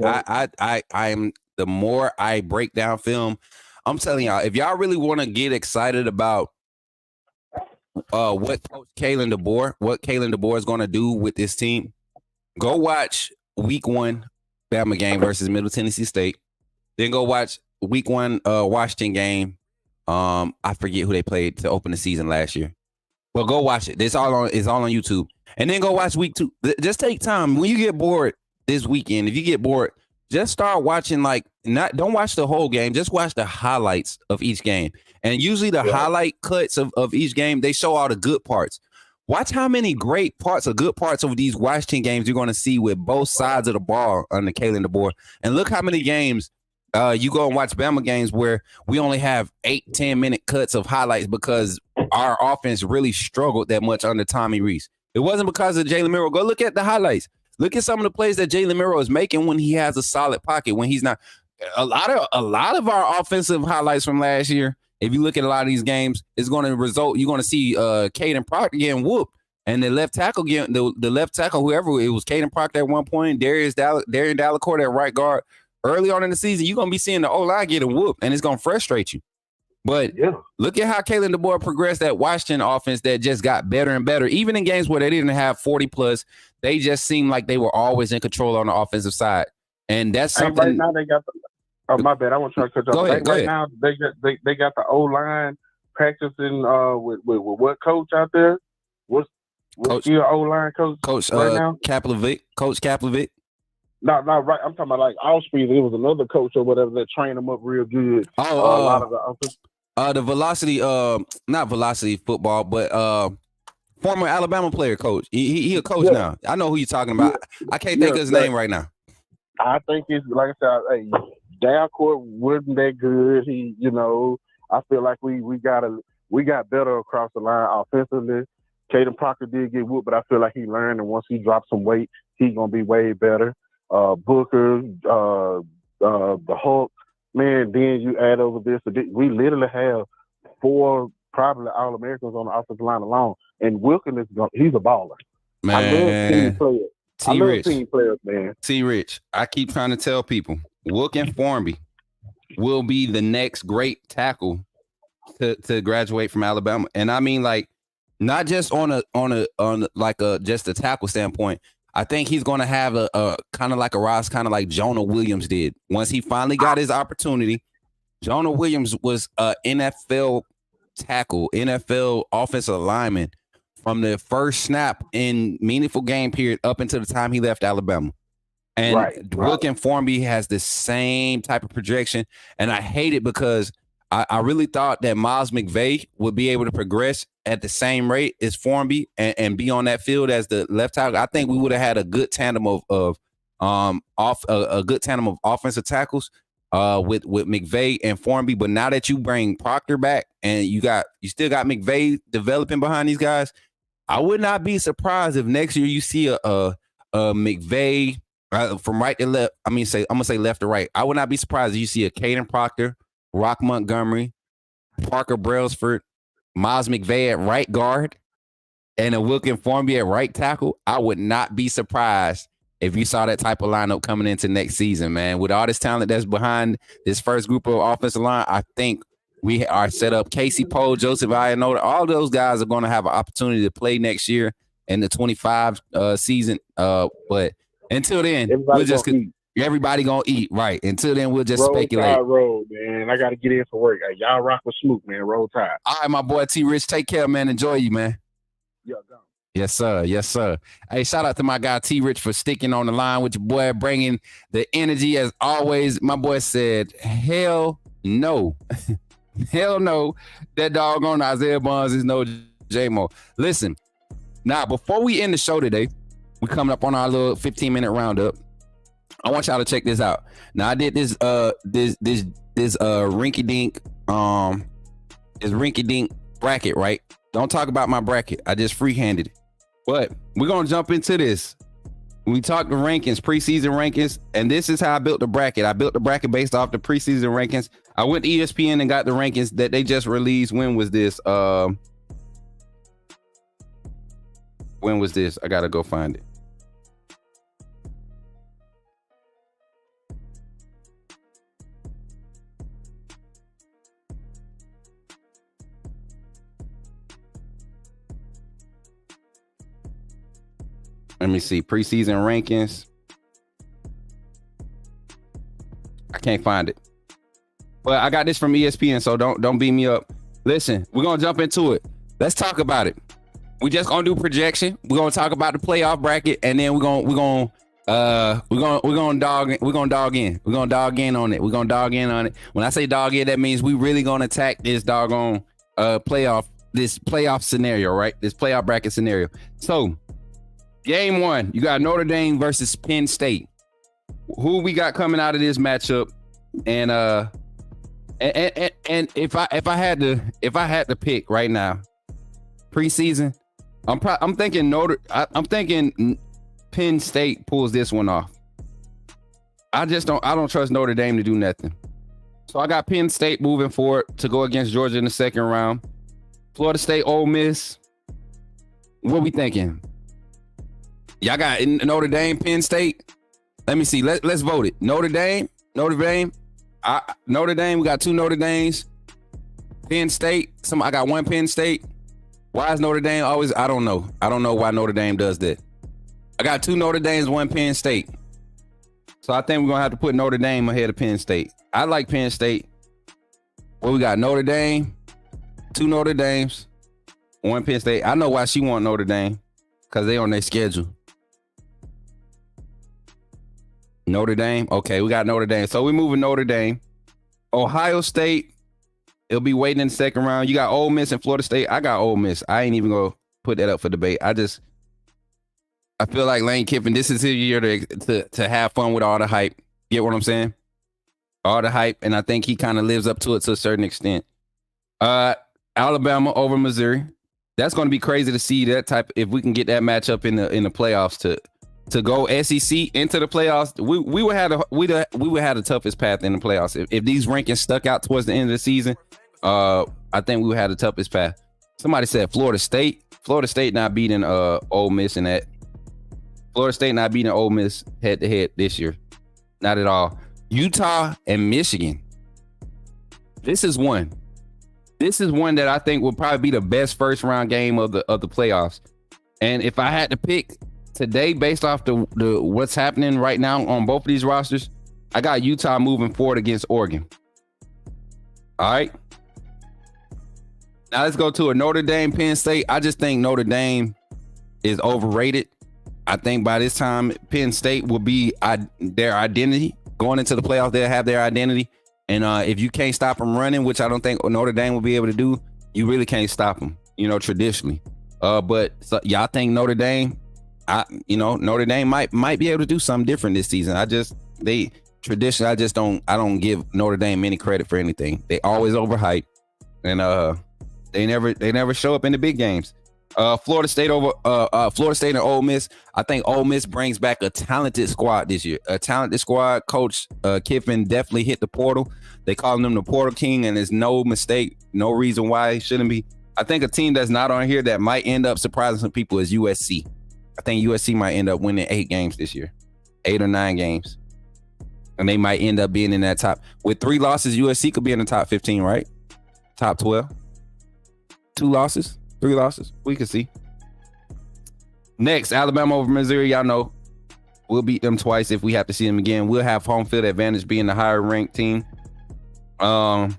am. The more I break down film, I'm telling y'all, if y'all really want to get excited about what Coach Kalen DeBoer is going to do with this team, go watch Week 1 Bama game versus Middle Tennessee State. Then go watch Week 1 Washington game. I forget who they played to open the season last year. Well, go watch it. It's all on YouTube. And then go watch Week 2. Just take time. When you get bored this weekend, if you get bored, just start watching, like, don't watch the whole game. Just watch the highlights of each game. And usually the highlight cuts of each game, they show all the good parts. Watch how many great parts or good parts of these Washington games you're going to see with both sides of the ball under Kalen DeBoer. And look how many games you go and watch Bama games where we only have 8-10 minute cuts of highlights because our offense really struggled that much under Tommy Rees. It wasn't because of Jalen Milroe. Go look at the highlights. Look at some of the plays that Jalen Milroe is making when he has a solid pocket, when he's not. A lot of our offensive highlights from last year, if you look at a lot of these games, it's going to result. You're going to see Caden Proctor getting whooped, and the left tackle getting the left tackle, whoever it was, Caden Proctor at one point, Darian Dallacourt at right guard. Early on in the season, you're going to be seeing the O-line getting whooped, and it's going to frustrate you. But look at how Kalen DeBoer progressed that Washington offense that just got better and better. Even in games where they didn't have 40+, they just seemed like they were always in control on the offensive side. And that's something. Right now they got my bad. I want to try to cut you off. Right now they got the O-line practicing with what coach out there? What's your O-line coach? Coach right now? Kaplivic. Coach Kaplivic. No, right. I'm talking about like off-speed. It was another coach or whatever that trained them up real good. A lot of the offense. The velocity, not velocity football, but former Alabama player coach. He a coach now. I know who you're talking about. I can't think of his name right now. I think it's like I said. Hey, Dalcourt wasn't that good. He, I feel like we got better across the line offensively. Caden Proctor did get whooped, but I feel like he learned, and once he drops some weight, he's gonna be way better. Booker, the Hulk, man. Then you add over this. We literally have 4 probably All-Americans on the offensive line alone, and Wilkins he's a baller. Man, I love team players. I love team players, man. T-Rich, I keep trying to tell people, Wilkins Formby will be the next great tackle to graduate from Alabama, and I mean, like, not just on just a tackle standpoint. I think he's going to have a kind of like a rise, kind of like Jonah Williams did. Once he finally got his opportunity, Jonah Williams was an NFL tackle, NFL offensive lineman from the first snap in meaningful game period up until the time he left Alabama. And Wilkins Formby has the same type of projection, and I hate it because I really thought that Miles McVay would be able to progress at the same rate as Formby and be on that field as the left tackle. I think we would have had a good tandem of offensive tackles with McVay and Formby. But now that you bring Proctor back and you still got McVay developing behind these guys, I would not be surprised if next year you see a McVay from right to left. I'm gonna say left to right. I would not be surprised if you see a Caden Proctor, Rock Montgomery, Parker Brailsford, Miles McVay at right guard, and a Wilkins Formby at right tackle. I would not be surprised if you saw that type of lineup coming into next season, man. With all this talent that's behind this first group of offensive line, I think we are set up. Casey Poe, Joseph Ioannona, all those guys are going to have an opportunity to play next year in the 25 season. But until then, everybody gonna eat, right? Until then, we'll just speculate. Tide road, man. I got to get in for work. Hey, y'all rock with Smook, man. Roll Tide. All right, my boy T-Rich. Take care, man. Enjoy you, man. Yeah, go. Yes, sir. Yes, sir. Hey, shout out to my guy T-Rich for sticking on the line with your boy, bringing the energy as always. My boy said, hell no. Hell no. That doggone Isaiah Bonds is no J-Mo. Listen, now, before we end the show today, we're coming up on our little 15-minute roundup. I want y'all to check this out. Now I did this rinky-dink bracket, right? Don't talk about my bracket. I just free-handed it. But we're gonna jump into this. We talked the rankings, preseason rankings, and this is how I built the bracket. I built the bracket based off the preseason rankings. I went to ESPN and got the rankings that they just released. When was this? When was this? I gotta go find it. Let me see. Preseason rankings. I can't find it. But I got this from ESPN, so don't beat me up. Listen, we're gonna jump into it. Let's talk about it. We just gonna do projection. We're gonna talk about the playoff bracket, and then we're gonna We're gonna dog in. We're gonna dog in. We're gonna dog in on it. We're gonna dog in on it. When I say dog in, that means we really gonna attack this doggone playoff scenario, right? This playoff bracket scenario. So, game 1, you got Notre Dame versus Penn State. Who we got coming out of this matchup? And if I had to pick right now, preseason, I'm thinking Penn State pulls this one off. I don't trust Notre Dame to do nothing. So I got Penn State moving forward to go against Georgia in the second round. Florida State, Ole Miss. What we thinking? Y'all got Notre Dame, Penn State. Let me see. Let's vote it. Notre Dame. Notre Dame. We got 2 Notre Dames. Penn State. I got 1 Penn State. Why is Notre Dame always? I don't know. I don't know why Notre Dame does that. I got 2 Notre Dames, 1 Penn State. So I think we're gonna have to put Notre Dame ahead of Penn State. I like Penn State. Well, we got Notre Dame, 2 Notre Dames, 1 Penn State. I know why she want Notre Dame, because they on their schedule. Notre Dame. Okay, we got Notre Dame. So we're moving Notre Dame. Ohio State, it'll be waiting in the second round. You got Ole Miss and Florida State. I got Ole Miss. I ain't even gonna put that up for debate. I feel like Lane Kiffin, this is his year to have fun with all the hype. Get what I'm saying? All the hype, and I think he kind of lives up to it to a certain extent. Alabama over Missouri. That's going to be crazy to see that type. If we can get that matchup in the playoffs to go SEC into the playoffs, we would have the toughest path in the playoffs. If these rankings stuck out towards the end of the season, I think we would have the toughest path. Somebody said Florida State. Florida State not beating Ole Miss in that. Florida State not beating Ole Miss head to head this year. Not at all. Utah and Michigan. This is one that I think will probably be the best first round game of the playoffs. And if I had to pick today, based off the what's happening right now on both of these rosters, I got Utah moving forward against Oregon. All right. Now let's go to a Notre Dame, Penn State. I just think Notre Dame is overrated. I think by this time, Penn State will be their identity. Going into the playoffs, they'll have their identity. And if you can't stop them running, which I don't think Notre Dame will be able to do, you really can't stop them, traditionally. But so, y'all think Notre Dame, Notre Dame might be able to do something different this season. I don't give Notre Dame any credit for anything. They always overhype, and they never show up in the big games. Florida State and Ole Miss. I think Ole Miss brings back a talented squad this year. A talented squad. Coach Kiffin definitely hit the portal. They call him the Portal King, and there's no mistake, no reason why he shouldn't be. I think a team that's not on here that might end up surprising some people is USC. I think USC might end up winning 8 games this year, 8 or 9 games, and they might end up being in that top. With 3 losses, USC could be in the top 15, right? Top 12. 2 losses. 3 losses. We can see. Next, Alabama over Missouri. Y'all know we'll beat them twice if we have to see them again. We'll have home field advantage being the higher ranked team. And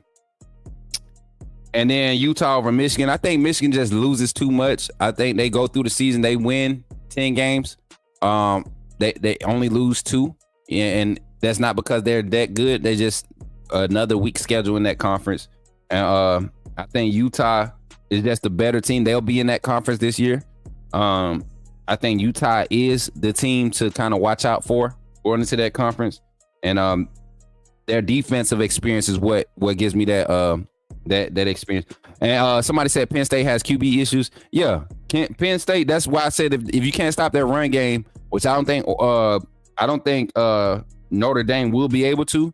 then Utah over Michigan. I think Michigan just loses too much. I think they go through the season, they win 10 games. They only lose 2. And that's not because they're that good. They're just another weak schedule in that conference. And I think Utah is just a better team. They'll be in that conference this year. I think Utah is the team to kind of watch out for going into that conference. And their defensive experience is what gives me that experience. And somebody said Penn State has QB issues. Yeah, Penn State. That's why I said if you can't stop that run game, which I don't think Notre Dame will be able to.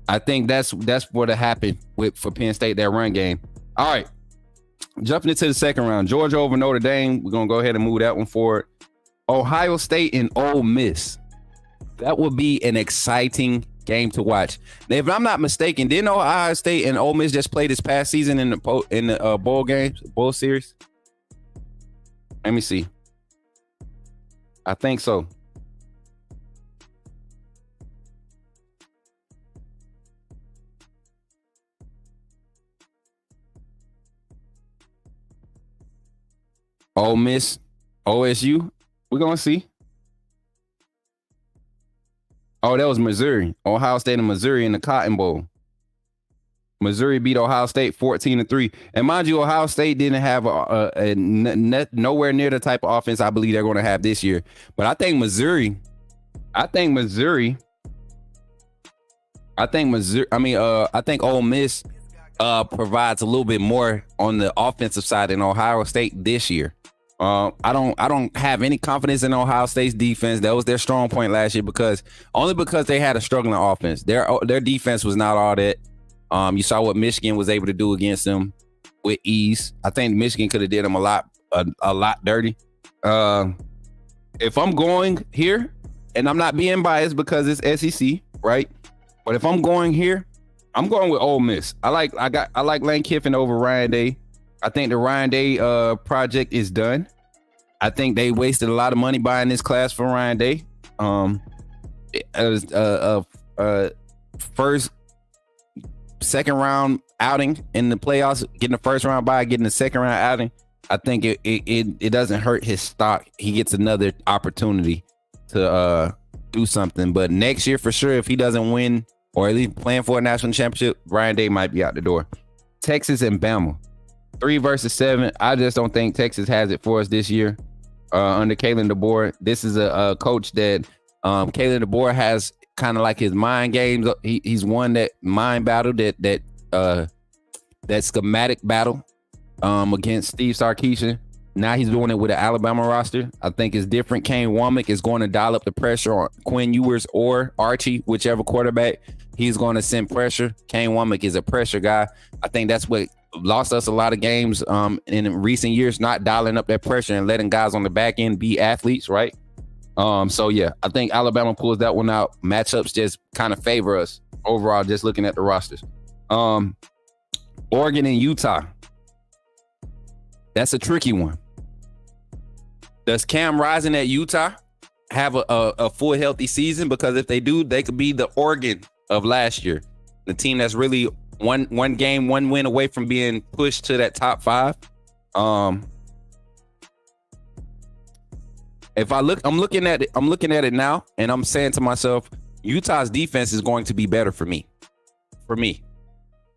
I think that's what happened for Penn State, that run game. All right. Jumping into the second round, Georgia over Notre Dame. We're going to go ahead and move that one forward. Ohio State and Ole Miss. That would be an exciting game to watch. Now, if I'm not mistaken, didn't Ohio State and Ole Miss just play this past season in the bowl series? Let me see. I think so. Ole Miss, OSU. We're gonna see. Oh, that was Missouri. Ohio State and Missouri in the Cotton Bowl. Missouri beat Ohio State 14-3. And mind you, Ohio State didn't have nowhere near the type of offense I believe they're going to have this year. But I think Missouri, I think Ole Miss provides a little bit more on the offensive side than Ohio State this year. I don't have any confidence in Ohio State's defense. That was their strong point last year because they had a struggling offense. Their defense was not all that. You saw what Michigan was able to do against them with ease. I think Michigan could have did them a lot dirty. If I'm going here, and I'm not being biased because it's SEC, right? But if I'm going here, I'm going with Ole Miss. I like Lane Kiffin over Ryan Day. I think the Ryan Day project is done. I think they wasted a lot of money buying this class for Ryan Day. Second round outing in the playoffs, getting the first round bye, getting the second round outing. I think it doesn't hurt his stock. He gets another opportunity to do something. But next year, for sure, if he doesn't win or at least playing for a national championship, Ryan Day might be out the door. Texas and Bama, 3 versus 7. I just don't think Texas has it for us this year under Kalen DeBoer. This is a coach that Kalen DeBoer has kind of like his mind games. He's won that mind battle, that schematic battle against Steve Sarkisian. Now he's doing it with an Alabama roster. I think it's different. Kane Womack is going to dial up the pressure on Quinn Ewers or Archie, whichever quarterback. He's going to send pressure. Kane Womack is a pressure guy. I think that's what lost us a lot of games in recent years, not dialing up that pressure and letting guys on the back end be athletes, right? So yeah, I think Alabama pulls that one out. Matchups just kind of favor us overall, just looking at the rosters. Oregon and Utah. That's a tricky one. Does Cam Rising at Utah have a full healthy season? Because if they do, they could be the Oregon of last year. The team that's really one game, one win away from being pushed to that top 5. If I'm looking at it now, and I'm saying to myself, Utah's defense is going to be better for me.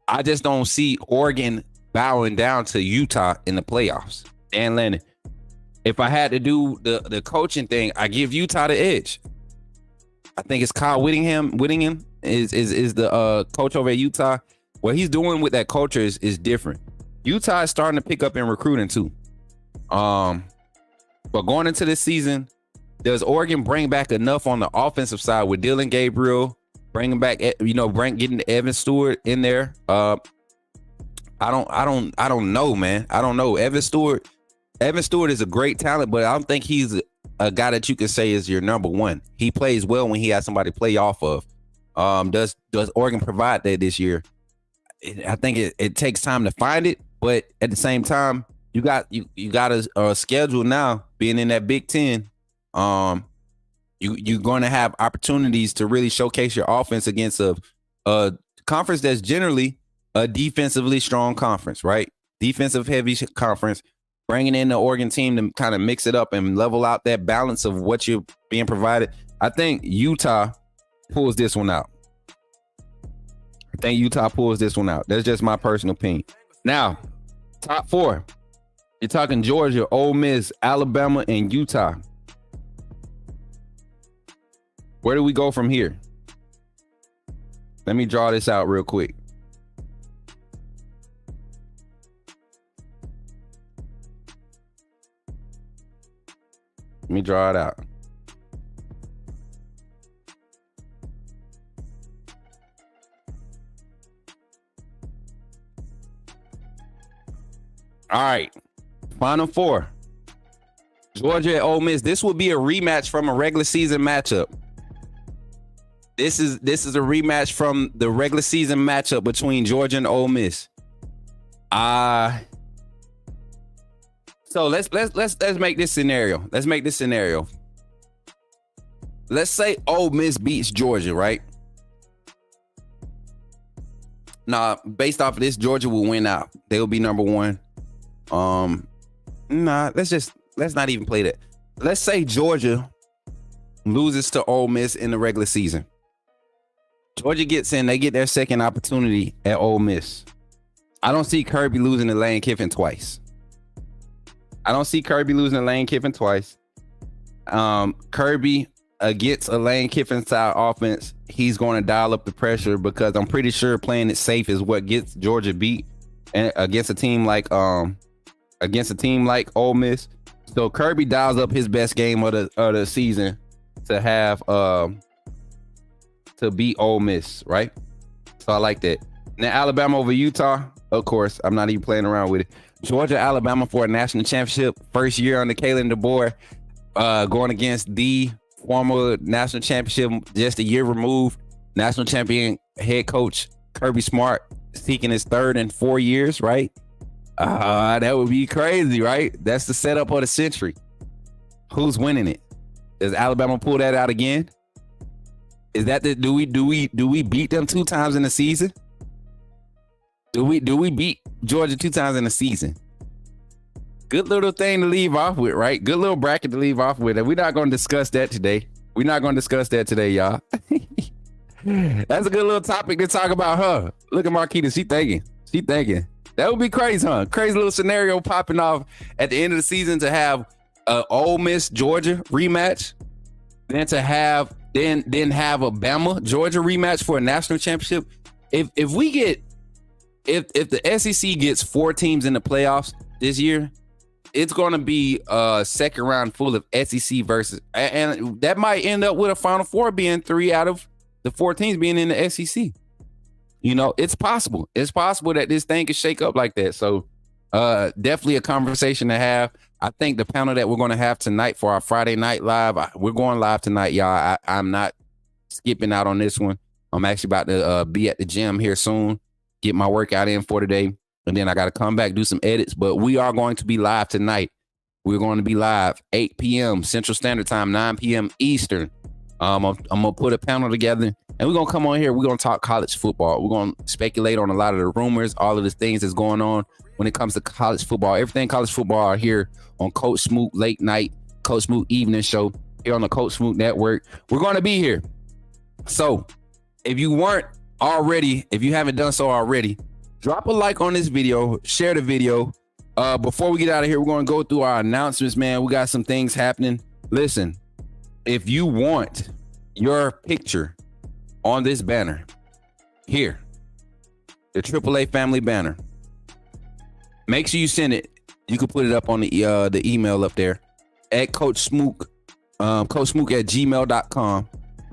I just don't see Oregon bowing down to Utah in the playoffs. Dan Lannon. If I had to do the coaching thing, I give Utah the edge. I think it's Kyle Whittingham. Whittingham is the coach over at Utah. What he's doing with that culture is different. Utah is starting to pick up in recruiting too. But going into this season, does Oregon bring back enough on the offensive side with Dylan Gabriel, bringing back, getting Evan Stewart in there? I don't know, man. I don't know. Evan Stewart is a great talent, but I don't think he's a guy that you can say is your number one. He plays well when he has somebody to play off of. Does Oregon provide that this year? I think it takes time to find it, but at the same time, you got a schedule now being in that Big Ten. You're going to have opportunities to really showcase your offense against a conference that's generally a defensively strong conference, right? Defensive heavy conference. Bringing in the Oregon team to kind of mix it up and level out that balance of what you're being provided. I think Utah pulls this one out. That's just my personal opinion. Now, top 4. You're talking Georgia, Ole Miss, Alabama, and Utah. Where do we go from here? Let me draw this out real quick. Let me draw it out. All right. Final 4. Georgia and Ole Miss. This will be a rematch from a regular season matchup. This is a rematch from the regular season matchup between Georgia and Ole Miss. So let's make this scenario. Let's say Ole Miss beats Georgia, right? Nah, based off of this, Georgia will win out. They'll be number 1. Let's not even play that. Let's say Georgia loses to Ole Miss in the regular season. Georgia gets in, they get their second opportunity at Ole Miss. I don't see Kirby losing to Lane Kiffin twice. Kirby against a Lane Kiffin style offense, he's going to dial up the pressure because I'm pretty sure playing it safe is what gets Georgia beat, and against a team like Ole Miss. So Kirby dials up his best game of the season to have to beat Ole Miss, right? So I like that. Now Alabama over Utah, of course, I'm not even playing around with it. Georgia, Alabama for a national championship, first year under Kalen DeBoer, going against the former national championship, just a year removed, national champion head coach Kirby Smart, seeking his third in 4 years, right? That would be crazy, right? That's the setup of the century. Who's winning it? Does Alabama pull that out again? Is that the do we beat them 2 times in the season? Do we beat Georgia 2 times in the season? Good little thing to leave off with, right? Good little bracket to leave off with. And we're not going to discuss that today. Y'all. That's a good little topic to talk about, huh? Look at Marquita. She thinking. That would be crazy, huh? Crazy little scenario popping off at the end of the season to have a Ole Miss Georgia rematch, then to have then have a Bama Georgia rematch for a national championship. If the SEC gets 4 teams in the playoffs this year, it's going to be a second round full of SEC versus, and that might end up with a Final Four being 3 out of the 4 teams being in the SEC. You know, it's possible. It's possible that this thing could shake up like that. So definitely a conversation to have. I think the panel that we're going to have tonight for our Friday night live, we're going live tonight, y'all. I'm not skipping out on this one. I'm actually about to be at the gym here soon, get my workout in for today. And then I got to come back, do some edits. But we are going to be live tonight. We're going to be live 8 p.m. Central Standard Time, 9 p.m. Eastern. I'm going to put a panel together, and we're going to come on here. We're going to talk college football. We're going to speculate on a lot of the rumors, all of the things that's going on when it comes to college football. Everything college football are here on Coach Smook Late Night, Coach Smook Evening Show here on the Coach Smook Network. We're going to be here. So if you haven't done so already, drop a like on this video, share the video. Before we get out of here, we're going to go through our announcements, man. We got some things happening. Listen, if you want your picture on this banner here, the AAA family banner, make sure you send it. You can put it up on the email up there at Coach Smook, coachsmook@gmail.com.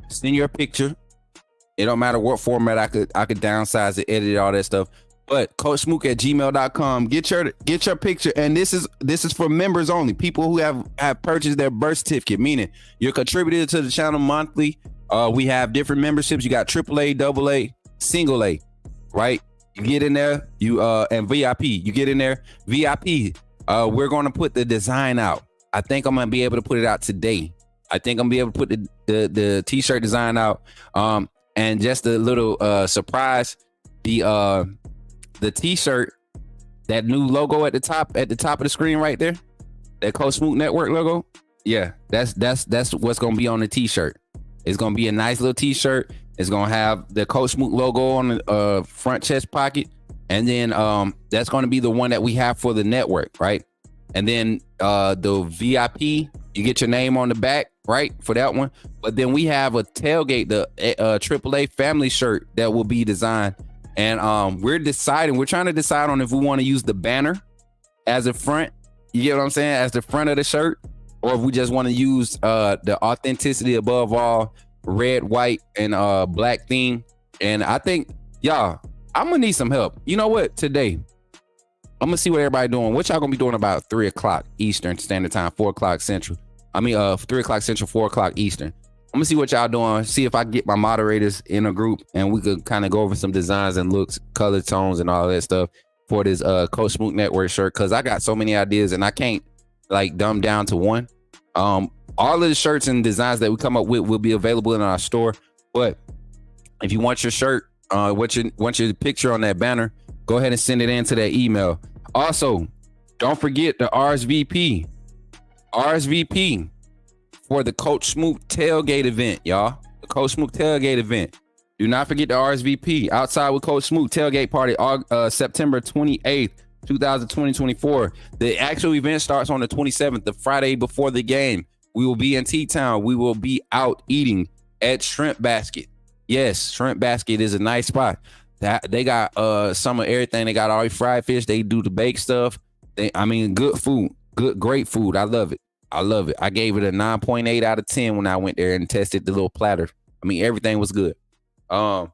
Send your picture. It don't matter what format. I could downsize it, edit it, all that stuff. But coachsmook@gmail.com. Get your picture, and this is for members only. People who have purchased their birth certificate, meaning you're contributed to the channel monthly. We have different memberships. You got AAA, AA, single A, right? You get in there, and VIP. You get in there, VIP. We're gonna put the design out. I think I'm gonna be able to put it out today. I think I'm gonna be able to put the t-shirt design out. And just a little surprise, the t-shirt, that new logo at the top of the screen right there, that Coach Smook Network logo. Yeah, that's what's gonna be on the t-shirt. It's gonna be a nice little t-shirt. It's gonna have the Coach Smook logo on the front chest pocket, and then that's gonna be the one that we have for the network, right? And then the VIP, you get your name on the back, right, for that one. But then we have a tailgate, the AAA family shirt that will be designed. And we're trying to decide on if we want to use the banner as a front, you get what I'm saying, as the front of the shirt, or if we just want to use the authenticity above all, red, white, and black theme. And I think, y'all, I'm going to need some help. You know what? Today, I'm going to see what everybody doing. What y'all going to be doing about 3 o'clock Eastern Standard Time, 4 o'clock Central. 3 o'clock Central, 4 o'clock Eastern. I'm gonna see what y'all doing, see if I can get my moderators in a group and we could kind of go over some designs and looks, color tones and all that stuff for this Coach Smook Network shirt, because I got so many ideas and I can't like dumb down to one. All of the shirts and designs that we come up with will be available in our store. But if you want your shirt, want your picture on that banner, go ahead and send it in to that email. Also, don't forget the RSVP for the Coach Smook tailgate event, y'all. The Coach Smook tailgate event. Do not forget the RSVP. Outside with Coach Smook tailgate party, September 28th, 2024. The actual event starts on the 27th, the Friday before the game. We will be in T-Town. We will be out eating at Shrimp Basket. Yes, Shrimp Basket is a nice spot. They got some of everything. They got all the fried fish. They do the baked stuff. Good food. Great food. I love it. I gave it a 9.8 out of 10 when I went there and tested the little platter. Everything was good. But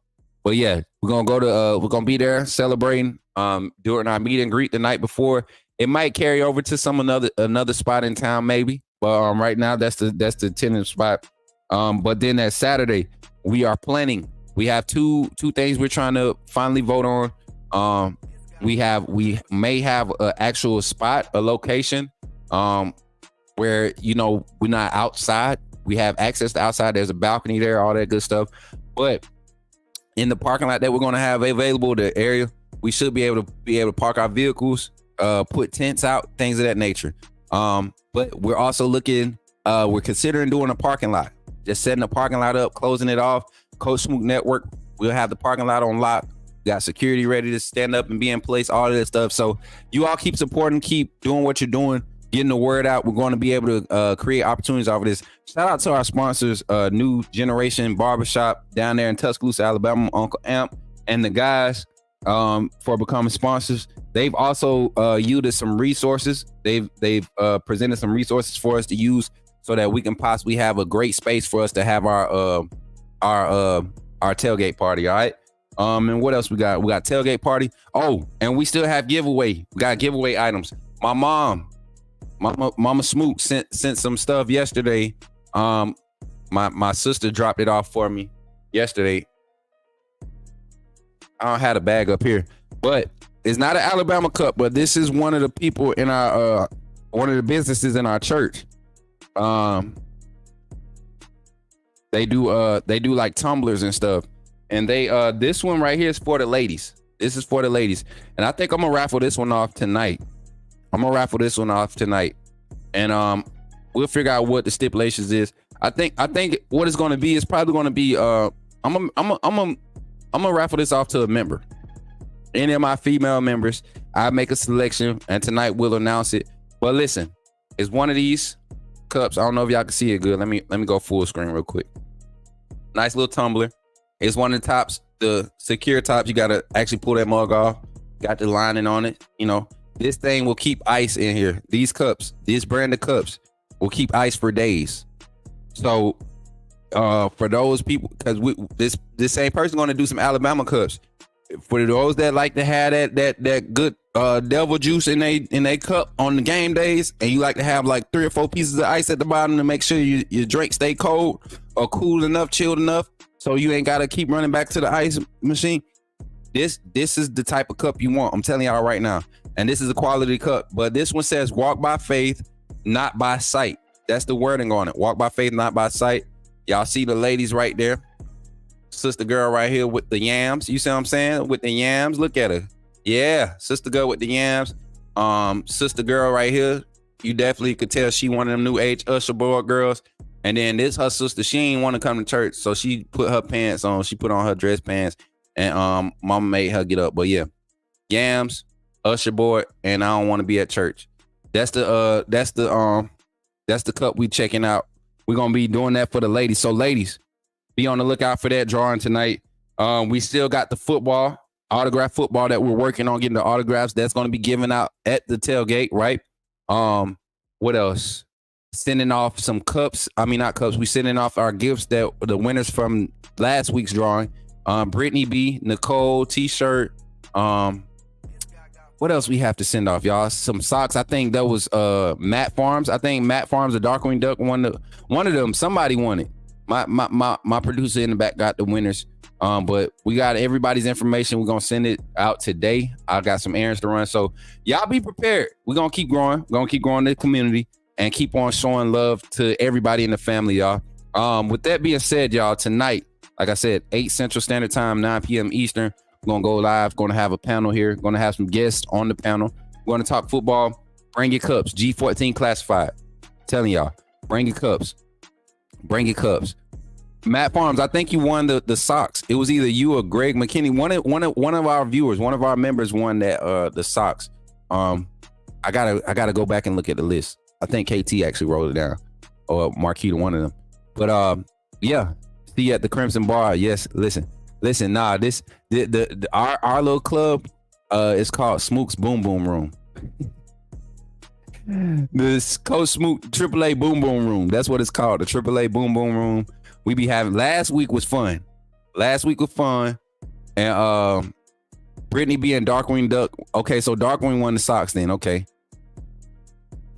yeah, we're gonna be there celebrating during our meet and greet the night before. It might carry over to another spot in town, maybe. But right now that's the tenant spot. But then that Saturday, we are planning. We have two things we're trying to finally vote on. We may have an actual spot, a location, where we're not outside. We have access to outside. There's a balcony there, all that good stuff. But in the parking lot that we're gonna have available, the area, we should be able to park our vehicles, put tents out, things of that nature. But we're also we're considering doing a parking lot, just setting the parking lot up, closing it off. Coach Smook Network, we'll have the parking lot on lock. Got security ready to stand up and be in place, all of that stuff. So you all keep supporting, keep doing what you're doing, getting the word out. We're going to be able to create opportunities off of this. Shout out to our sponsors, New Generation Barbershop down there in Tuscaloosa, Alabama, Uncle Amp, and the guys for becoming sponsors. They've also yielded some resources. They've presented some resources for us to use so that we can possibly have a great space for us to have our tailgate party. All right. And what else we got? We got tailgate party. Oh, and we still have giveaway. We got giveaway items. My Mama Smook sent some stuff yesterday. My sister dropped it off for me yesterday. I don't have a bag up here, but it's not an Alabama cup, but this is one of the people in our one of the businesses in our church. They do like tumblers and stuff. And they this one right here is for the ladies. This is for the ladies. And I think I'm gonna raffle this one off tonight. And we'll figure out what the stipulations is. I think what it's gonna be is probably gonna be I'm gonna raffle this off to a member. Any of my female members, I make a selection, and tonight we'll announce it. But listen, it's one of these cups. I don't know if y'all can see it good. Let me go full screen real quick. Nice little tumbler. It's one of the tops, the secure tops. You gotta actually pull that mug off. Got the lining on it. This thing will keep ice in here. These cups, this brand of cups, will keep ice for days. So, for those people, because this same person going to do some Alabama cups. For those that like to have that good devil juice in they cup on the game days, and you like to have like 3 or 4 pieces of ice at the bottom to make sure your drink stay cold or cool enough, chilled enough, so you ain't got to keep running back to the ice machine. This is the type of cup you want. I'm telling y'all right now. And this is a quality cup. But this one says walk by faith, not by sight. That's the wording on it. Walk by faith, not by sight. Y'all see the ladies right there. Sister girl right here with the yams. You see what I'm saying? With the yams. Look at her. Yeah. Sister girl with the yams. Sister girl right here. You definitely could tell she one of them new age usher board girls. And then this her sister, she ain't want to come to church. So she put her pants on. She put on her dress pants. And mama made her get up. But yeah. Yams, usher board, and I don't want to be at church. That's the cup we checking out. We're gonna be doing that for the ladies. So ladies, be on the lookout for that drawing tonight. We still got the autograph football that we're working on getting the autographs. That's gonna be given out at the tailgate, right? What else? Sending off some cups. I mean, not cups. We sending off our gifts that the winners from last week's drawing. Brittany B, Nicole, t-shirt. What else we have to send off, y'all? Some socks. I think that was Matt Farms. I think Matt Farms, the Darkwing Duck, one of them. Somebody won it. My producer in the back got the winners. But we got everybody's information. We're gonna send it out today. I got some errands to run. So y'all be prepared. We're gonna keep growing. We're gonna keep growing the community and keep on showing love to everybody in the family, y'all. With that being said, y'all, tonight, like I said, 8 Central Standard Time, 9 p.m. Eastern. We're going to go live. Going to have a panel here. Going to have some guests on the panel. We're going to talk football. Bring your cups. G14 classified. Telling y'all, bring your cups. Bring your cups. Matt Farms, I think you won the socks. It was either you or Greg McKinney. One of our viewers, one of our members won that the socks. I gotta go back and look at the list. I think KT actually wrote it down, or Marquita, one of them. But yeah, see you at the Crimson Bar. Yes, listen. Nah, this our little club is called Smook's Boom Boom Room. This Coach Smook AAA Boom Boom Room. That's what it's called, the AAA Boom Boom Room. We be having. Last week was fun, and Brittany being Darkwing Duck. Okay, so Darkwing won the socks then. Okay.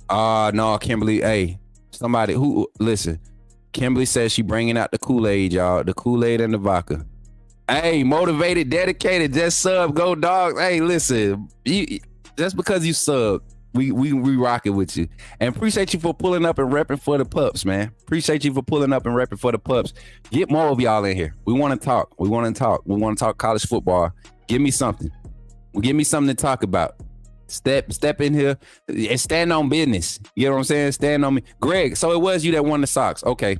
No, Kimberly. Hey, somebody who listen. Kimberly says she bringing out the Kool-Aid, y'all. The Kool-Aid and the vodka. Hey, motivated, dedicated, just sub, go dogs. Hey, listen, just because you sub, we rock it with you. And appreciate you for pulling up and repping for the pups, man. Appreciate you for pulling up and repping for the pups. Get more of y'all in here. We want to talk. We want to talk college football. Give me something. Give me something to talk about. Step in here and stand on business. You know what I'm saying? Stand on me. Greg, so it was you that won the socks. Okay.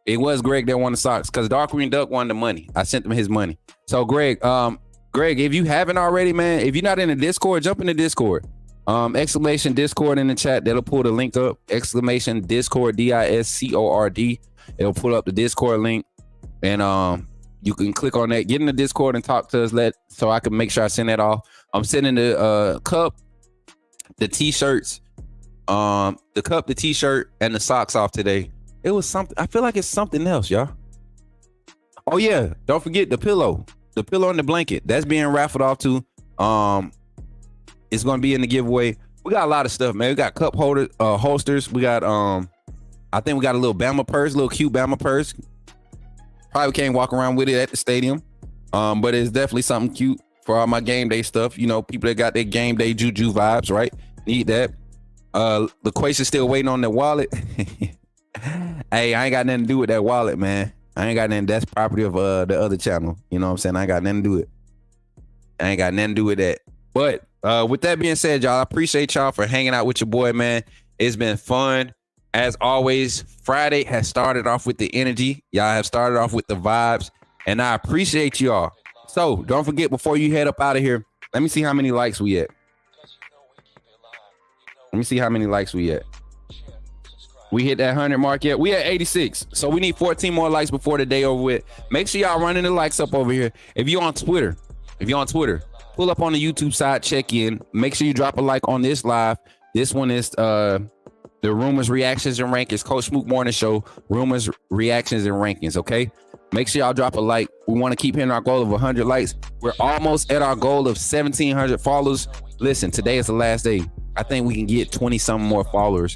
It was Greg that won the socks because Darkwing Duck won the money. I sent him his money. So Greg, if you haven't already, man, if you're not in the Discord, jump in the Discord. Exclamation Discord in the chat. That'll pull the link up. Exclamation Discord, Discord. It'll pull up the Discord link. And you can click on that, get in the Discord and talk to us. So I can make sure I send that off. I'm sending the cup, the t-shirts, the cup, the t-shirt, and the socks off today. It was something. I feel like it's something else, y'all. Oh yeah, don't forget the pillow and the blanket. That's being raffled off too. It's gonna be in the giveaway. We got a lot of stuff, man. We got cup holders, holsters. We got I think we got a little Bama purse, little cute Bama purse. Probably can't walk around with it at the stadium, but it's definitely something cute for all my game day stuff. You know, people that got their game day juju vibes, right? Need that. LaQuacia's still waiting on the wallet. Hey, I ain't got nothing to do with that wallet, man. I ain't got nothing. That's property of the other channel. You know what I'm saying? I ain't got nothing to do with it. I ain't got nothing to do with that. But with that being said, y'all, I appreciate y'all for hanging out with your boy, man. It's been fun. As always, Friday has started off with the energy. Y'all have started off with the vibes. And I appreciate y'all. So don't forget, before you head up out of here, let me see how many likes we at. Let me see how many likes we at. We hit that 100 mark yet. We at 86. So we need 14 more likes before the day over with. Make sure y'all running the likes up over here. If you're on Twitter, pull up on the YouTube side, check in. Make sure you drop a like on this live. This one is the Rumors, Reactions, and Rankings. Coach Smook Morning Show. Rumors, Reactions, and Rankings, okay? Make sure y'all drop a like. We want to keep hitting our goal of 100 likes. We're almost at our goal of 1,700 followers. Listen, today is the last day. I think we can get 20-something more followers,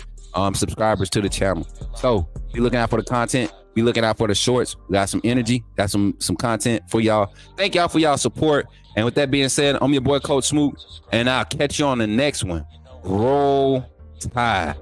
subscribers to the channel. So be looking out for the content. Be looking out for the shorts. We got some energy. Got some content for y'all. Thank y'all for y'all support. And with that being said, I'm your boy, Coach Smook, and I'll catch you on the next one. Roll Tide.